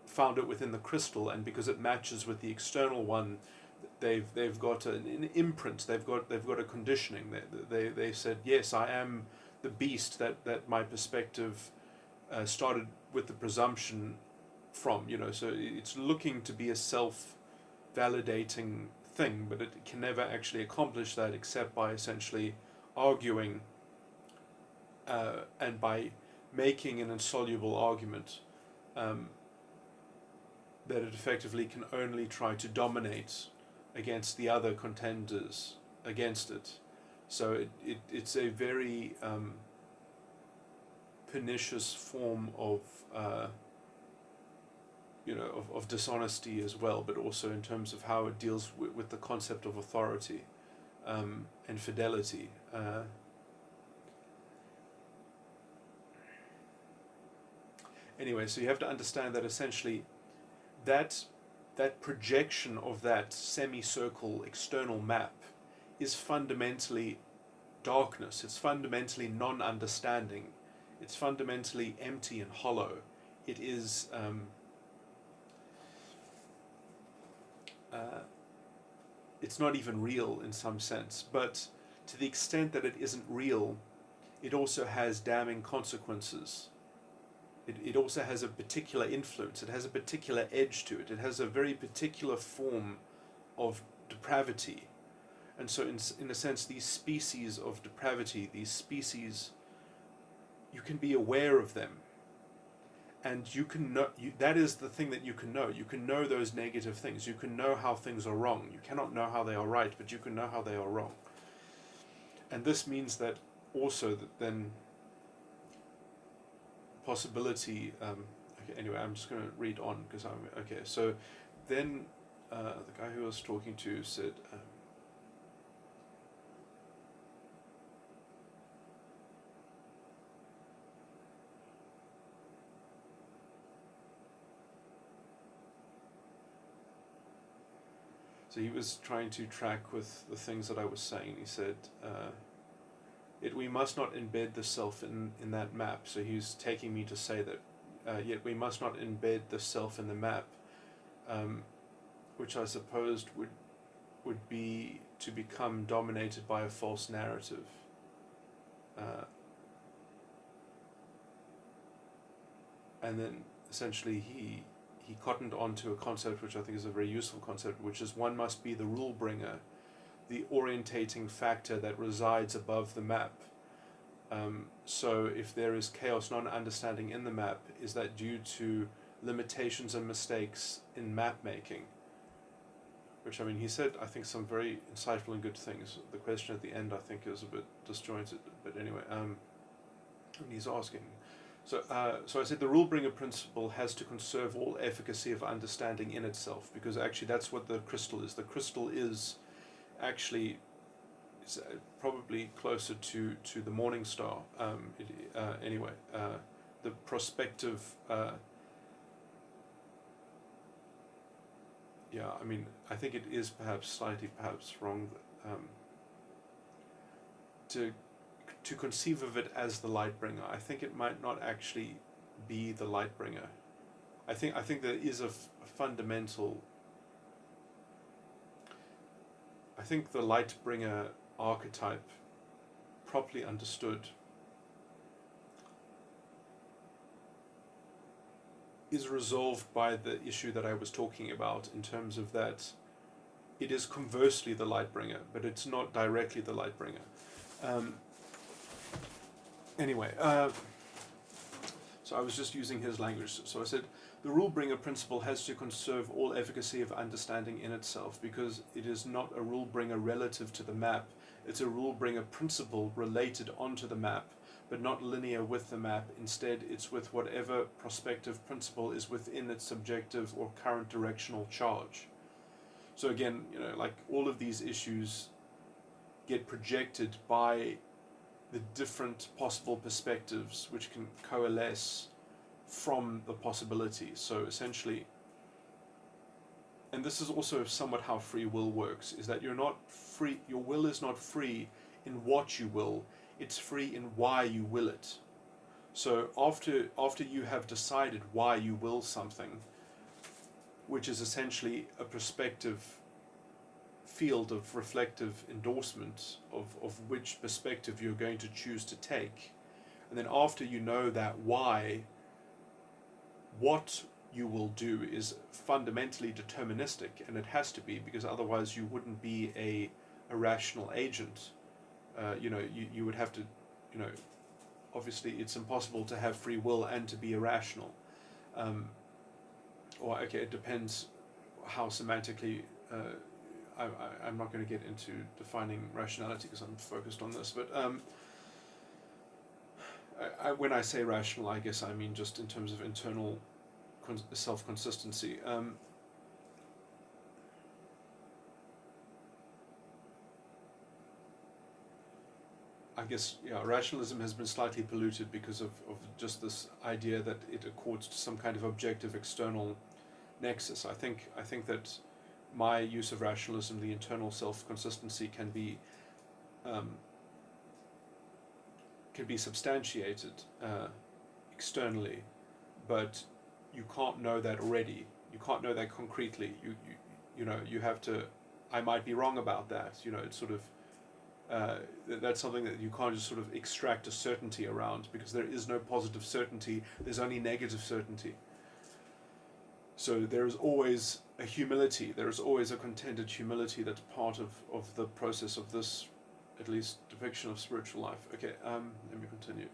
found it within the crystal, and because it matches with the external one, they've got an imprint, they've got a conditioning. They said, yes, I am the beast that my perspective started with the presumption from, so it's looking to be a self-validating thing, but it can never actually accomplish that except by essentially arguing and by making an insoluble argument that it effectively can only try to dominate against the other contenders against it. So it's a very pernicious form of of dishonesty as well, but also in terms of how it deals with the concept of authority and fidelity. Anyway, so you have to understand that essentially that projection of that semicircle external map is fundamentally darkness. It's fundamentally non-understanding. It's fundamentally empty and hollow. It is it's not even real in some sense, but to the extent that it isn't real, it also has damning consequences. It also has a particular influence. It has a particular edge to it. It has a very particular form of depravity. And so in a sense, these species of depravity, these species, you can be aware of them. And you can know, that is the thing that you can know. You can know those negative things. You can know how things are wrong. You cannot know how they are right, but you can know how they are wrong. And this means that also that then possibility, okay, anyway, I'm just going to read on because okay, so then the guy who I was talking to said, so he was trying to track with the things that I was saying. He said, we must not embed the self in that map. So he's taking me to say that, yet we must not embed the self in the map, which I supposed would be to become dominated by a false narrative. And then essentially he cottoned onto a concept which I think is a very useful concept, which is one must be the rule bringer, the orientating factor that resides above the map. So if there is chaos, non-understanding in the map, is that due to limitations and mistakes in map making? Which, I mean, he said, I think, some very insightful and good things. The question at the end, I think, is a bit disjointed, but anyway, he's asking. So I said the rule-bringer principle has to conserve all efficacy of understanding in itself, because actually that's what the crystal is. The crystal is actually probably closer to the morning star. Anyway, the prospective. Yeah, I mean, I think it is slightly wrong to conceive of it as the light bringer. I think it might not actually be the light bringer. I think there is a fundamental. I think the light bringer archetype, properly understood, is resolved by the issue that I was talking about, in terms of that it is conversely the light bringer, but it's not directly the light bringer. Anyway, so I was just using his language. So I said, the rule-bringer principle has to conserve all efficacy of understanding in itself, because it is not a rule-bringer relative to the map. It's a rule-bringer principle related onto the map, but not linear with the map. Instead, it's with whatever prospective principle is within its subjective or current directional charge. So again, like all of these issues get projected by the different possible perspectives which can coalesce from the possibility. So essentially, and this is also somewhat how free will works, is that you're not free, your will is not free in what you will, it's free in why you will it. So after you have decided why you will something, which is essentially a perspective field of reflective endorsement of which perspective you're going to choose to take. And then after you know that why, what you will do is fundamentally deterministic, and it has to be, because otherwise you wouldn't be a rational agent. You would have to, obviously it's impossible to have free will and to be irrational. It depends how semantically, I'm not going to get into defining rationality because I'm focused on this, but when I say rational, I guess I mean just in terms of internal self-consistency. I guess, rationalism has been slightly polluted because of just this idea that it accords to some kind of objective external nexus. I think that my use of rationalism, the internal self-consistency, can be substantiated externally, but you can't know that already. You can't know that concretely. You have to. I might be wrong about that. It's sort of. That's something that you can't just sort of extract a certainty around, because there is no positive certainty, there's only negative certainty. So there is always a humility, there is always a contented humility that's part of the process of this, at least, depiction of spiritual life. Okay, let me continue.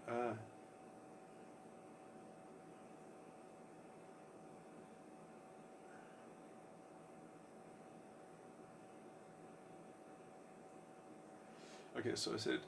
Okay, so I said,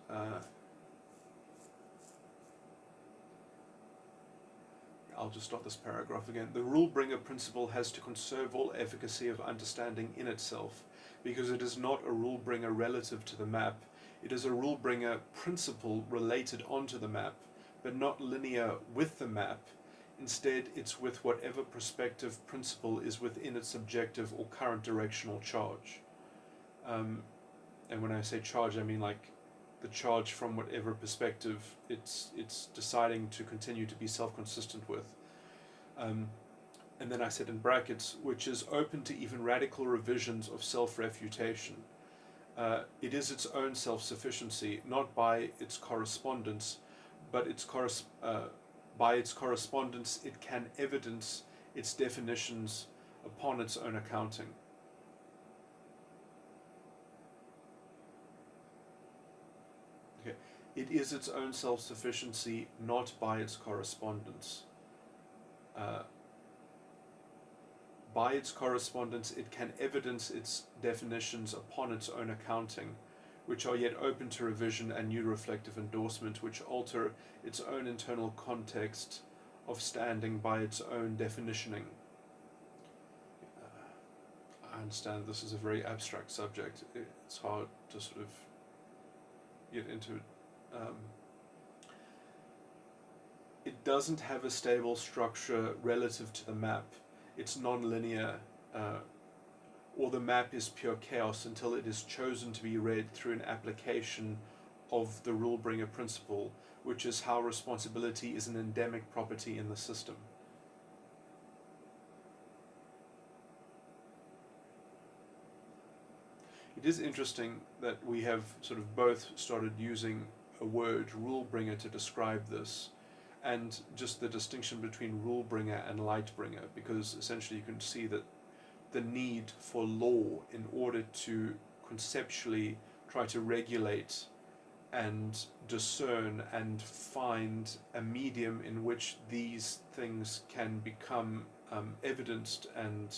I'll just start this paragraph again. The rule-bringer principle has to conserve all efficacy of understanding in itself, because it is not a rule-bringer relative to the map. It is a rule-bringer principle related onto the map, but not linear with the map. Instead, it's with whatever perspective principle is within its objective or current directional charge. And when I say charge, I mean like the charge from whatever perspective it's deciding to continue to be self-consistent with. And then I said in brackets, which is open to even radical revisions of self-refutation. It is its own self-sufficiency, not by its correspondence, but by its correspondence it can evidence its definitions upon its own accounting. It is its own self-sufficiency, not by its correspondence. By its correspondence, it can evidence its definitions upon its own accounting, which are yet open to revision and new reflective endorsement, which alter its own internal context of standing by its own definitioning. I understand this is a very abstract subject. It's hard to sort of get into it. It doesn't have a stable structure relative to the map. It's non-linear, or the map is pure chaos until it is chosen to be read through an application of the rule-bringer principle, which is how responsibility is an endemic property in the system. It is interesting that we have sort of both started using a word, rule-bringer, to describe this, and just the distinction between rule-bringer and light-bringer, because essentially you can see that the need for law in order to conceptually try to regulate and discern and find a medium in which these things can become evidenced and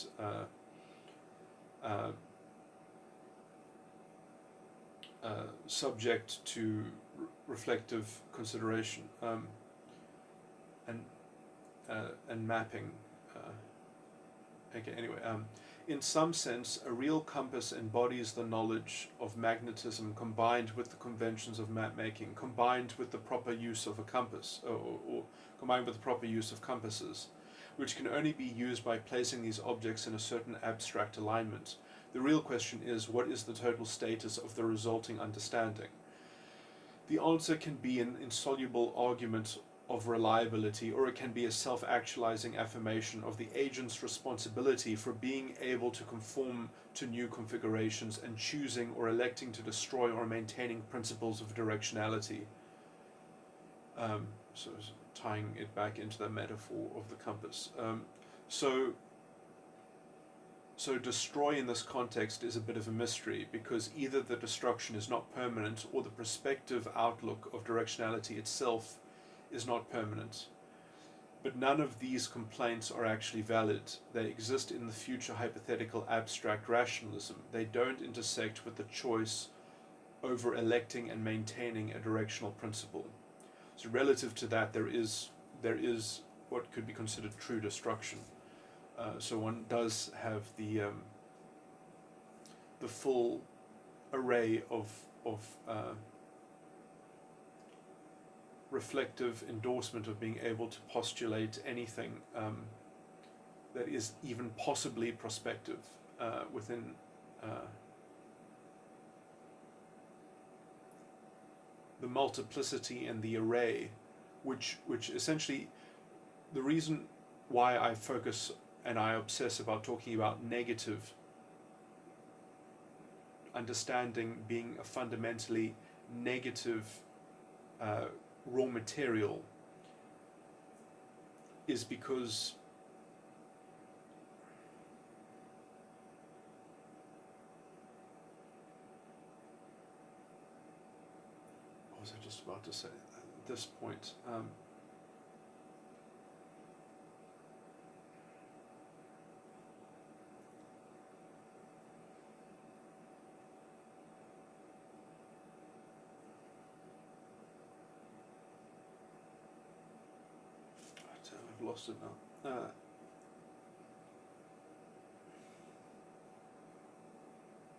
subject to reflective consideration and mapping. In some sense, a real compass embodies the knowledge of magnetism combined with the conventions of map making, combined with the proper use of a compass, or combined with the proper use of compasses, which can only be used by placing these objects in a certain abstract alignment. The real question is, what is the total status of the resulting understanding? The answer can be an insoluble argument of reliability, or it can be a self-actualizing affirmation of the agent's responsibility for being able to conform to new configurations and choosing or electing to destroy or maintaining principles of directionality. So tying it back into the metaphor of the compass. So destroy in this context is a bit of a mystery, because either the destruction is not permanent or the prospective outlook of directionality itself is not permanent. But none of these complaints are actually valid. They exist in the future hypothetical abstract rationalism. They don't intersect with the choice over electing and maintaining a directional principle. So relative to that, there is what could be considered true destruction. So one does have the full array of reflective endorsement of being able to postulate anything that is even possibly prospective within the multiplicity and the array, which essentially, the reason why I focus and I obsess about talking about negative understanding being a fundamentally negative raw material is because what was I just about to say at this point? I've lost it now.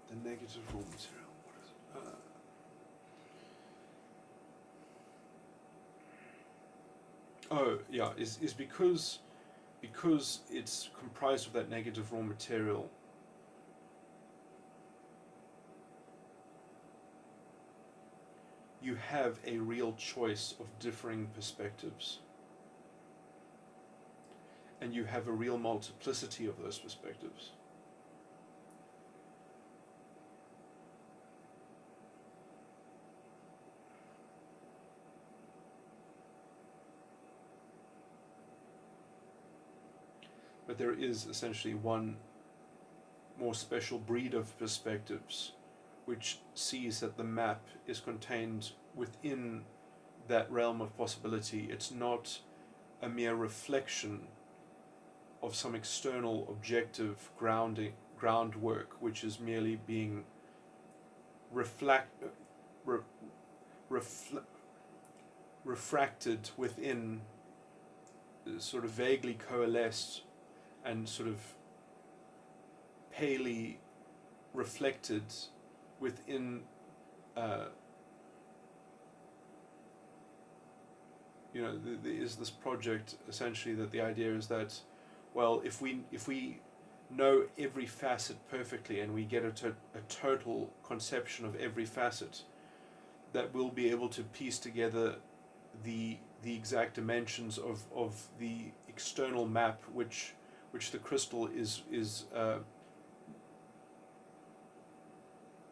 The negative raw material. What is it? Oh yeah, is because it's comprised of that negative raw material. You have a real choice of differing perspectives. And you have a real multiplicity of those perspectives. But there is essentially one more special breed of perspectives which sees that the map is contained within that realm of possibility. It's not a mere reflection of some external objective groundwork, which is merely being refracted within, sort of vaguely coalesced and sort of palely reflected within there is this project essentially that the idea is that, well, if we know every facet perfectly and we get a total conception of every facet, that we'll be able to piece together the exact dimensions of the external map which the crystal is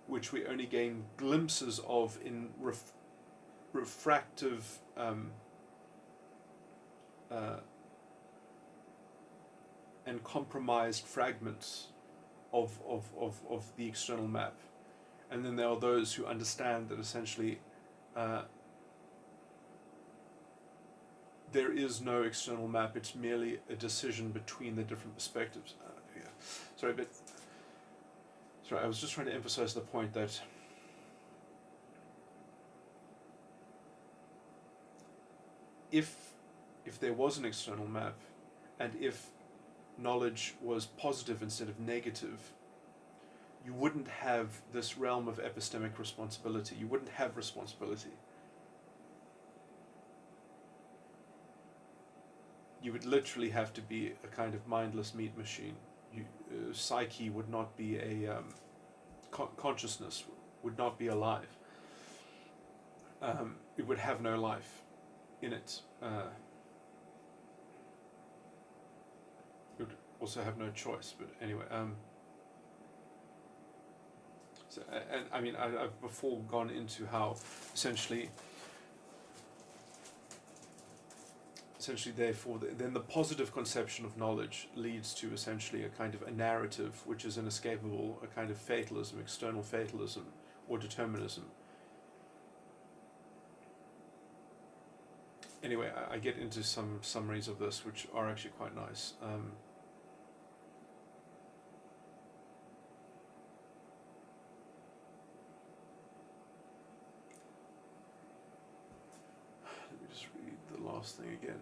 which we only gain glimpses of in refractive and compromised fragments of the external map. And then there are those who understand that essentially there is no external map, it's merely a decision between the different perspectives. Sorry, I was just trying to emphasize the point that if there was an external map, and if knowledge was positive instead of negative, you wouldn't have this realm of epistemic responsibility. You wouldn't have responsibility. You would literally have to be a kind of mindless meat machine. Psyche would not be a consciousness would not be alive. It would have no life. in it. Would also have no choice, but anyway. So, and I mean, I've before gone into how essentially therefore then the positive conception of knowledge leads to essentially a kind of a narrative which is inescapable, a kind of fatalism, external fatalism or determinism. Anyway, I get into some summaries of this which are actually quite nice. Let me just read the last thing again.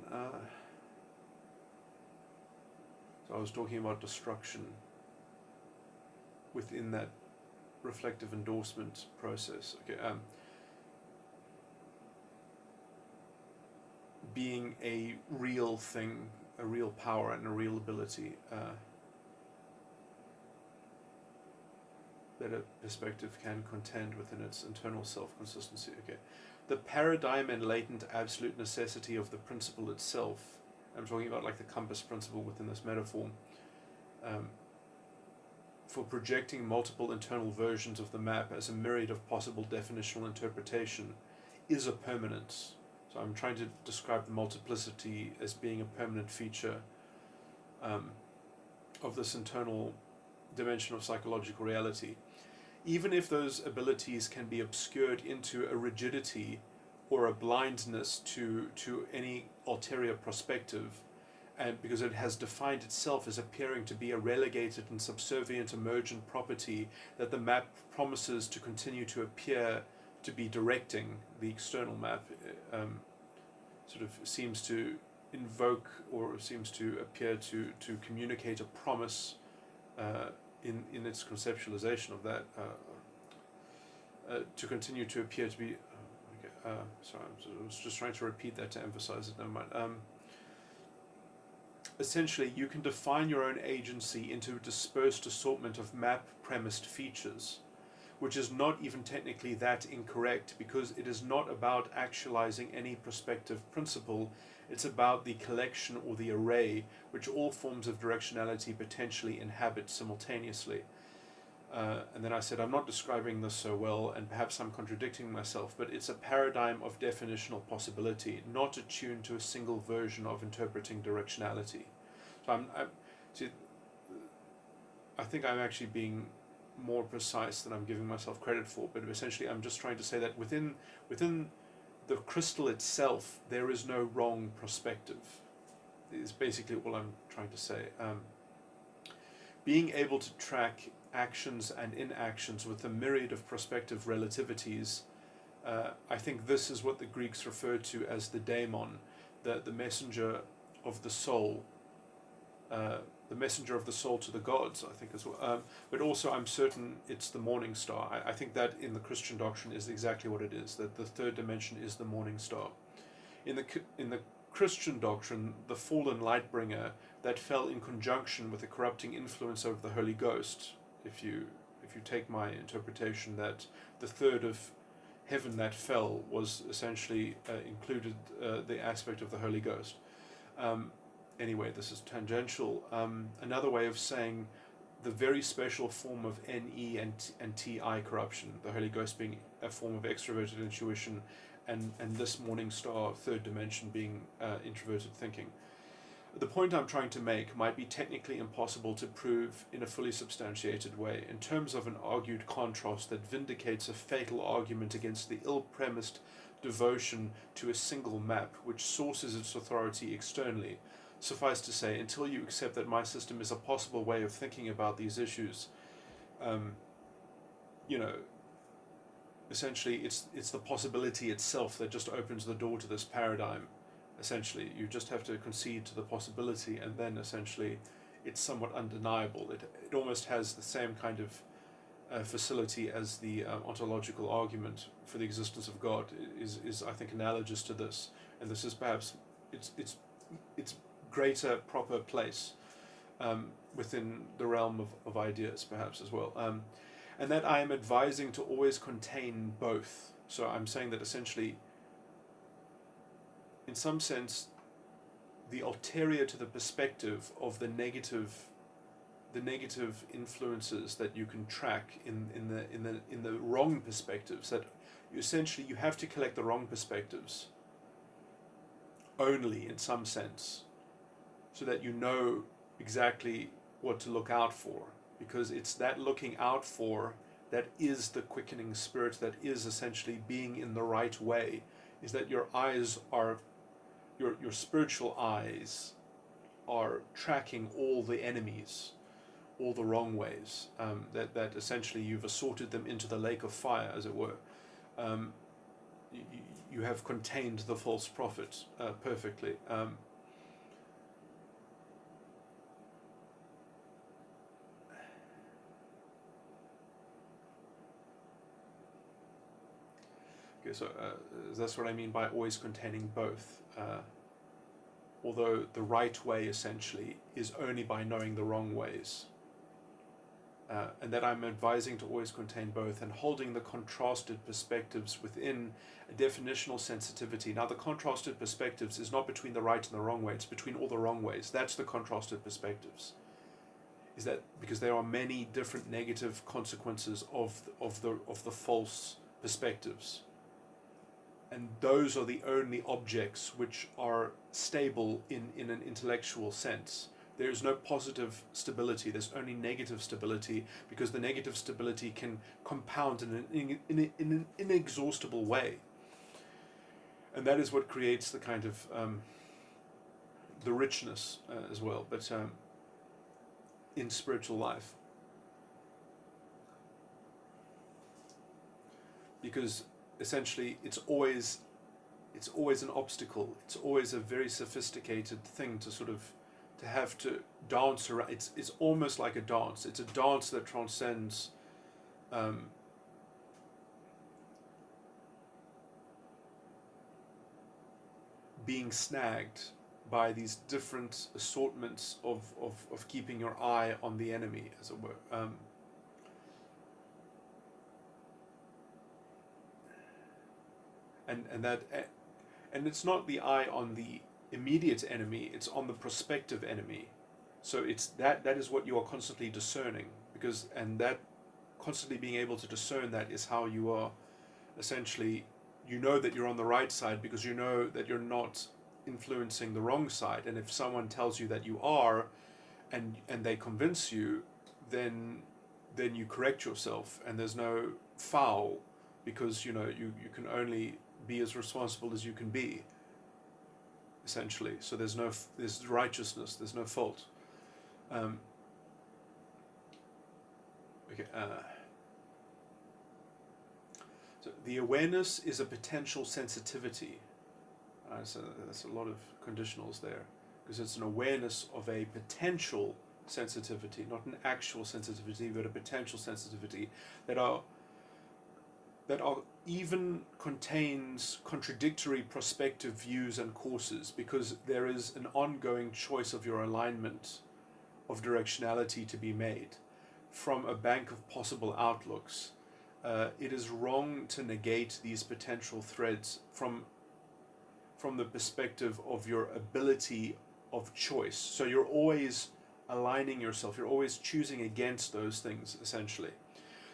So I was talking about destruction within that reflective endorsement process. Okay. Being a real thing, a real power, and a real ability. That a perspective can contend within its internal self-consistency. Okay. The paradigm and latent absolute necessity of the principle itself, I'm talking about like the compass principle within this metaphor, for projecting multiple internal versions of the map as a myriad of possible definitional interpretation, is a permanence. So I'm trying to describe the multiplicity as being a permanent feature of this internal dimension of psychological reality. Even if those abilities can be obscured into a rigidity or a blindness to any ulterior perspective, and because it has defined itself as appearing to be a relegated and subservient emergent property that the map promises to continue to appear to be directing, the external map sort of seems to invoke or seems to appear to communicate a promise in its conceptualization of that, to continue to appear to be. Sorry, I was just trying to repeat that to emphasize it. Never mind. Essentially, you can define your own agency into a dispersed assortment of map-premised features, which is not even technically that incorrect, because it is not about actualizing any prospective principle. It's about the collection or the array which all forms of directionality potentially inhabit simultaneously. And then I said, I'm not describing this so well, and perhaps I'm contradicting myself, but it's a paradigm of definitional possibility, not attuned to a single version of interpreting directionality. So I think I'm actually being more precise than I'm giving myself credit for, but essentially I'm just trying to say that within the crystal itself, there is no wrong perspective, is basically all I'm trying to say. Being able to track actions and inactions with a myriad of prospective relativities, I think this is what the Greeks referred to as the daemon, the messenger of the soul, the messenger of the soul to the gods, I think as well. But also I'm certain it's the morning star. I think that in the Christian doctrine is exactly what it is, that the third dimension is the morning star. In the Christian doctrine, the fallen light bringer that fell in conjunction with the corrupting influence of the Holy Ghost, if you take my interpretation that the third of heaven that fell was essentially included the aspect of the Holy Ghost. Anyway, this is tangential. Another way of saying the very special form of NE and TI corruption, the Holy Ghost being a form of extroverted intuition, and this morning star third dimension being introverted thinking. The point I'm trying to make might be technically impossible to prove in a fully substantiated way, in terms of an argued contrast that vindicates a fatal argument against the ill-premised devotion to a single map, which sources its authority externally. Suffice to say, until you accept that my system is a possible way of thinking about these issues, essentially it's the possibility itself that just opens the door to this paradigm. Essentially, you just have to concede to the possibility, and then essentially it's somewhat undeniable. It almost has the same kind of facility as the ontological argument for the existence of God is I think analogous to this, and this is perhaps its greater proper place within the realm of ideas perhaps as well, and that I am advising to always contain both. So I'm saying that essentially in some sense, the ulterior to the perspective of the negative influences that you can track in the wrong perspectives, that essentially you have to collect the wrong perspectives only in some sense, so that you know exactly what to look out for, because it's that looking out for that is the quickening spirit, that is essentially being in the right way, is that your eyes are, your spiritual eyes are tracking all the enemies, all the wrong ways, that essentially you've assorted them into the lake of fire, as it were. You have contained the false prophet perfectly. Okay, so that's what I mean by always containing both. Although the right way essentially is only by knowing the wrong ways. And that I'm advising to always contain both, and holding the contrasted perspectives within a definitional sensitivity. Now, the contrasted perspectives is not between the right and the wrong way, it's between all the wrong ways. That's the contrasted perspectives. Is that because there are many different negative consequences of the false perspectives. And those are the only objects which are stable in an intellectual sense. There is no positive stability, there's only negative stability, because the negative stability can compound in an inexhaustible way. And that is what creates the kind of the richness as well, but in spiritual life. Because essentially it's always an obstacle, it's always a very sophisticated thing to sort of to have to dance around. It's almost like a dance. It's a dance that transcends being snagged by these different assortments of keeping your eye on the enemy, as it were. And it's not the eye on the immediate enemy, it's on the prospective enemy. So it's that is what you are constantly discerning, because, and that constantly being able to discern that is how you are essentially, you know that you're on the right side because you know that you're not influencing the wrong side. And if someone tells you that you are, and they convince you, then you correct yourself, and there's no foul, because you know you can only be as responsible as you can be, essentially. So there's righteousness, there's no fault. So the awareness is a potential sensitivity. So that's a lot of conditionals there, because it's an awareness of a potential sensitivity, not an actual sensitivity, but a potential sensitivity that are even contains contradictory prospective views and courses, because there is an ongoing choice of your alignment of directionality to be made from a bank of possible outlooks. It is wrong to negate these potential threads from the perspective of your ability of choice. So you're always aligning yourself, you're always choosing against those things, essentially.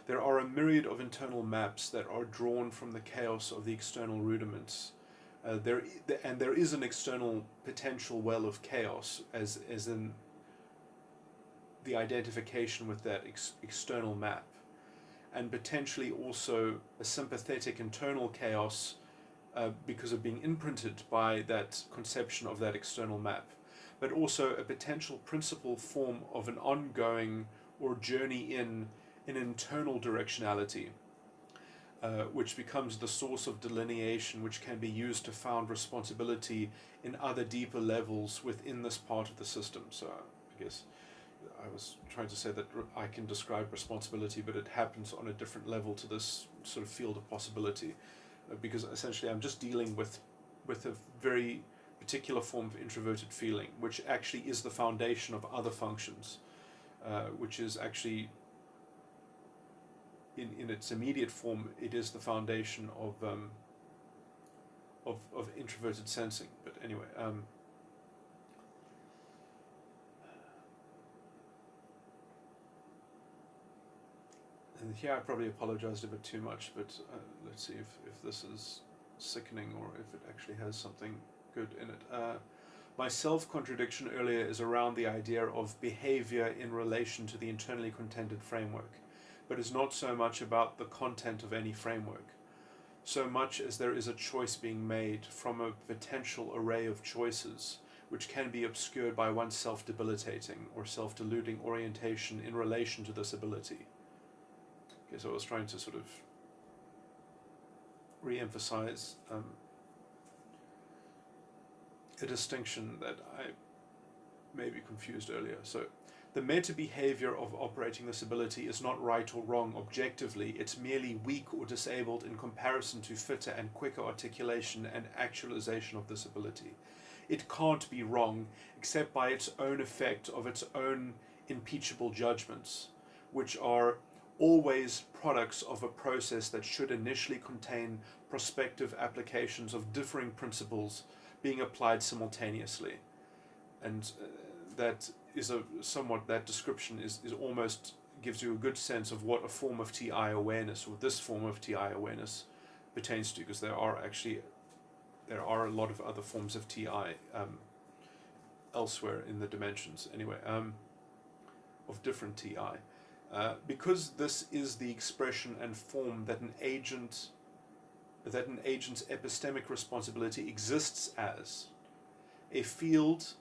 There are a myriad of internal maps that are drawn from the chaos of the external rudiments. There is an external potential well of chaos, as in the identification with that external map, and potentially also a sympathetic internal chaos because of being imprinted by that conception of that external map, but also a potential principal form of an ongoing or journey in an internal directionality, which becomes the source of delineation, which can be used to found responsibility in other deeper levels within this part of the system. So I guess I was trying to say that I can describe responsibility, but it happens on a different level to this sort of field of possibility, because essentially I'm just dealing with a very particular form of introverted feeling, which actually is the foundation of other functions, which is actually in its immediate form, it is the foundation of introverted sensing. But anyway, and here I probably apologized a bit too much, but let's see if this is sickening or if it actually has something good in it. My self-contradiction earlier is around the idea of behavior in relation to the internally contended framework, but is not so much about the content of any framework, so much as there is a choice being made from a potential array of choices, which can be obscured by one's self-debilitating or self-deluding orientation in relation to this ability. Okay, so I was trying to sort of re-emphasize a distinction that I maybe confused earlier. So the meta behavior of operating this ability is not right or wrong objectively, it's merely weak or disabled in comparison to fitter and quicker articulation and actualization of this ability. It can't be wrong except by its own effect of its own impeachable judgments, which are always products of a process that should initially contain prospective applications of differing principles being applied simultaneously. And that is that description is almost gives you a good sense of what a form of TI awareness, or this form of TI awareness, pertains to, because there are a lot of other forms of TI elsewhere in the dimensions, anyway, of different TI. Because this is the expression and form that an agent's epistemic responsibility exists as, a field,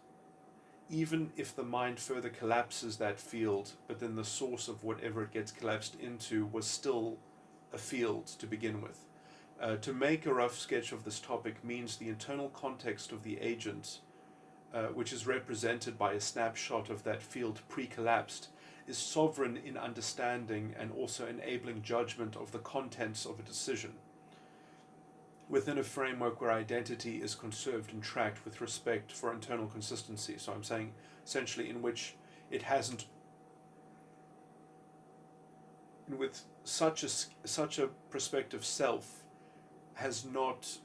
even if the mind further collapses that field, but then the source of whatever it gets collapsed into was still a field to begin with. To make a rough sketch of this topic means the internal context of the agent, which is represented by a snapshot of that field pre-collapsed, is sovereign in understanding and also enabling judgment of the contents of a decision, within a framework where identity is conserved and tracked with respect for internal consistency. So I'm saying essentially in which it hasn't, with such a prospective self has not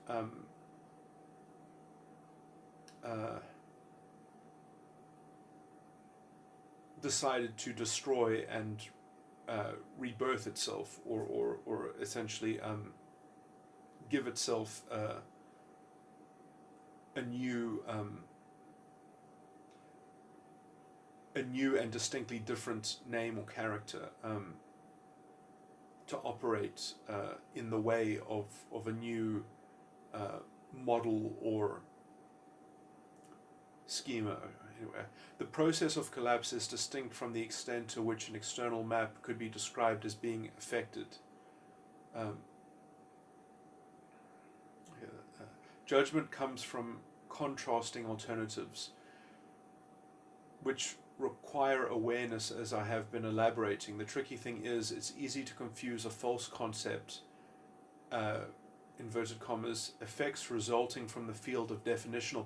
decided to destroy and rebirth itself, or essentially give itself a new and distinctly different name or character to operate in the way of a new model or schema. Anyway, the process of collapse is distinct from the extent to which an external map could be described as being affected. Judgment comes from contrasting alternatives, which require awareness, as I have been elaborating. The tricky thing is, it's easy to confuse a false concept, inverted commas, effects resulting from the field of definitional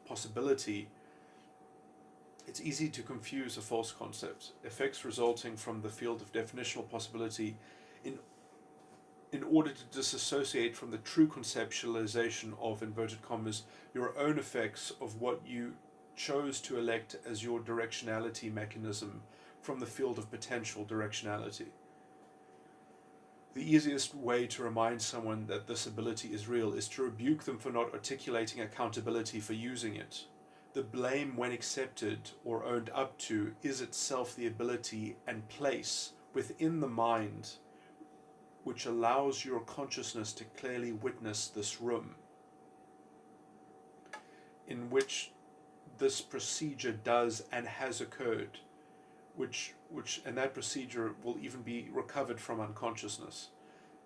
possibility. It's easy to confuse a false concept, effects resulting from the field of definitional possibility, in order to disassociate from the true conceptualization of, inverted commas, your own effects of what you chose to elect as your directionality mechanism from the field of potential directionality. The easiest way to remind someone that this ability is real is to rebuke them for not articulating accountability for using it. The blame, when accepted or owned up to, is itself the ability and place within the mind which allows your consciousness to clearly witness this room, in which this procedure does and has occurred, and that procedure will even be recovered from unconsciousness.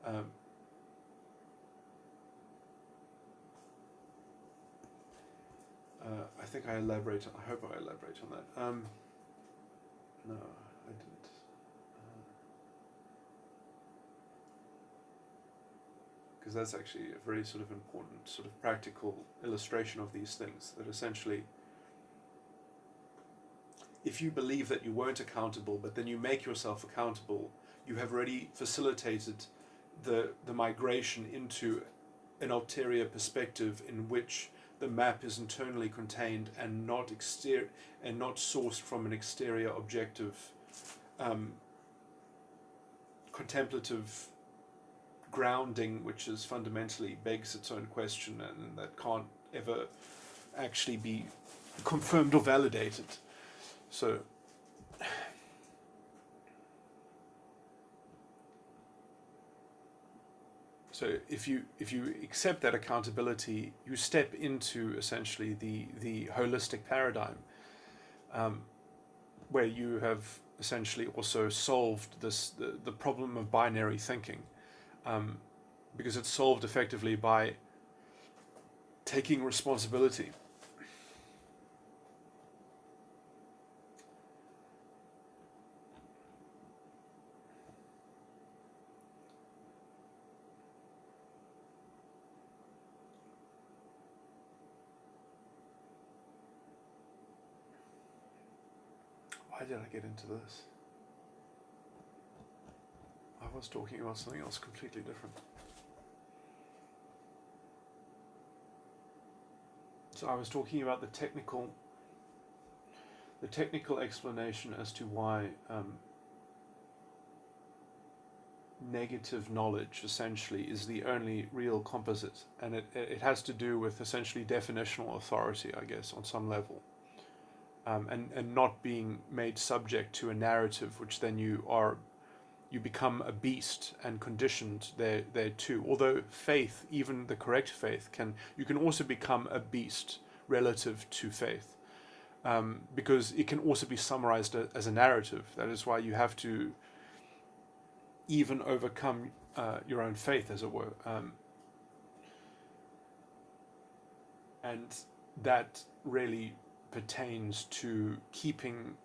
I think I hope I elaborate on that. No, I didn't. Because that's actually a very sort of important, sort of practical illustration of these things, that essentially, if you believe that you weren't accountable, but then you make yourself accountable, you have already facilitated the migration into an ulterior perspective in which the map is internally contained and not sourced from an exterior objective, contemplative grounding, which is fundamentally begs its own question and that can't ever actually be confirmed or validated. So if you accept that accountability, you step into essentially the holistic paradigm, where you have essentially also solved the problem of binary thinking, because it's solved effectively by taking responsibility. Why did I get into this? I was talking about something else completely different. So I was talking about the technical explanation as to why negative knowledge essentially is the only real composite, and it has to do with essentially definitional authority, I guess, on some level. And not being made subject to a narrative, which then you become a beast and conditioned there too. Although faith, even the correct faith, you can also become a beast relative to faith, because it can also be summarized as a narrative. That is why you have to even overcome your own faith, as it were, and that really pertains to keeping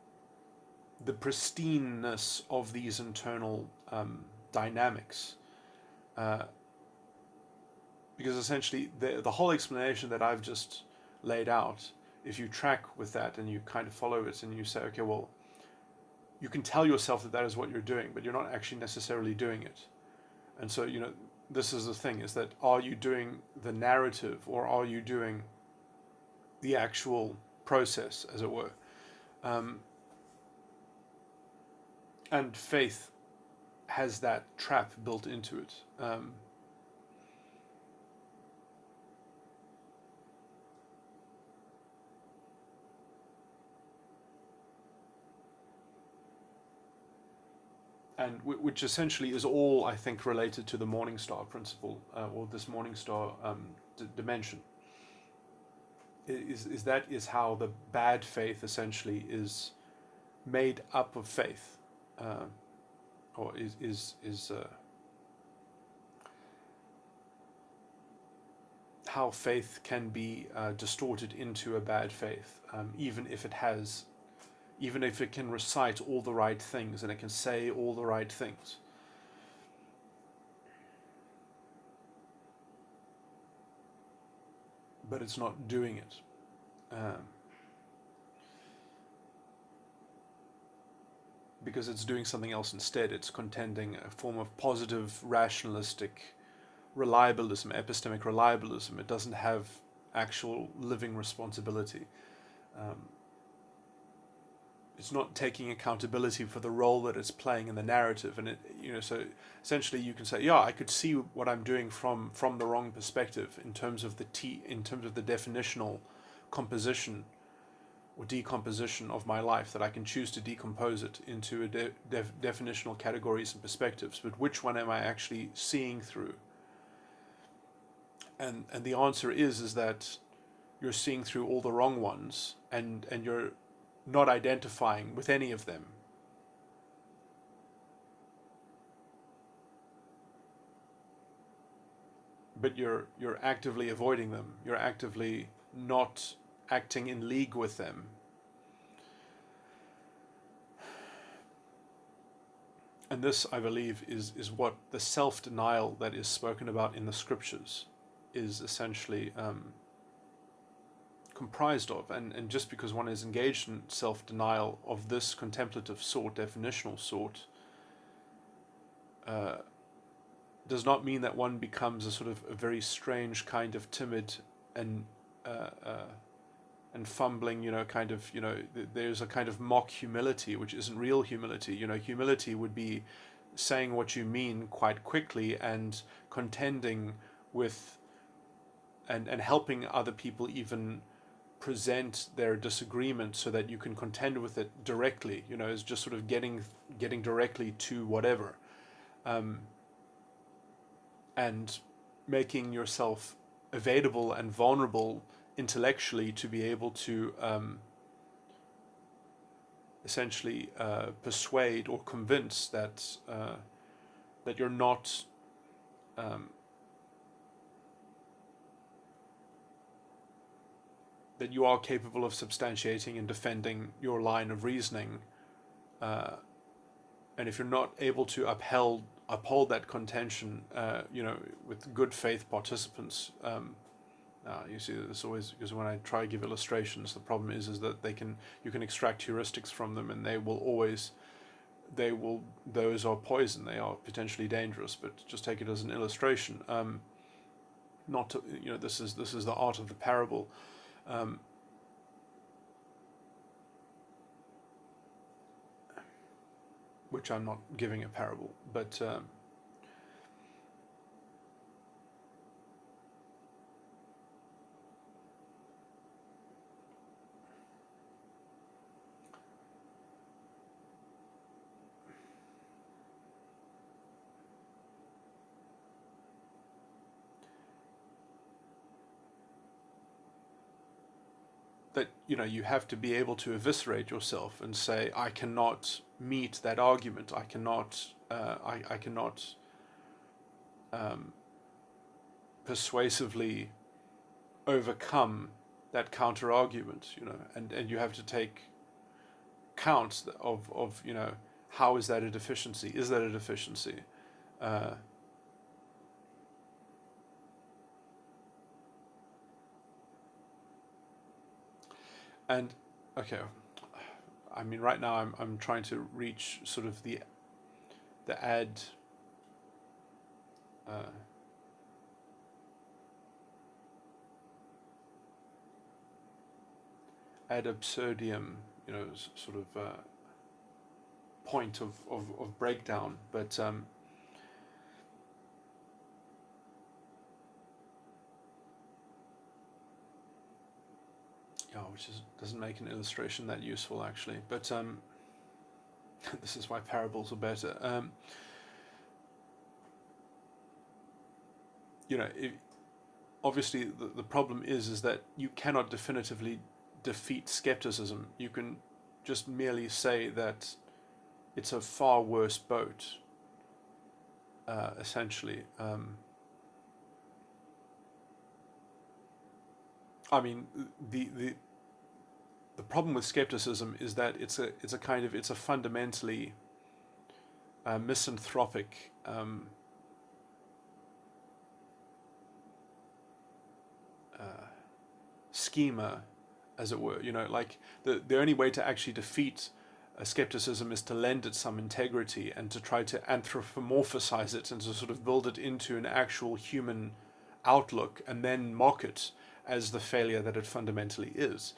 the pristineness of these internal dynamics, because essentially the whole explanation that I've just laid out, if you track with that and you kind of follow it and you say, okay, well, you can tell yourself that is what you're doing, but you're not actually necessarily doing it. And so, this is the thing, is that are you doing the narrative or are you doing the actual process, as it were? And faith has that trap built into it. And which essentially is all, I think, related to the Morningstar principle, or this Morningstar dimension. That is how the bad faith essentially is made up of faith, or is how faith can be distorted into a bad faith, even if it can recite all the right things and it can say all the right things. But it's not doing it. Because it's doing something else instead. It's contending a form of positive, rationalistic reliabilism, epistemic reliabilism. It doesn't have actual living responsibility. It's not taking accountability for the role that it's playing in the narrative, and so essentially you can say, yeah, I could see what I'm doing from the wrong perspective in terms of the definitional composition or decomposition of my life, that I can choose to decompose it into definitional categories and perspectives. But which one am I actually seeing through? And the answer is that you're seeing through all the wrong ones, and you're not identifying with any of them. But you're actively avoiding them. You're actively not acting in league with them. And this, I believe, is what the self-denial that is spoken about in the scriptures is essentially comprised of. And just because one is engaged in self-denial of this contemplative sort, definitional sort, does not mean that one becomes a sort of a very strange kind of timid and uh, uh, and fumbling, kind of, there's a kind of mock humility, which isn't real humility. Humility would be saying what you mean quite quickly and contending with and helping other people even present their disagreement so that you can contend with it directly, is just sort of getting directly to whatever, and making yourself available and vulnerable intellectually to be able to essentially persuade or convince that that you're not that you are capable of substantiating and defending your line of reasoning, and if you're not able to uphold that contention, with good faith participants. You see, this always, because when I try to give illustrations, the problem is that you can extract heuristics from them, and those are poison. They are potentially dangerous. But just take it as an illustration. Not to, this is the art of the parable. Which I'm not giving a parable, but that you have to be able to eviscerate yourself and say, I cannot meet that argument. I cannot. I cannot persuasively overcome that counter argument. And you have to take count of how is that a deficiency? Is that a deficiency? And okay, I mean, right now I'm trying to reach sort of the ad absurdum, sort of point of breakdown, but which doesn't make an illustration that useful actually, but this is why parables are better. Obviously the problem is that you cannot definitively defeat skepticism. You can just merely say that it's a far worse boat, essentially. I mean, the problem with skepticism is that it's a fundamentally misanthropic schema, as it were. Like the only way to actually defeat skepticism is to lend it some integrity and to try to anthropomorphize it and to sort of build it into an actual human outlook and then mock it as the failure that it fundamentally is.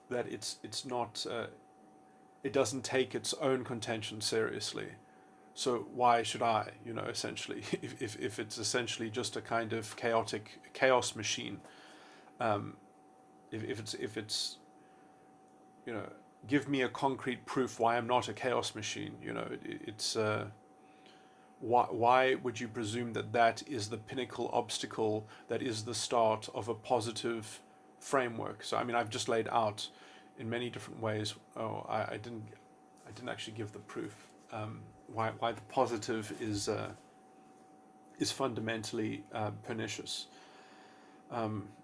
That it's not, it doesn't take its own contention seriously. So why should I, essentially, if it's essentially just a kind of chaos machine, if it's give me a concrete proof why I'm not a chaos machine, it's why would you presume that is the pinnacle obstacle, that is the start of a positive framework? So I mean, I've just laid out in many different ways. I didn't actually give the proof. Why the positive is fundamentally pernicious.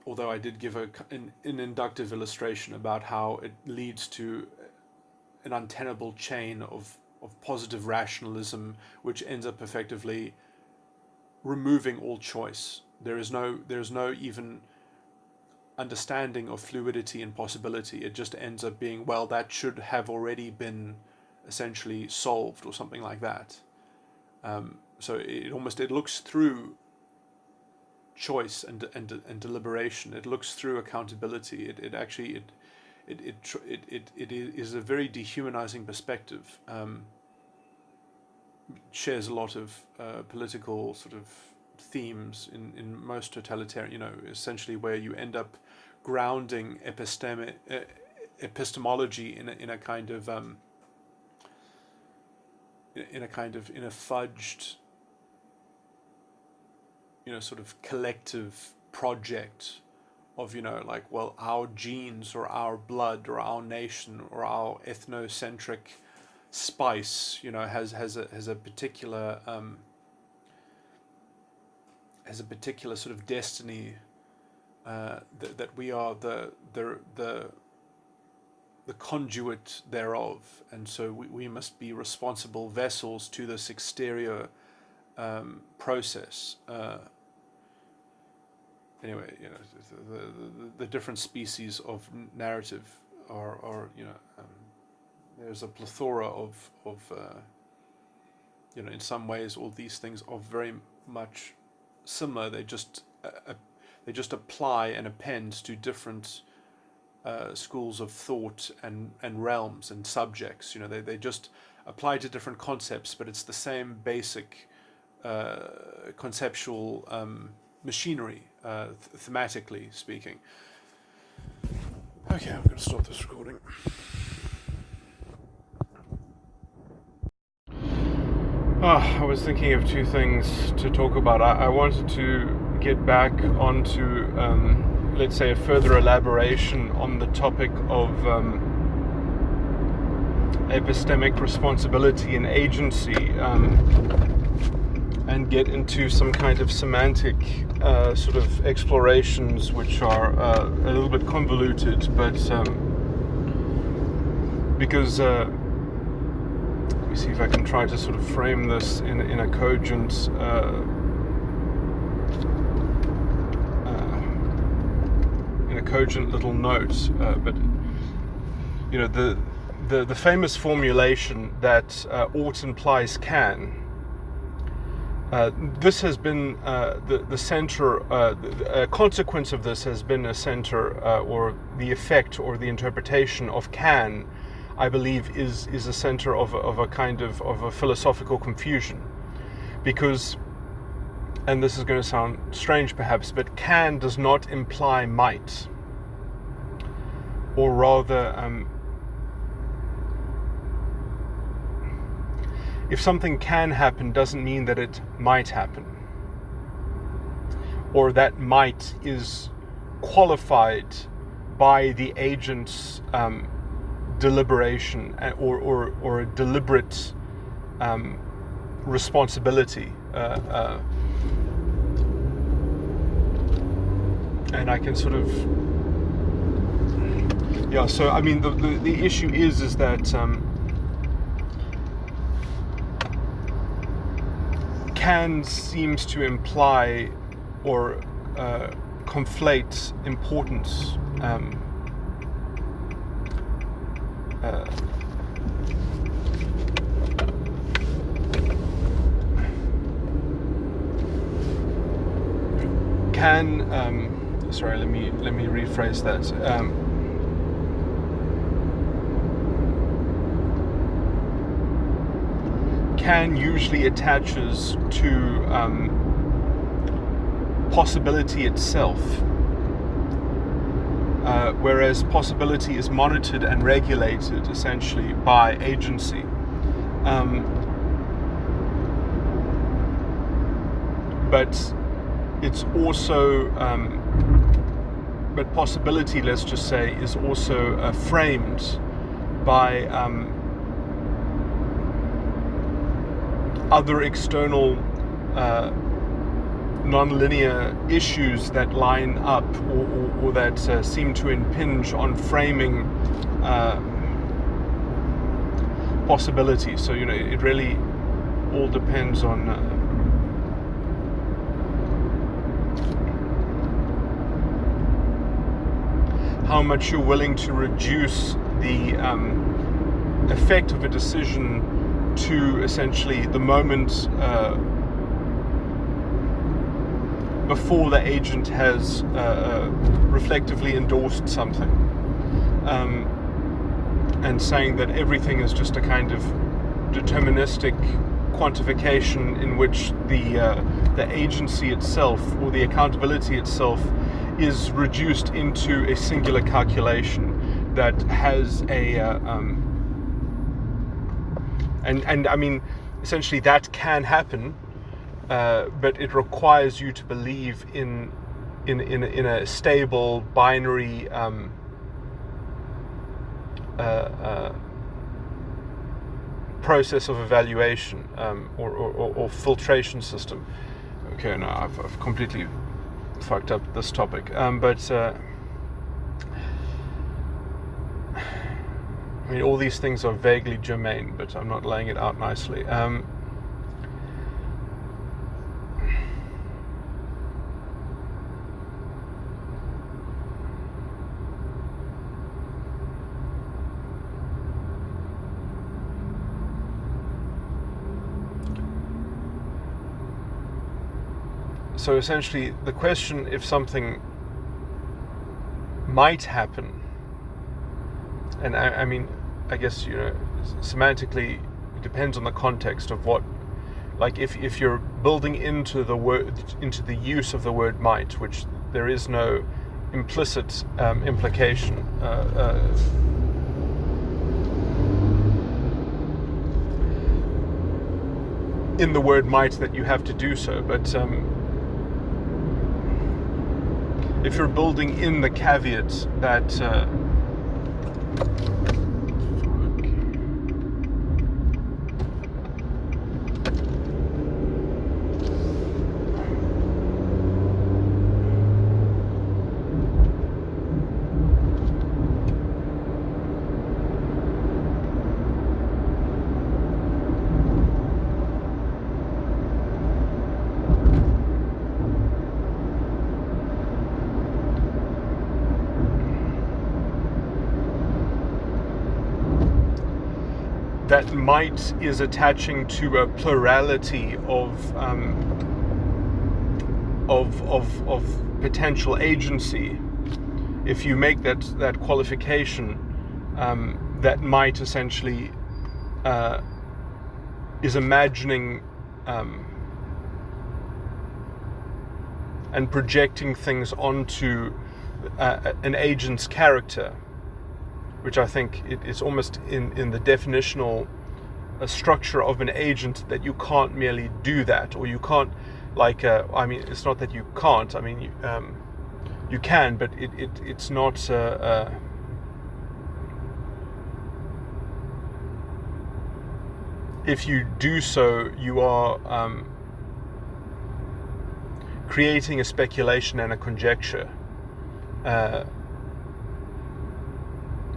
Although I did give an inductive illustration about how it leads to an untenable chain of positive rationalism, which ends up effectively removing all choice. There's no even understanding of fluidity and possibility. It just ends up being, well, that should have already been essentially solved or something like that. So it looks through choice and deliberation. It looks through accountability. It is a very dehumanizing perspective. Shares a lot of political sort of themes in most totalitarian, essentially where you end up grounding epistemology in a kind of fudged, sort of collective project of, like, well, our genes or our blood or our nation or our ethnocentric spice, has a particular sort of destiny, that we are the conduit thereof, and so we must be responsible vessels to this exterior process. Anyway, the different species of narrative are there's a plethora of in some ways all these things are very much similar. They just apply and append to different schools of thought and realms and subjects. They just apply to different concepts, but it's the same basic conceptual machinery, thematically speaking. Okay, I'm going to stop this recording. I was thinking of two things to talk about. I wanted to get back onto, let's say, a further elaboration on the topic of epistemic responsibility and agency, and get into some kind of semantic sort of explorations, which are a little bit convoluted, but because let me see if I can try to sort of frame this in a cogent little note, but the famous formulation that ought implies can. This has been the center. A consequence of this has been a center, or the effect, or the interpretation of can, I believe, is a center of a kind of a philosophical confusion, because, and this is going to sound strange perhaps, but can does not imply might, or rather, if something can happen doesn't mean that it might happen, or that might is qualified by the agent's deliberation, or a deliberate responsibility, and I can sort of, so I mean the issue is that can seems to imply or conflate importance. Sorry, let me rephrase that. Can usually attaches to possibility itself, whereas possibility is monitored and regulated essentially by agency. But it's also, but possibility, let's just say, is also framed by other external non-linear issues that line up, or that seem to impinge on framing possibility. So it really all depends on how much you're willing to reduce the effect of a decision to essentially the moment before the agent has reflectively endorsed something, and saying that everything is just a kind of deterministic quantification in which the agency itself or the accountability itself is reduced into a singular calculation that has a and I mean, essentially that can happen, but it requires you to believe in a stable binary process of evaluation, or filtration system. Okay, no, I've completely fucked up this topic, but I mean, all these things are vaguely germane, but I'm not laying it out nicely. So essentially, the question if something might happen, and I mean, I guess, semantically, it depends on the context of what, like if you're building into the use of the word might, which there is no implicit implication, in the word might that you have to do so, but if you're building in the caveat that that might is attaching to a plurality of potential agency. If you make that qualification, that might essentially is imagining and projecting things onto an agent's character, which I think it's almost in the definitional structure of an agent that you can't merely do that, or you can't, I mean, it's not that you can't, I mean, you can, but it's not if you do so, you are creating a speculation and a conjecture,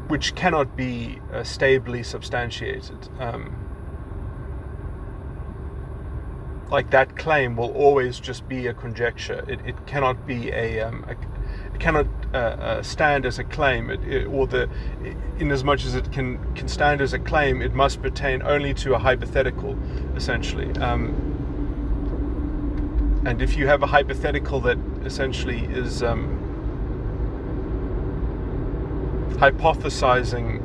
which cannot be stably substantiated. Like that claim will always just be a conjecture. It cannot be it cannot stand as a claim. In as much as it can stand as a claim, it must pertain only to a hypothetical, essentially. And if you have a hypothetical that essentially is hypothesizing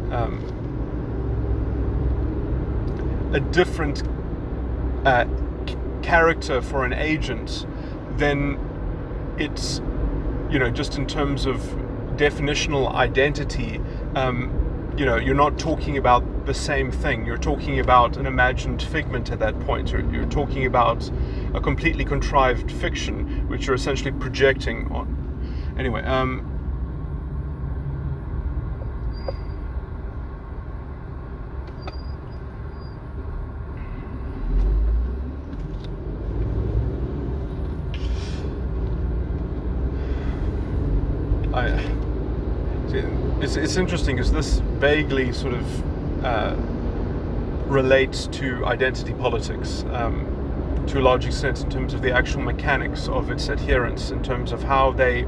a different character for an agent, then it's, just in terms of definitional identity, you're not talking about the same thing. You're talking about an imagined figment at that point. You're talking about a completely contrived fiction, which you're essentially projecting on. Anyway, it's interesting because this vaguely sort of relates to identity politics to a large extent, in terms of the actual mechanics of its adherents, in terms of how they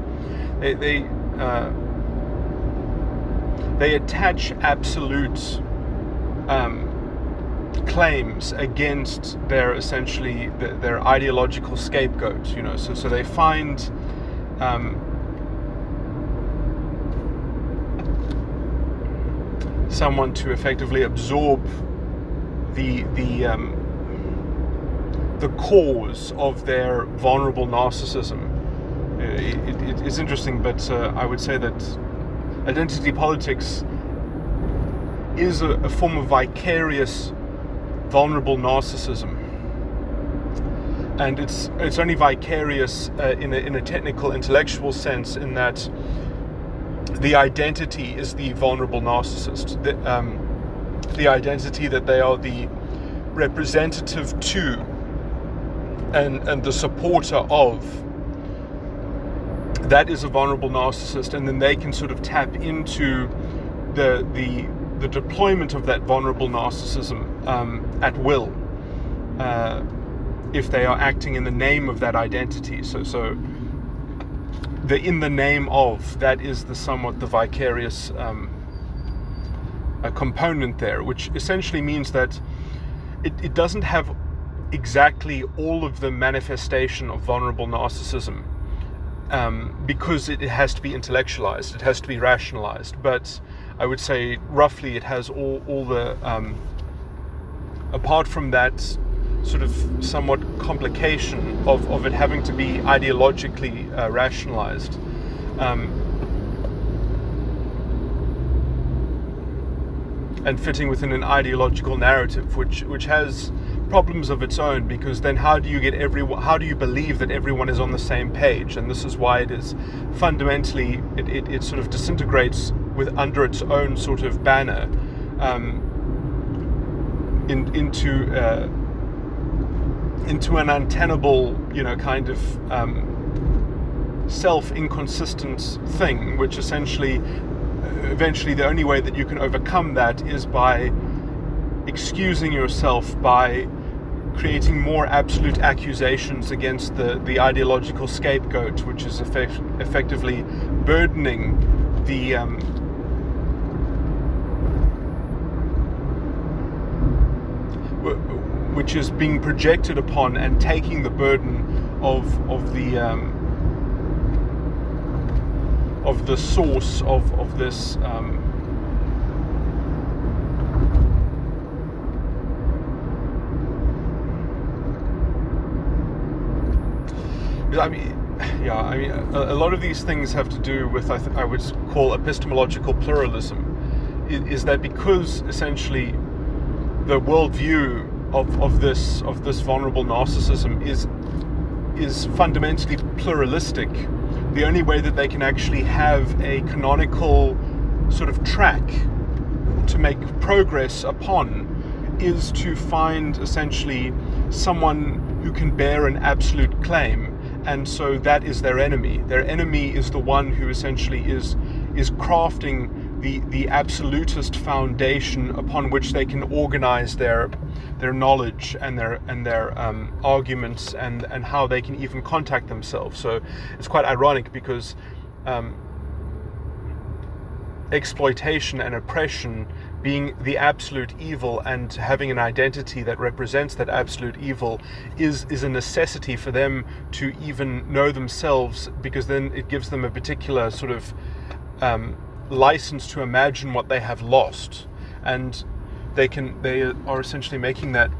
attach absolute claims against their essentially their ideological scapegoat. So they find someone to effectively absorb the cause of their vulnerable narcissism. It's interesting, but I would say that identity politics is a form of vicarious vulnerable narcissism, and it's only vicarious in a technical, intellectual sense, in that the identity is the vulnerable narcissist, the identity that they are the representative to and the supporter of. That is a vulnerable narcissist, and then they can sort of tap into the deployment of that vulnerable narcissism at will, if they are acting in the name of that identity. So the in the name of, that is somewhat the vicarious component there, which essentially means that it doesn't have exactly all of the manifestation of vulnerable narcissism, because it has to be intellectualized, it has to be rationalized. But I would say roughly it has all the, apart from that sort of somewhat complication of it having to be ideologically rationalized, and fitting within an ideological narrative, which has problems of its own, because then how do you believe that everyone is on the same page? And this is why it is fundamentally, it sort of disintegrates under its own sort of banner, into an untenable, kind of self-inconsistent thing, which essentially, eventually the only way that you can overcome that is by excusing yourself, by creating more absolute accusations against the ideological scapegoat, which is effectively burdening the which is being projected upon and taking the burden of the source of this a lot of these things have to do with, I would call, epistemological pluralism. Is that because essentially the worldview of this vulnerable narcissism is fundamentally pluralistic. The only way that they can actually have a canonical sort of track to make progress upon is to find essentially someone who can bear an absolute claim, and so that is their enemy. Their enemy is the one who essentially is crafting the absolutist foundation upon which they can organize their knowledge and their arguments and how they can even contact themselves. So it's quite ironic, because exploitation and oppression being the absolute evil and having an identity that represents that absolute evil is a necessity for them to even know themselves, because then it gives them a particular sort of license to imagine what they have lost, and they are essentially making that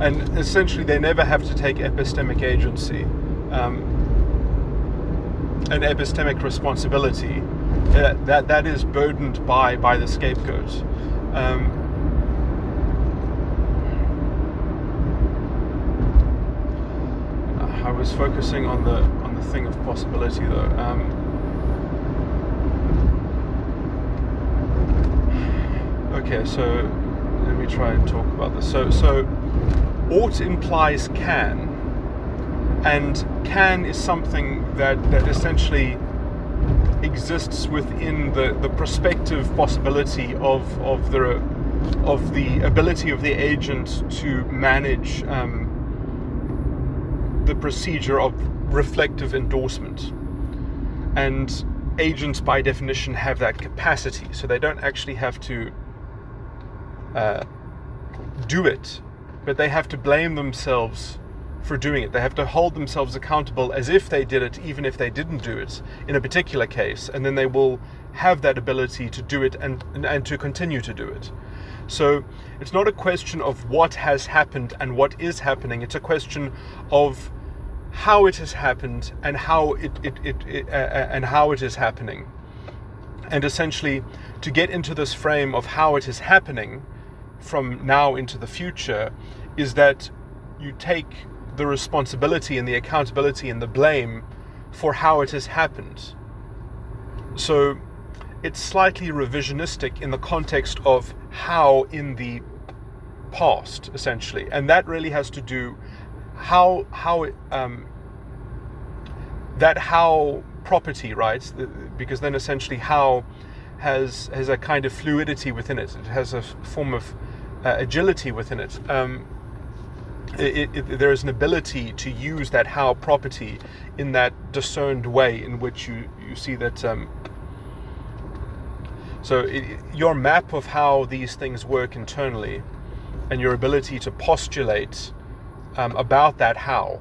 and essentially they never have to take epistemic agency and epistemic responsibility. That is burdened by the scapegoat. I was focusing on the thing of possibility, though. Okay, so let me try and talk about this. So ought implies can, and can is something that essentially exists within the prospective possibility of the the ability of the agent to manage the procedure of reflective endorsement. And agents by definition have that capacity, so they don't actually have to do it, but they have to blame themselves for doing it. They have to hold themselves accountable as if they did it, even if they didn't do it in a particular case, and then they will have that ability to do it and to continue to do it. So it's not a question of what has happened and what is happening. It's a question of how it has happened and how it is happening. And essentially, to get into this frame of how it is happening from now into the future, is that you take the responsibility and the accountability and the blame for how it has happened. So it's slightly revisionistic in the context of how in the past, essentially, and that really has to do how property, right? Because then essentially how has a kind of fluidity within it. It has a form of agility within it. There is an ability to use that how property in that discerned way in which you see that. So your map of how these things work internally and your ability to postulate about that how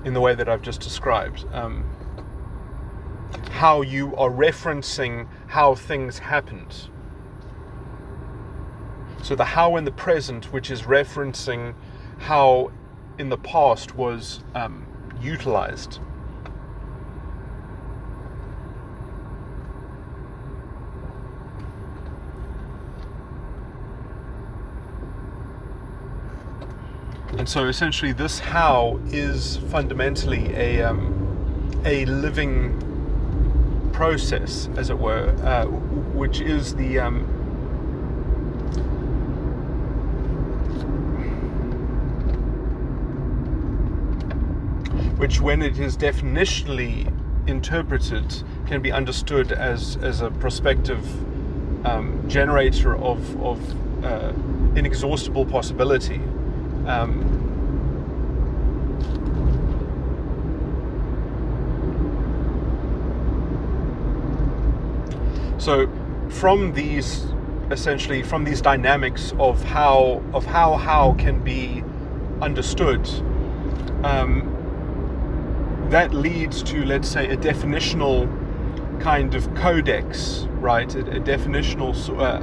in the way that I've just described, how you are referencing how things happened. So the how in the present, which is referencing how in the past was utilized. And so essentially this how is fundamentally a living process, as it were, which is the which, when it is definitionally interpreted, can be understood as a prospective generator of inexhaustible possibility. So from these dynamics of how can be understood, that leads to, let's say, a definitional kind of codex, right? A definitional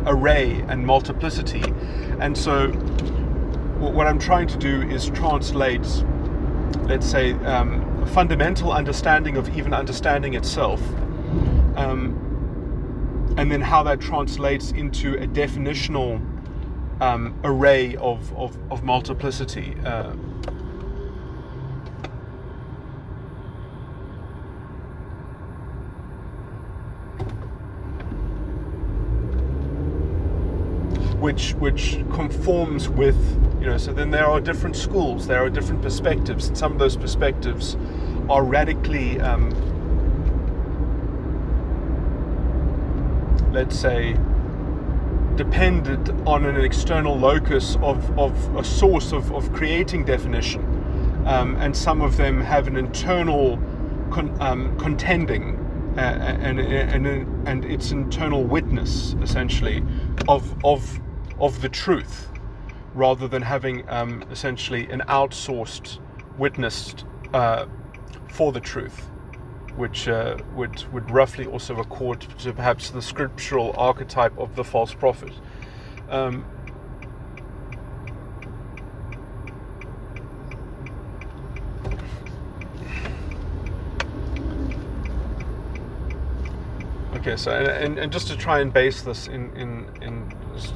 array and multiplicity. And so what I'm trying to do is translate, let's say, a fundamental understanding of even understanding itself, and then how that translates into a definitional array of multiplicity. Which conforms with, so then there are different schools, there are different perspectives, and some of those perspectives are radically, let's say, dependent on an external locus of a source of creating definition, and some of them have an internal contending and its internal witness, essentially, of the truth, rather than having essentially an outsourced witness for the truth, which would roughly also accord to perhaps the scriptural archetype of the false prophet. Okay, so and just to try and base this in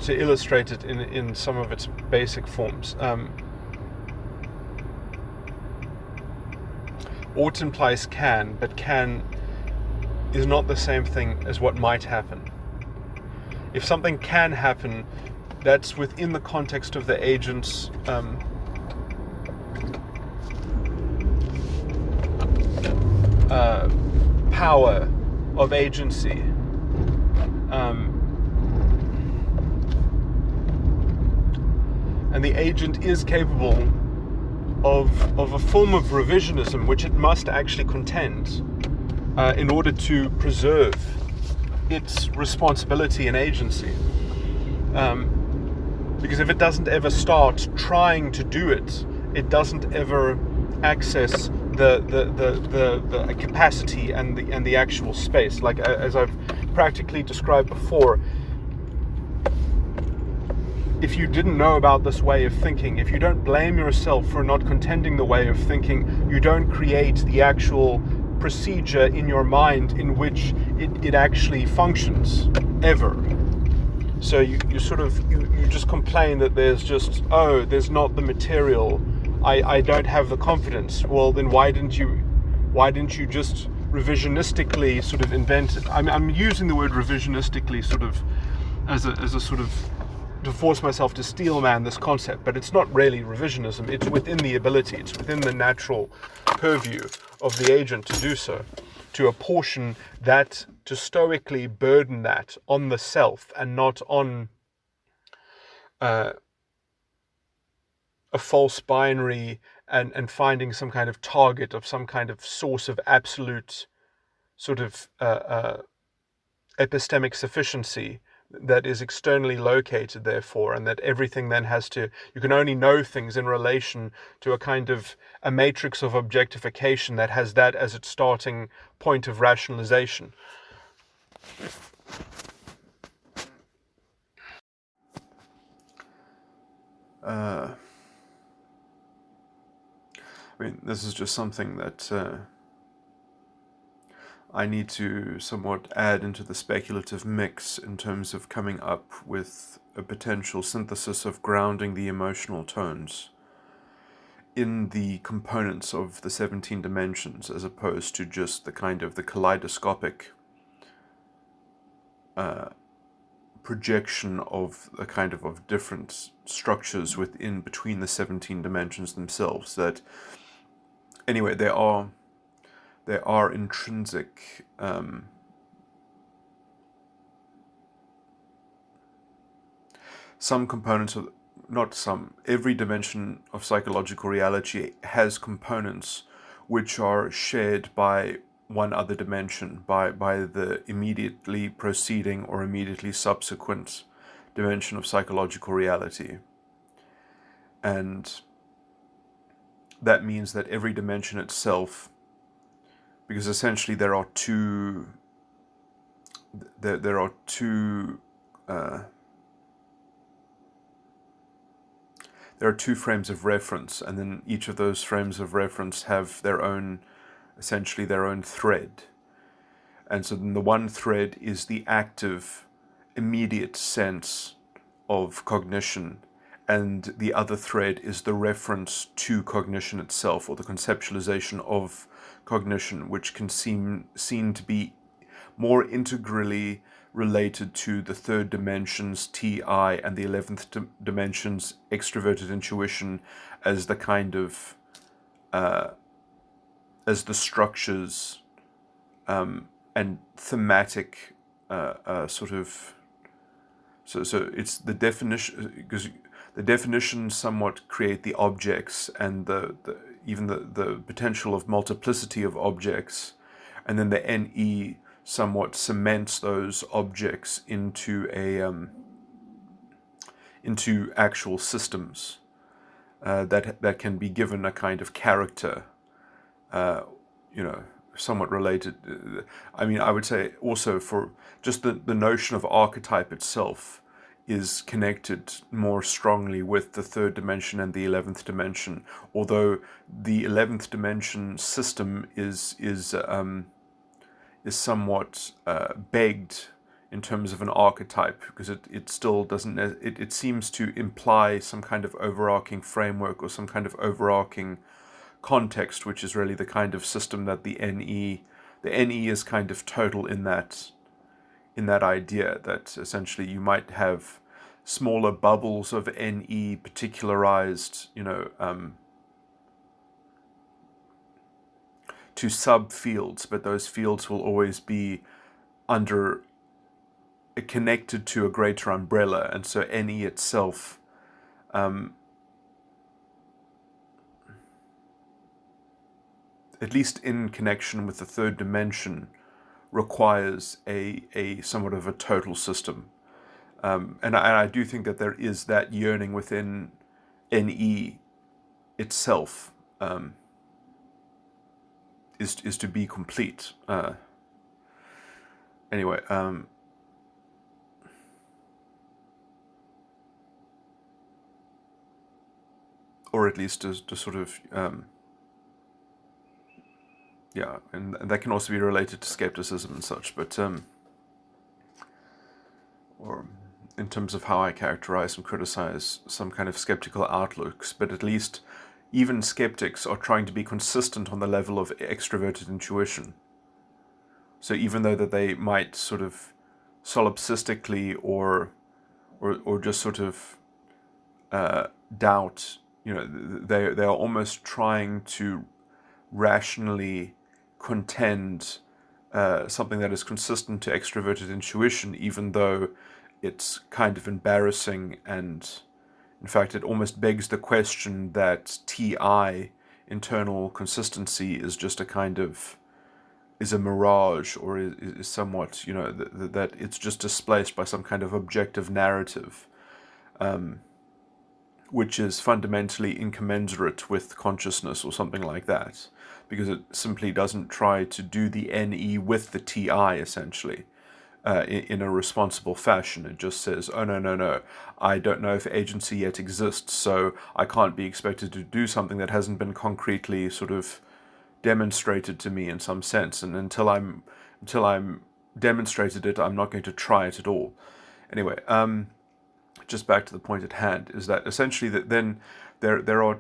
to illustrate it in some of its basic forms. Ought implies can, but can is not the same thing as what might happen. If something can happen, that's within the context of the agent's power of agency. the agent is capable of a form of revisionism, which it must actually contend in order to preserve its responsibility and agency. Because if it doesn't ever start trying to do it, it doesn't ever access the capacity and the actual space. Like as I've practically described before, if you didn't know about this way of thinking, if you don't blame yourself for not contending the way of thinking, you don't create the actual procedure in your mind in which it actually functions, ever. So you just complain that there's not the material, I don't have the confidence. Well, then why didn't you just revisionistically sort of invent it? I'm using the word revisionistically sort of as a sort of to force myself to steelman this concept, but it's not really revisionism. It's within the ability, it's within the natural purview of the agent to do so, to apportion that, to stoically burden that on the self and not on a false binary and finding some kind of target of some kind of source of absolute sort of epistemic sufficiency that is externally located, therefore, and that everything then you can only know things in relation to a matrix of objectification that has that as its starting point of rationalization. This is just something that I need to somewhat add into the speculative mix in terms of coming up with a potential synthesis of grounding the emotional tones in the components of the 17 dimensions, as opposed to just the kaleidoscopic projection of of different structures between the 17 dimensions themselves. That anyway, there are intrinsic some components of, not some, every dimension of psychological reality has components which are shared by one other dimension, by the immediately preceding or immediately subsequent dimension of psychological reality. And that means that every dimension itself, because essentially there are two frames of reference, and then each of those frames of reference have essentially their own thread. And so then the one thread is the active, immediate sense of cognition, and the other thread is the reference to cognition itself, or the conceptualization of cognition, which can seem to be more integrally related to the third dimension's TI and the 11th dimension's extroverted intuition as the as the structures and thematic so it's the definition, because the definitions somewhat create the objects and even the potential of multiplicity of objects, and then the NE somewhat cements those objects into into actual systems that can be given a kind of character, somewhat related. I would say also for just the notion of archetype itself is connected more strongly with the third dimension and the 11th dimension, although the 11th dimension system is somewhat begged in terms of an archetype, because it still doesn't, it seems to imply some kind of overarching framework or some kind of overarching context, which is really the kind of system that the NE is kind of total in that idea, that essentially you might have smaller bubbles of NE particularized, to subfields, but those fields will always be connected to a greater umbrella, and so NE itself at least in connection with the third dimension, requires a somewhat of a total system. And I do think that there is that yearning within NE itself, is to be complete. Anyway, or at least to sort of, yeah, and that can also be related to skepticism and such, but or in terms of how I characterize and criticize some kind of skeptical outlooks, but at least even skeptics are trying to be consistent on the level of extroverted intuition. So even though that they might sort of solipsistically or just sort of doubt, they are almost trying to rationally contend something that is consistent to extroverted intuition, even though it's kind of embarrassing, and in fact it almost begs the question that TI, internal consistency, is just a kind of, is a mirage, or is somewhat, that it's just displaced by some kind of objective narrative, which is fundamentally incommensurate with consciousness or something like that, because it simply doesn't try to do the NE with the TI, essentially, in a responsible fashion. It just says, oh, no, I don't know if agency yet exists, so I can't be expected to do something that hasn't been concretely sort of demonstrated to me in some sense, and until I'm demonstrated it, I'm not going to try it at all. Anyway, just back to the point at hand, is that essentially that then there are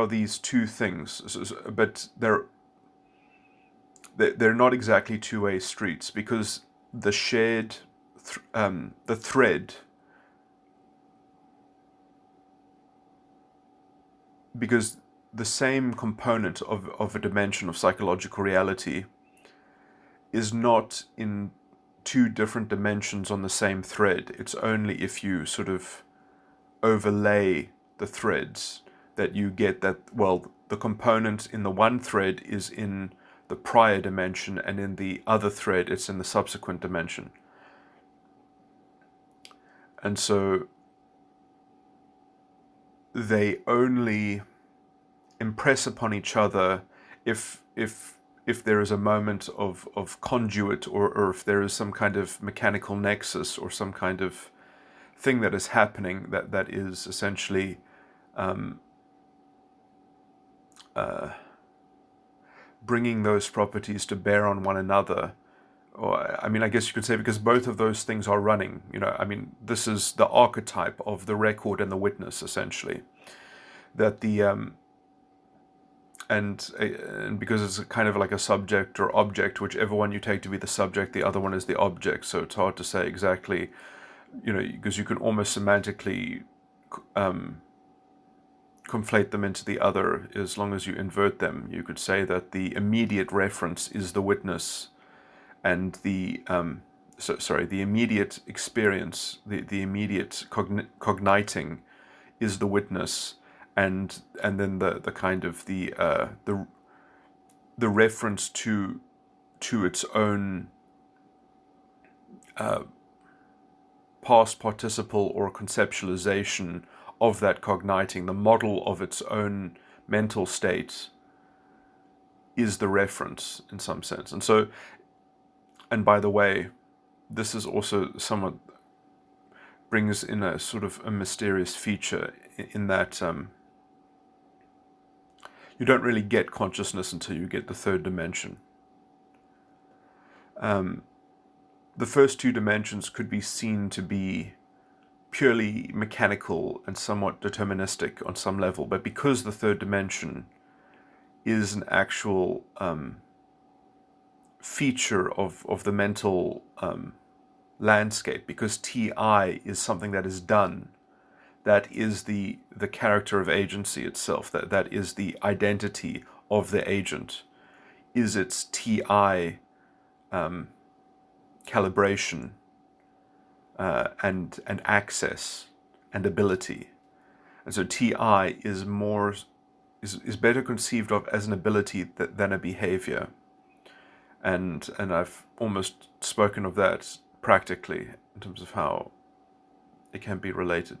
these two things, but they're not exactly two-way streets, because the shared the thread, because the same component of a dimension of psychological reality is not in two different dimensions on the same thread. It's only if you sort of overlay the threads that you get that, well, the component in the one thread is in the prior dimension, and in the other thread it's in the subsequent dimension. And so they only impress upon each other if there is a moment of conduit, or if there is some kind of mechanical nexus, or some kind of thing that is happening that is essentially bringing those properties to bear on one another. Or, I mean, I guess you could say, because both of those things are running, I mean, this is the archetype of the record and the witness, essentially, that the and because it's kind of like a subject or object, whichever one you take to be the subject, the other one is the object, so it's hard to say exactly, because you can almost semantically conflate them into the other. As long as you invert them, you could say that the immediate reference is the witness, and the the immediate experience, the immediate cogniting is the witness, and then the kind of the reference to its own past participle or conceptualization of that cogniting, the model of its own mental state, is the reference in some sense. And so, and by the way, this is also somewhat brings in a sort of a mysterious feature, in that you don't really get consciousness until you get the third dimension. The first two dimensions could be seen to be purely mechanical and somewhat deterministic on some level, but because the third dimension is an actual feature of the mental landscape, because TI is something that is done, that is the character of agency itself, that is the identity of the agent, is its TI calibration and access and ability. And so TI is more is better conceived of as an ability than a behavior. And I've almost spoken of that practically in terms of how it can be related.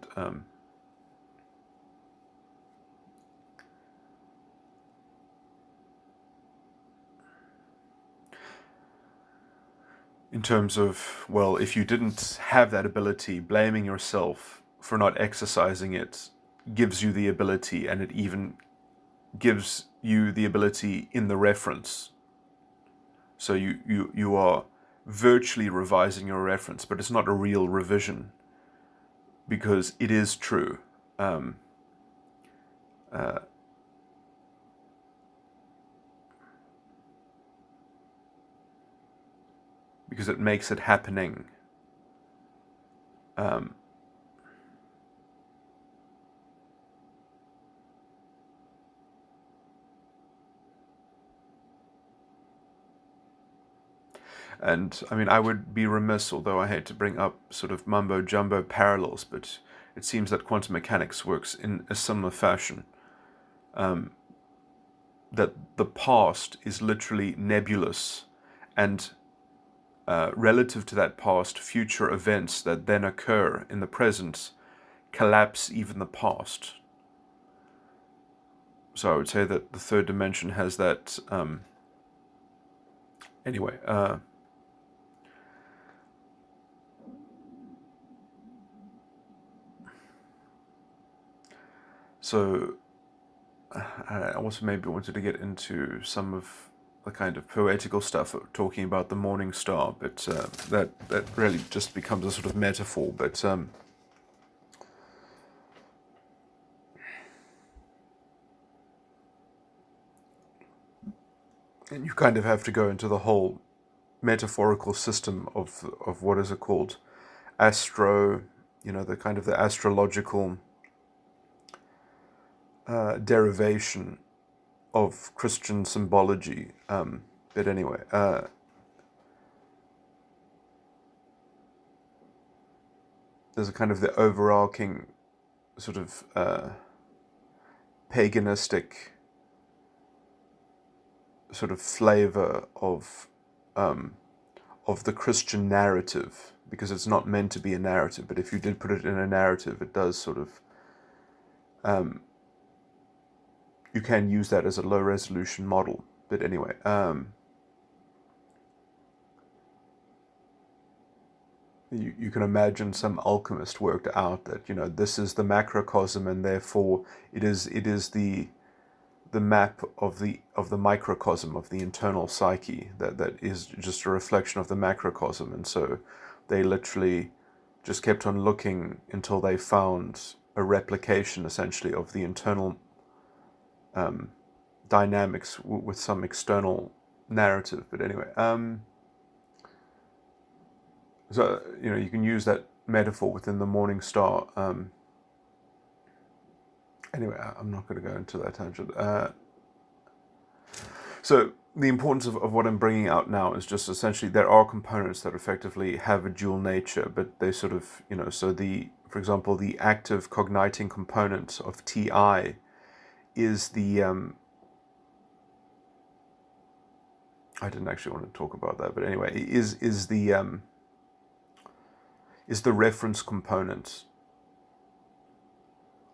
In terms of, well, if you didn't have that ability, blaming yourself for not exercising it gives you the ability, and it even gives you the ability in the reference. So you are virtually revising your reference, but it's not a real revision because it is true. Because it makes it happening. And I mean, I would be remiss, although I hate to bring up sort of mumbo jumbo parallels, but it seems that quantum mechanics works in a similar fashion. That the past is literally nebulous, and relative to that past, future events that then occur in the present collapse even the past. So I would say that the third dimension has that. Anyway. So I also maybe wanted to get into some of the kind of poetical stuff, talking about the morning star, but that really just becomes a sort of metaphor. But and you kind of have to go into the whole metaphorical system of what is it called, astro, the kind of the astrological derivation of Christian symbology. But anyway, there's a kind of the overarching sort of paganistic sort of flavor of the Christian narrative, because it's not meant to be a narrative, but if you did put it in a narrative, it does sort of you can use that as a low resolution model. But anyway, you can imagine some alchemist worked out that this is the macrocosm, and therefore it is the map of the microcosm of the internal psyche that is just a reflection of the macrocosm. And so they literally just kept on looking until they found a replication essentially of the internal dynamics with some external narrative. But anyway, so you can use that metaphor within the morning star. Anyway, I'm not going to go into that tangent. So the importance of what I'm bringing out now is just essentially there are components that effectively have a dual nature, but they sort of, so for example, the active cogniting component of TI is the, I didn't actually want to talk about that, but anyway, is the reference component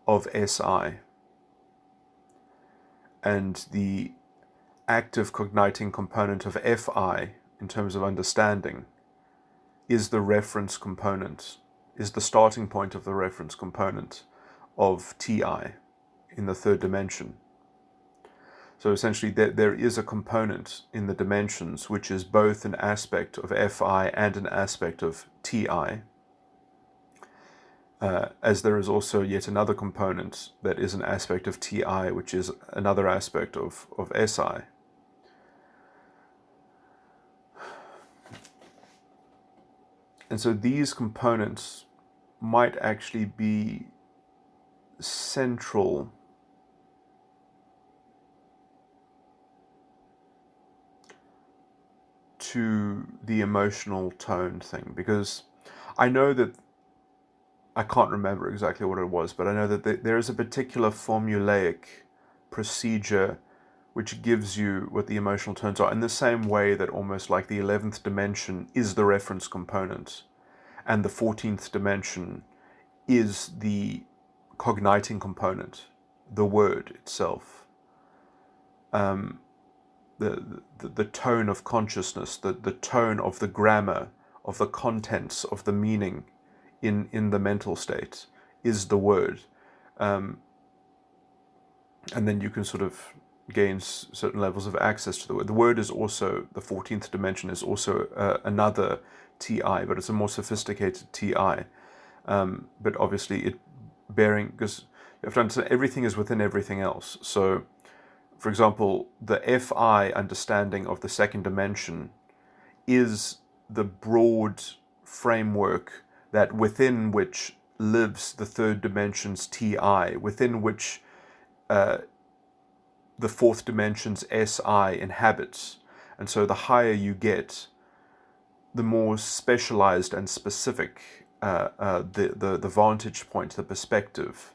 of SI, and the active cogniting component of FI in terms of understanding is the reference component, is the starting point of the reference component of TI in the third dimension. So essentially there is a component in the dimensions which is both an aspect of FI and an aspect of TI, as there is also yet another component that is an aspect of TI, which is another aspect of SI. And so these components might actually be central to the emotional tone thing, because I know that, I can't remember exactly what it was, but I know that there is a particular formulaic procedure which gives you what the emotional tones are, in the same way that almost like the 11th dimension is the reference component and the 14th dimension is the cogniting component, the word itself, the tone of consciousness, the tone of the grammar, of the contents, of the meaning in the mental state is the word. And then you can sort of gain certain levels of access to the word. The word is also, the 14th dimension is also another TI, but it's a more sophisticated TI. But obviously it bearing, because you have to understand everything is within everything else. So, for example, the FI understanding of the second dimension is the broad framework that within which lives the third dimension's TI, within which the fourth dimension's SI inhabits. And so the higher you get, the more specialized and specific the vantage point, the perspective.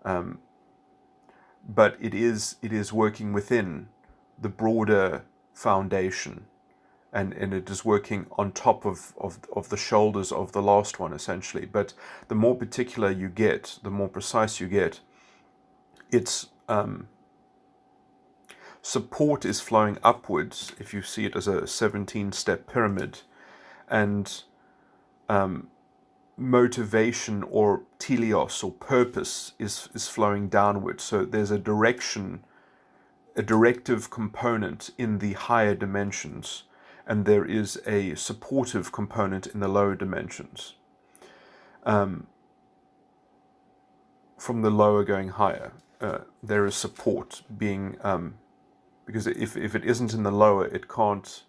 But it is working within the broader foundation, and it is working on top of the shoulders of the last one, essentially. But the more particular you get, the more precise you get, its support is flowing upwards, if you see it as a 17-step pyramid, and motivation or teleos or purpose is flowing downwards. So there's a direction, a directive component in the higher dimensions, and there is a supportive component in the lower dimensions. From the lower going higher, there is support being, because if it isn't in the lower, it can't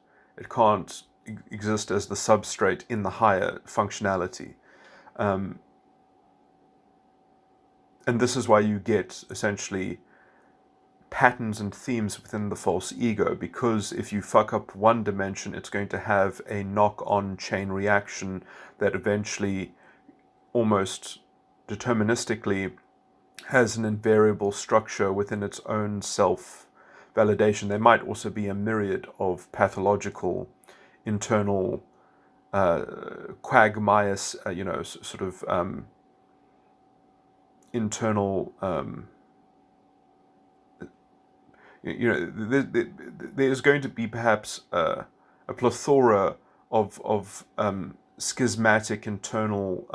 exist as the substrate in the higher functionality. And this is why you get essentially patterns and themes within the false ego, because if you fuck up one dimension, it's going to have a knock-on chain reaction that eventually, almost deterministically, has an invariable structure within its own self-validation. There might also be a myriad of pathological internal quagmires, sort of internal, there's going to be perhaps a plethora of schismatic internal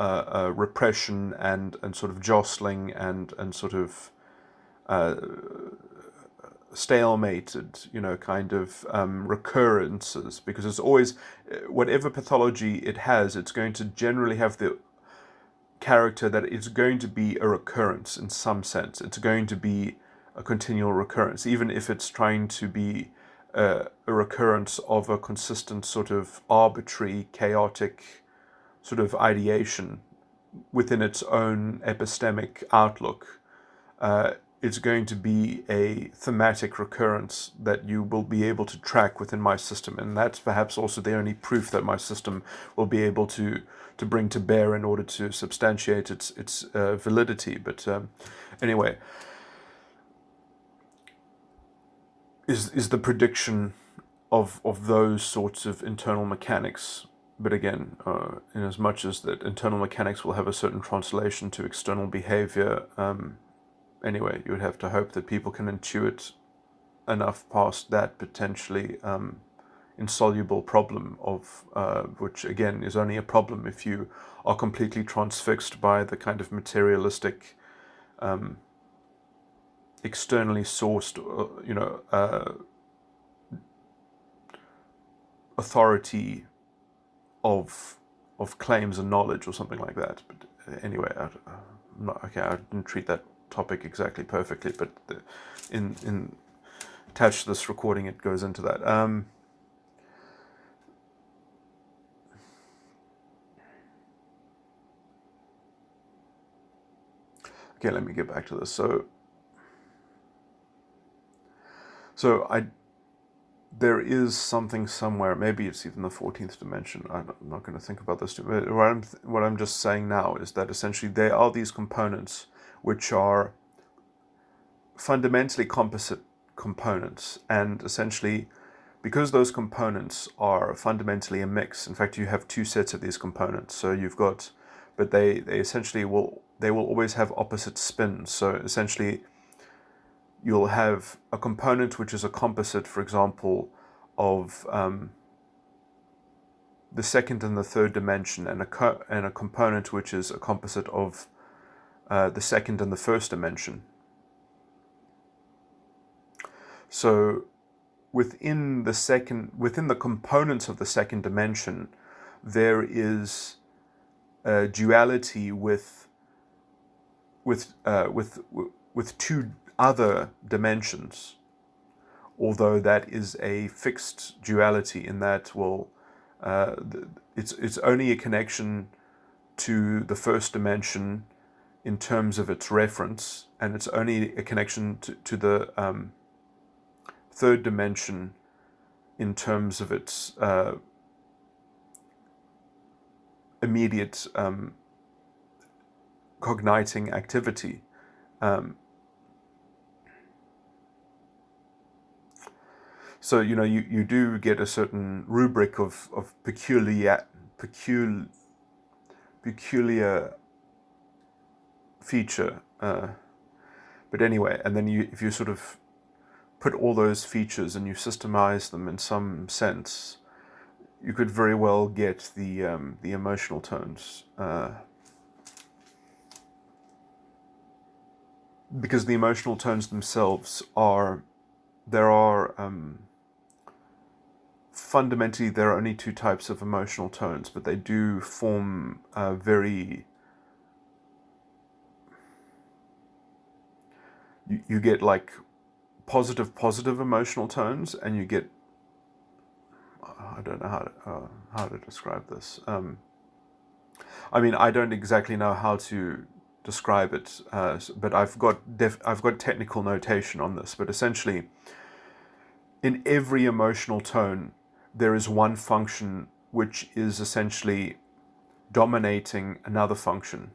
repression and sort of jostling and sort of stalemated, kind of recurrences, because it's always, whatever pathology it has, it's going to generally have the character that it's going to be a recurrence in some sense. It's going to be a continual recurrence, even if it's trying to be a recurrence of a consistent sort of arbitrary, chaotic sort of ideation within its own epistemic outlook. It's going to be a thematic recurrence that you will be able to track within my system, and that's perhaps also the only proof that my system will be able to bring to bear in order to substantiate its validity. But anyway, is the prediction of those sorts of internal mechanics. But again, in as much as that internal mechanics will have a certain translation to external behavior, anyway, you would have to hope that people can intuit enough past that potentially insoluble problem of which again is only a problem if you are completely transfixed by the kind of materialistic, externally sourced, authority of claims and knowledge or something like that. But anyway, I didn't treat that topic exactly perfectly, but in attached to this recording, it goes into that. Okay, let me get back to this. So there is something somewhere, maybe it's even the 14th dimension, I'm not going to think about this too, but what I'm just saying now is that essentially there are these components which are fundamentally composite components, and essentially, because those components are fundamentally a mix. In fact, you have two sets of these components. So you've got, but they essentially will always have opposite spins. So essentially, you'll have a component which is a composite, for example, of the second and the third dimension, and a component which is a composite of the second and the first dimension. So within the components of the second dimension, there is a duality with two other dimensions, although that is a fixed duality in that it's only a connection to the first dimension in terms of its reference, and it's only a connection to the third dimension in terms of its immediate cogniting activity. So you do get a certain rubric of peculiar feature, but anyway, and then if you sort of put all those features and you systemize them in some sense, you could very well get the emotional tones, because the emotional tones themselves fundamentally there are only two types of emotional tones, but they do form you get like positive emotional tones, and you get, I don't know how to describe this. I mean, I don't exactly know how to describe it, but I've got technical notation on this. But essentially, in every emotional tone, there is one function which is essentially dominating another function.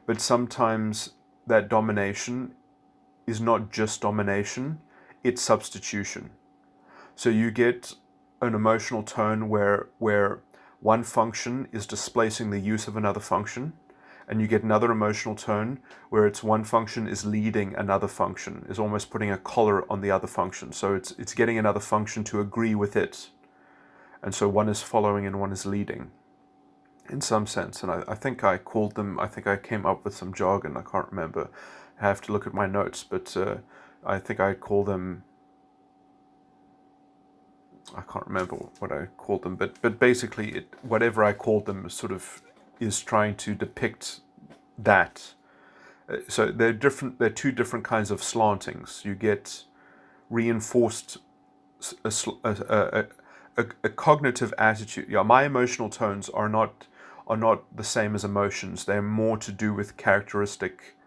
But sometimes that domination is not just domination, it's substitution. So you get an emotional tone where one function is displacing the use of another function, and you get another emotional tone where it's one function is leading another function, is almost putting a collar on the other function. So it's getting another function to agree with it. And so one is following and one is leading, in some sense. And I think I came up with some jargon, I can't remember. I have to look at my notes, but I think I call them, I can't remember what I called them, but basically whatever I called them sort of is trying to depict that. So they're two different kinds of slantings. You get reinforced a cognitive attitude. Yeah, my emotional tones are not the same as emotions. They're more to do with characteristic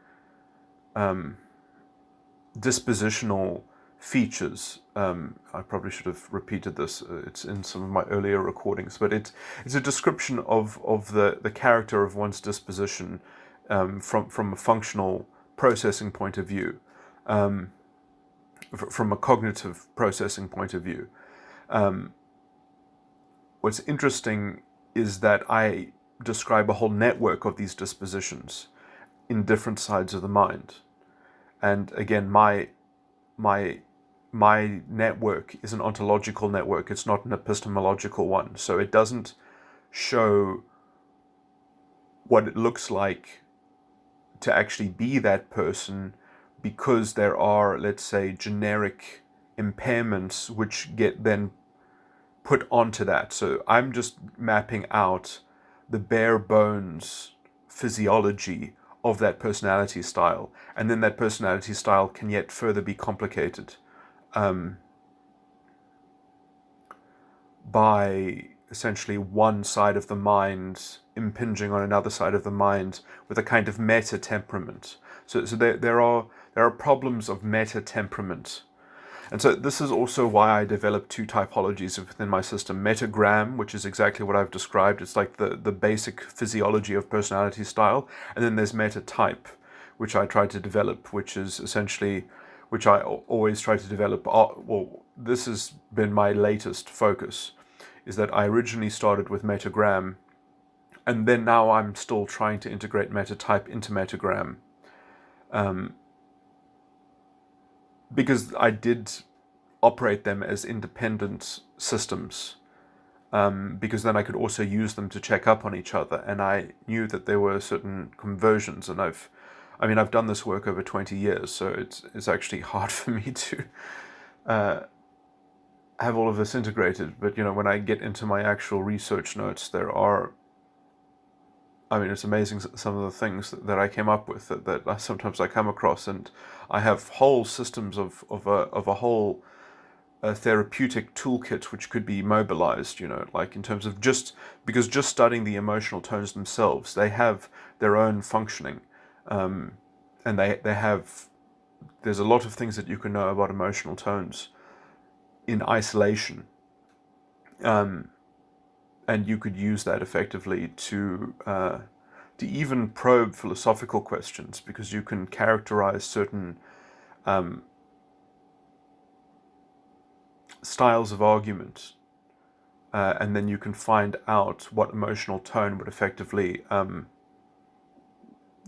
dispositional features. I probably should have repeated this. It's in some of my earlier recordings, but it's a description of the character of one's disposition from a functional processing point of view, from a cognitive processing point of view. What's interesting is that I describe a whole network of these dispositions in different sides of the mind, and again, my network is an ontological network. It's not an epistemological one. So it doesn't show what it looks like to actually be that person, because there are, let's say, generic impairments which get then put onto that. So I'm just mapping out the bare bones physiology of that personality style, and then that personality style can yet further be complicated by essentially one side of the mind impinging on another side of the mind with a kind of meta temperament. So there are problems of meta temperament. And so this is also why I developed two typologies within my system. Metagram, which is exactly what I've described. It's like the basic physiology of personality style. And then there's metatype, which I try to develop, which is essentially, which I always try to develop. Well, this has been my latest focus, is that I originally started with metagram, and then now I'm still trying to integrate metatype into metagram, because I did operate them as independent systems, because then I could also use them to check up on each other, and I knew that there were certain conversions, and I've done this work over 20 years, so it's actually hard for me to have all of this integrated. But when I get into my actual research notes, there are, it's amazing some of the things that I came up with that sometimes I come across, and I have whole systems of a whole therapeutic toolkit which could be mobilized, like in terms of because just studying the emotional tones themselves, they have their own functioning, and there's a lot of things that you can know about emotional tones in isolation, and you could use that effectively to even probe philosophical questions, because you can characterize certain styles of argument, and then you can find out what emotional tone would effectively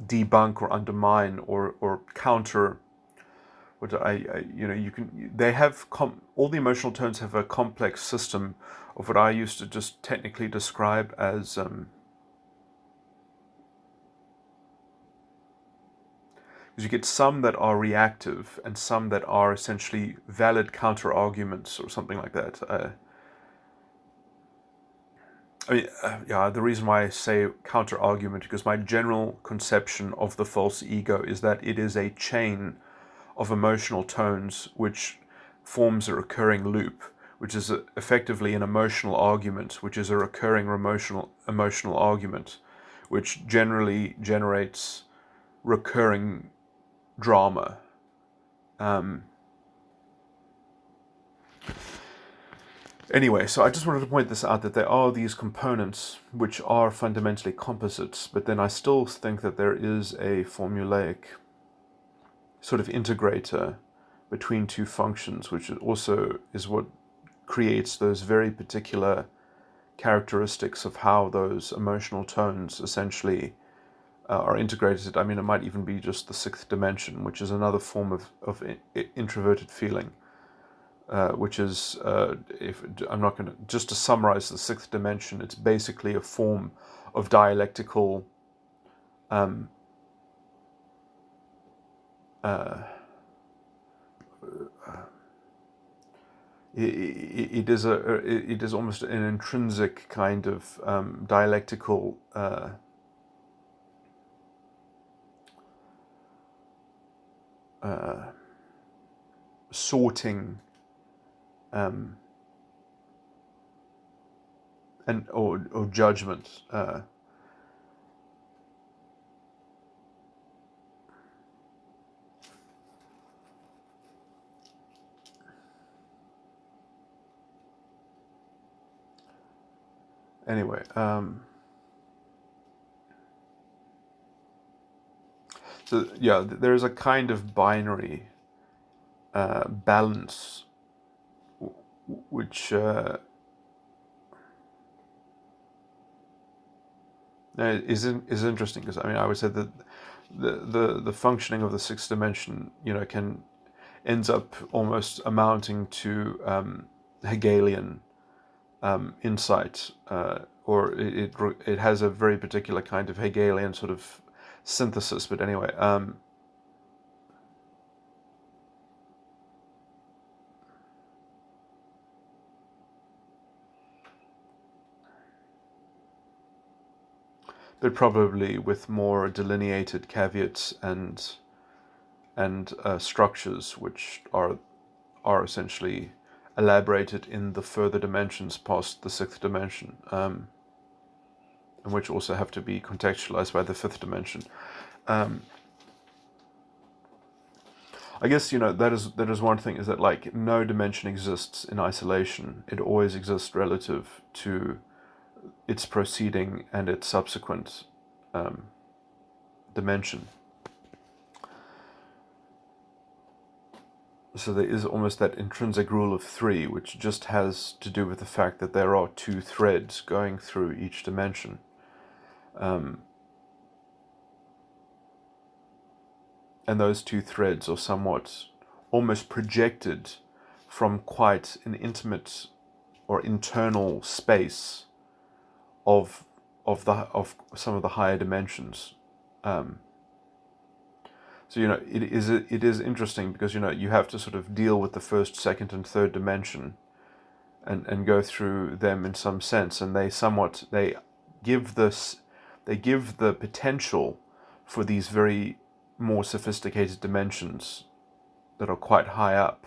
debunk or undermine or counter. They have all the emotional tones have a complex system of what I used to just technically describe as because you get some that are reactive and some that are essentially valid counter arguments or something like that. The reason why I say counter argument, because my general conception of the false ego is that it is a chain of emotional tones which forms a recurring loop, which is effectively an emotional argument, which is a recurring emotional argument, which generally generates recurring drama. Anyway, so I just wanted to point this out, that there are these components which are fundamentally composites, but then I still think that there is a formulaic sort of integrator between two functions, which also is what creates those very particular characteristics of how those emotional tones essentially are integrated. It might even be just the sixth dimension, which is another form of introverted feeling, which is, if I'm not going to, just to summarize the sixth dimension, it's basically a form of dialectical it is almost an intrinsic kind of dialectical sorting or judgment. Anyway, so yeah, there's a kind of binary balance, which is interesting, because I would say that the functioning of the sixth dimension, ends up almost amounting to Hegelian insight, or it has a very particular kind of Hegelian sort of synthesis. But anyway, but probably with more delineated caveats and structures, which are essentially elaborated in the further dimensions past the sixth dimension, and which also have to be contextualized by the fifth dimension. I guess that is one thing, is that like no dimension exists in isolation. It always exists relative to its preceding and its subsequent dimension. So there is almost that intrinsic rule of three, which just has to do with the fact that there are two threads going through each dimension. And those two threads are somewhat almost projected from quite an intimate or internal space of some of the higher dimensions. So it is interesting because you have to sort of deal with the first, second, and third dimension, and go through them in some sense, and they give the potential for these very more sophisticated dimensions that are quite high up,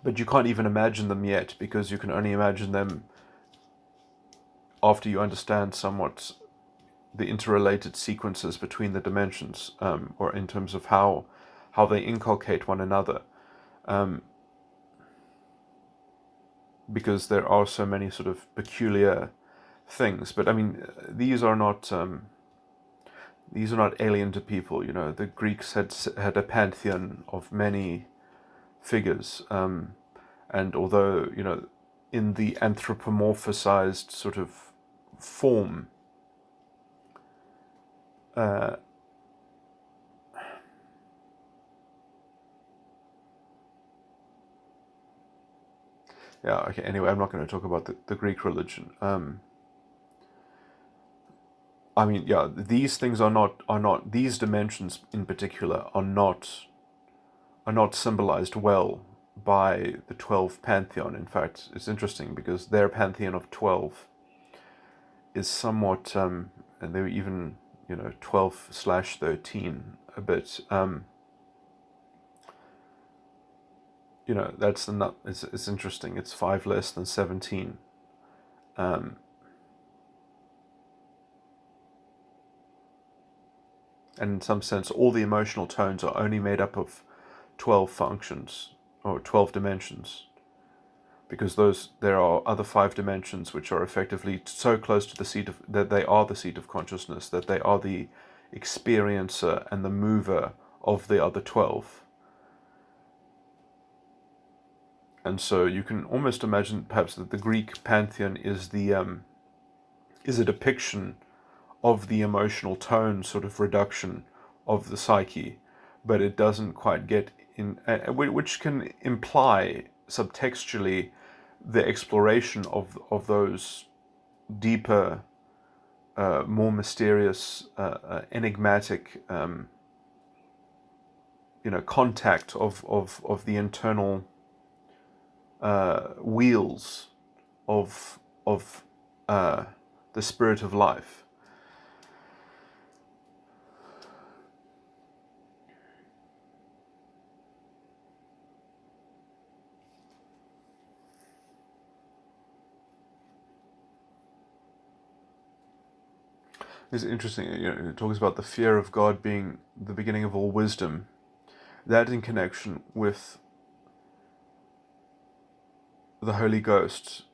but you can't even imagine them yet, because you can only imagine them after you understand somewhat the interrelated sequences between the dimensions, or in terms of how they inculcate one another, because there are so many sort of peculiar things. But I mean, these are not alien to people. The Greeks had a pantheon of many figures, and although in the anthropomorphized sort of form, yeah, okay, anyway, I'm not going to talk about the Greek religion. I mean, yeah, these things are not these dimensions in particular are not symbolized well by the 12 pantheon. In fact, it's interesting because their pantheon of 12 is somewhat, and they were even 12/13 a bit. That's the nut. It's interesting. It's 5 less than 17. And in some sense, all the emotional tones are only made up of 12 functions or 12 dimensions, because there are other 5 dimensions which are effectively so close to the seat of that they are the seat of consciousness, that they are the experiencer and the mover of the other 12. And so you can almost imagine perhaps that the Greek pantheon is a depiction of the emotional tone sort of reduction of the psyche, but it doesn't quite get in, which can imply subtextually the exploration of those deeper, more mysterious, enigmatic, contact of the internal wheels of the spirit of life. It's interesting. It talks about the fear of God being the beginning of all wisdom. That in connection with the Holy Ghost,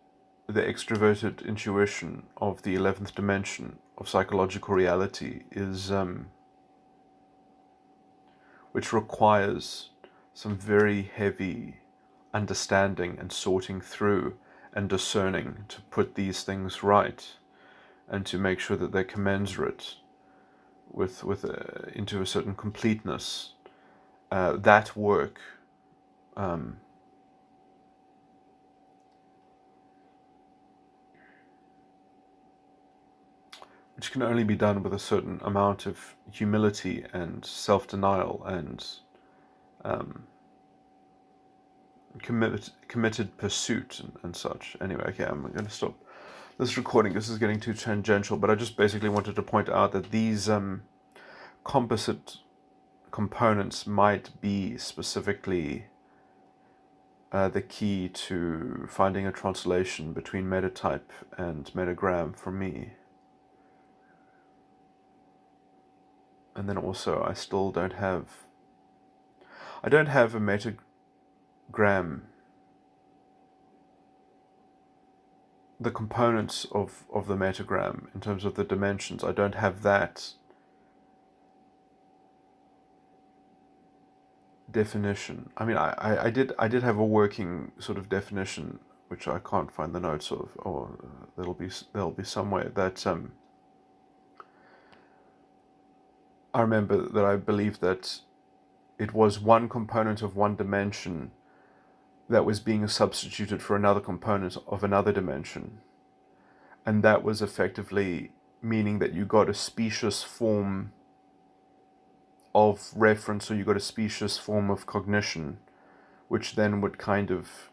the extroverted intuition of the 11th dimension of psychological reality, is which requires some very heavy understanding and sorting through and discerning to put these things right, and to make sure that they're commensurate with into a certain completeness. That work which can only be done with a certain amount of humility and self-denial and committed pursuit and such. Anyway, okay, I'm going to stop this recording. This is getting too tangential, but I just basically wanted to point out that these composite components might be specifically the key to finding a translation between metatype and metagram for me. And then also, I don't have a metagram. The components of the metagram in terms of the dimensions, I don't have that definition. I mean, I did have a working sort of definition, which I can't find the notes of, or there'll be somewhere that I remember that I believed that it was one component of one dimension that was being substituted for another component of another dimension, and that was effectively meaning that you got a specious form of reference, or you got a specious form of cognition, which then would kind of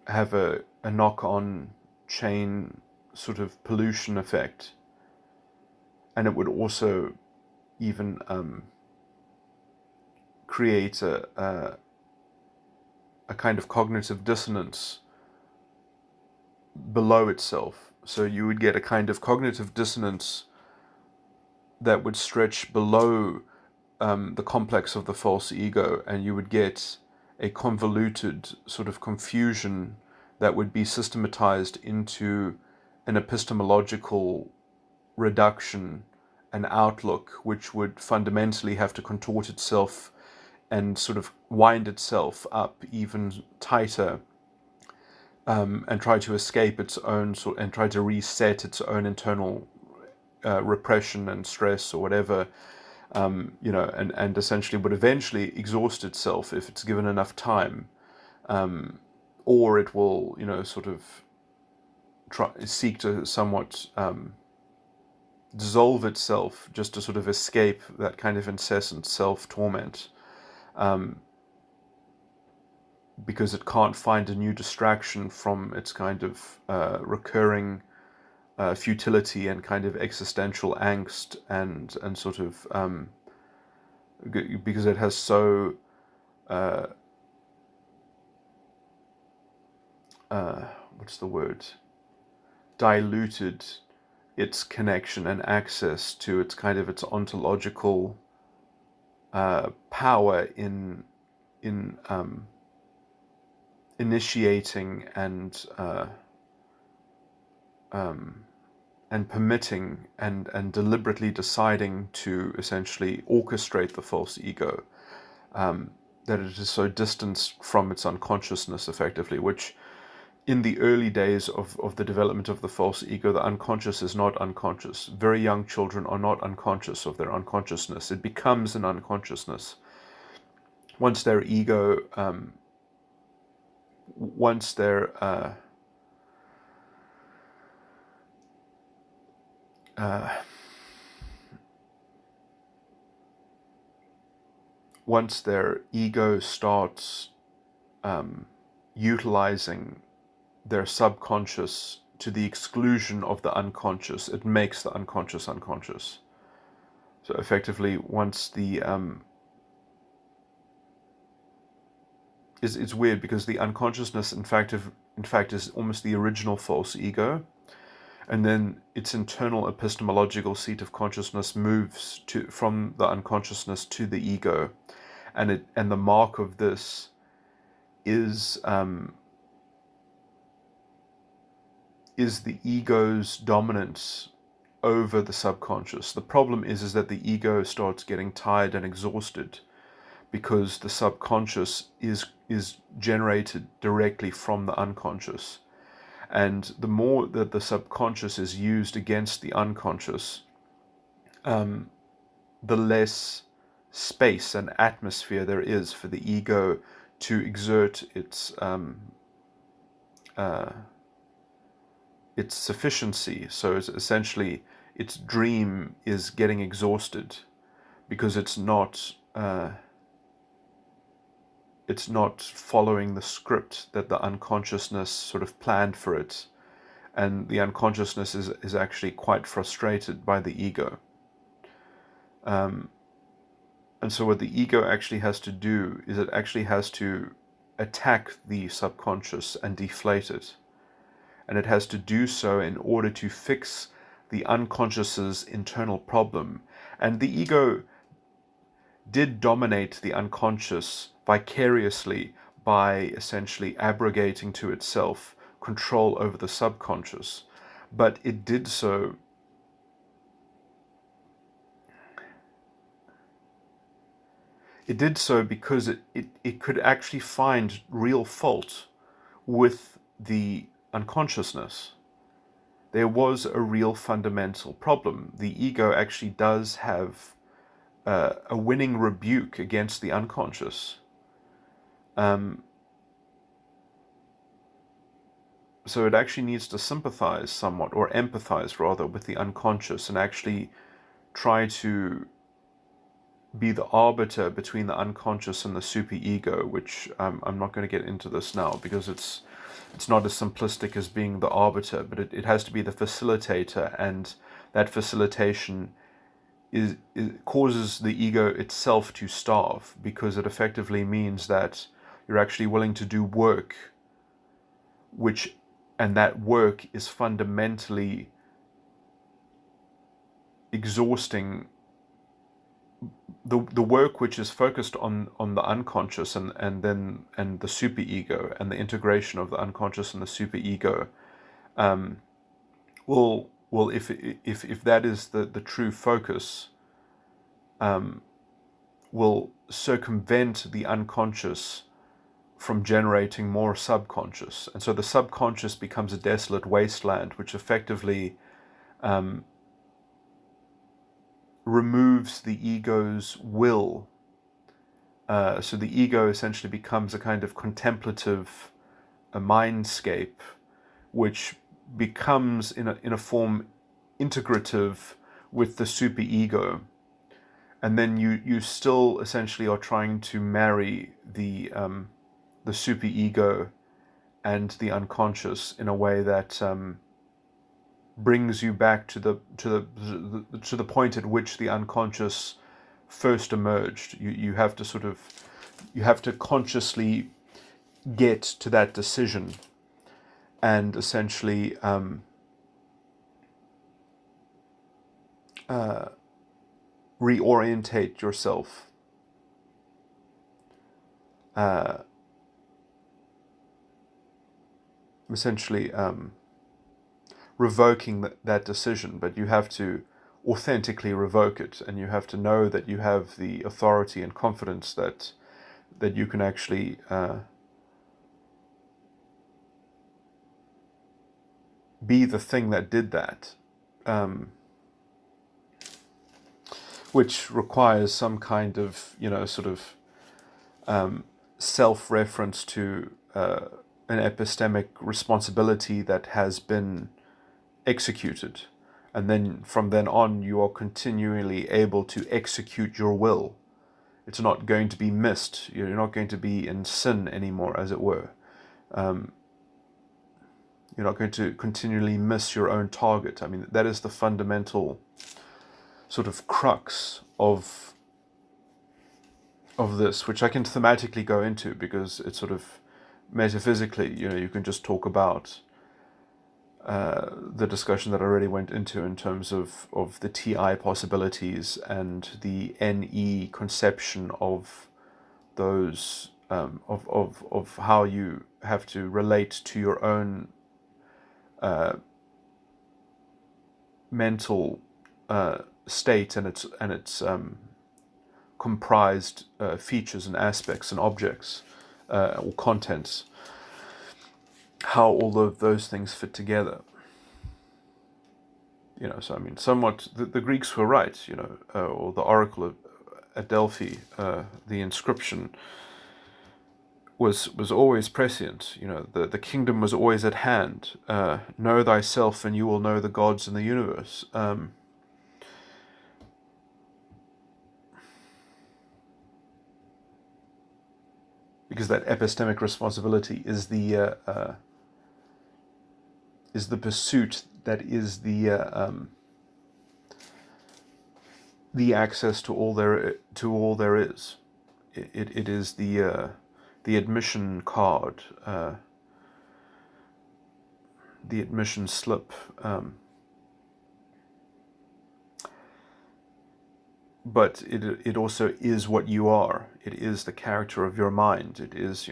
have a knock-on chain sort of pollution effect. And it would also even create a kind of cognitive dissonance below itself. So you would get a kind of cognitive dissonance that would stretch below the complex of the false ego, and you would get a convoluted sort of confusion that would be systematized into an epistemological reduction, an outlook, which would fundamentally have to contort itself and sort of wind itself up even tighter, and try to escape its own and try to reset its own internal repression and stress or whatever, and essentially would eventually exhaust itself if it's given enough time, or it will, sort of seek to somewhat dissolve itself just to sort of escape that kind of incessant self-torment, because it can't find a new distraction from its kind of recurring futility and kind of existential angst, and sort of because it has so what's the word, diluted its connection and access to its kind of its ontological power in initiating and permitting and deliberately deciding to essentially orchestrate the false ego, that it is so distanced from its unconsciousness effectively, which in the early days of the development of the false ego, the unconscious is not unconscious. Very young children are not unconscious of their unconsciousness. It becomes an unconsciousness once their ego, once their once their ego starts utilizing their subconscious to the exclusion of the unconscious, it makes the unconscious unconscious. So effectively, once the it's weird because the unconsciousness, in fact, is almost the original false ego, and then its internal epistemological seat of consciousness moves from the unconsciousness to the ego, and the mark of this is the ego's dominance over the subconscious. The problem is that the ego starts getting tired and exhausted because the subconscious is generated directly from the unconscious. And the more that the subconscious is used against the unconscious, the less space and atmosphere there is for the ego to exert its sufficiency. So it's essentially its dream is getting exhausted because it's not following the script that the unconsciousness sort of planned for it, and the unconsciousness is actually quite frustrated by the ego. And so what the ego actually has to do is it actually has to attack the subconscious and deflate it. And it has to do so in order to fix the unconscious's internal problem. And the ego did dominate the unconscious vicariously by essentially abrogating to itself control over the subconscious. But it did so it did so because it could actually find real fault with the unconsciousness. There was a real fundamental problem. The ego actually does have a winning rebuke against the unconscious. So it actually needs to sympathize somewhat, or empathize rather, with the unconscious and actually try to be the arbiter between the unconscious and the superego, which I'm not going to get into this now because it's not as simplistic as being the arbiter, but it has to be the facilitator, and that facilitation is causes the ego itself to starve, because it effectively means that you're actually willing to do work and that work is fundamentally exhausting. The work which is focused on the unconscious and the superego and the integration of the unconscious and the superego will if that is the true focus, will circumvent the unconscious from generating more subconscious, and so the subconscious becomes a desolate wasteland, which effectively removes the ego's will. So the ego essentially becomes a kind of contemplative mindscape, which becomes in a form integrative with the superego, and then you still essentially are trying to marry the superego and the unconscious in a way that brings you back to the point at which the unconscious first emerged. You have to consciously get to that decision and essentially reorientate yourself essentially revoking that decision, but you have to authentically revoke it, and you have to know that you have the authority and confidence that you can actually be the thing that did that, which requires some kind of self-reference to an epistemic responsibility that has been executed, and then from then on you are continually able to execute your will. It's not going to be missed. You're not going to be in sin anymore, as it were. You're not going to continually miss your own target. I mean, that is the fundamental sort of crux of this, which I can thematically go into, because it's sort of metaphysically, you can just talk about the discussion that I already went into in terms of the TI possibilities and the NE conception of those, of how you have to relate to your own mental state and its comprised features and aspects and objects or contents, how all of those things fit together. So I mean, somewhat the Greeks were right, or the oracle at Delphi, the inscription was always prescient. The kingdom was always at hand. Know thyself, and you will know the gods in the universe. Because that epistemic responsibility is the pursuit that is the access to all there is. It is the admission card, the admission slip. But it also is what you are. It is the character of your mind. It is,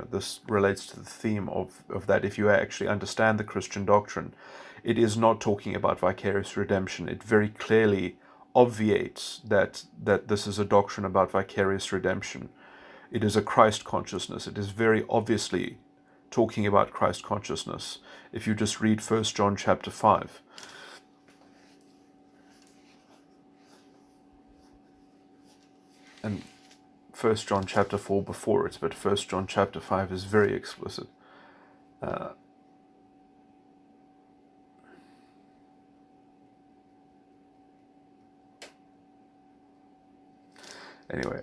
this relates to the theme of that. If you actually understand the Christian doctrine, it is not talking about vicarious redemption. It very clearly obviates that this is a doctrine about vicarious redemption. It is a Christ consciousness. It is very obviously talking about Christ consciousness. If you just read 1 John chapter 5. And 1 John chapter 4 before it, but 1 John chapter 5 is very explicit. Anyway,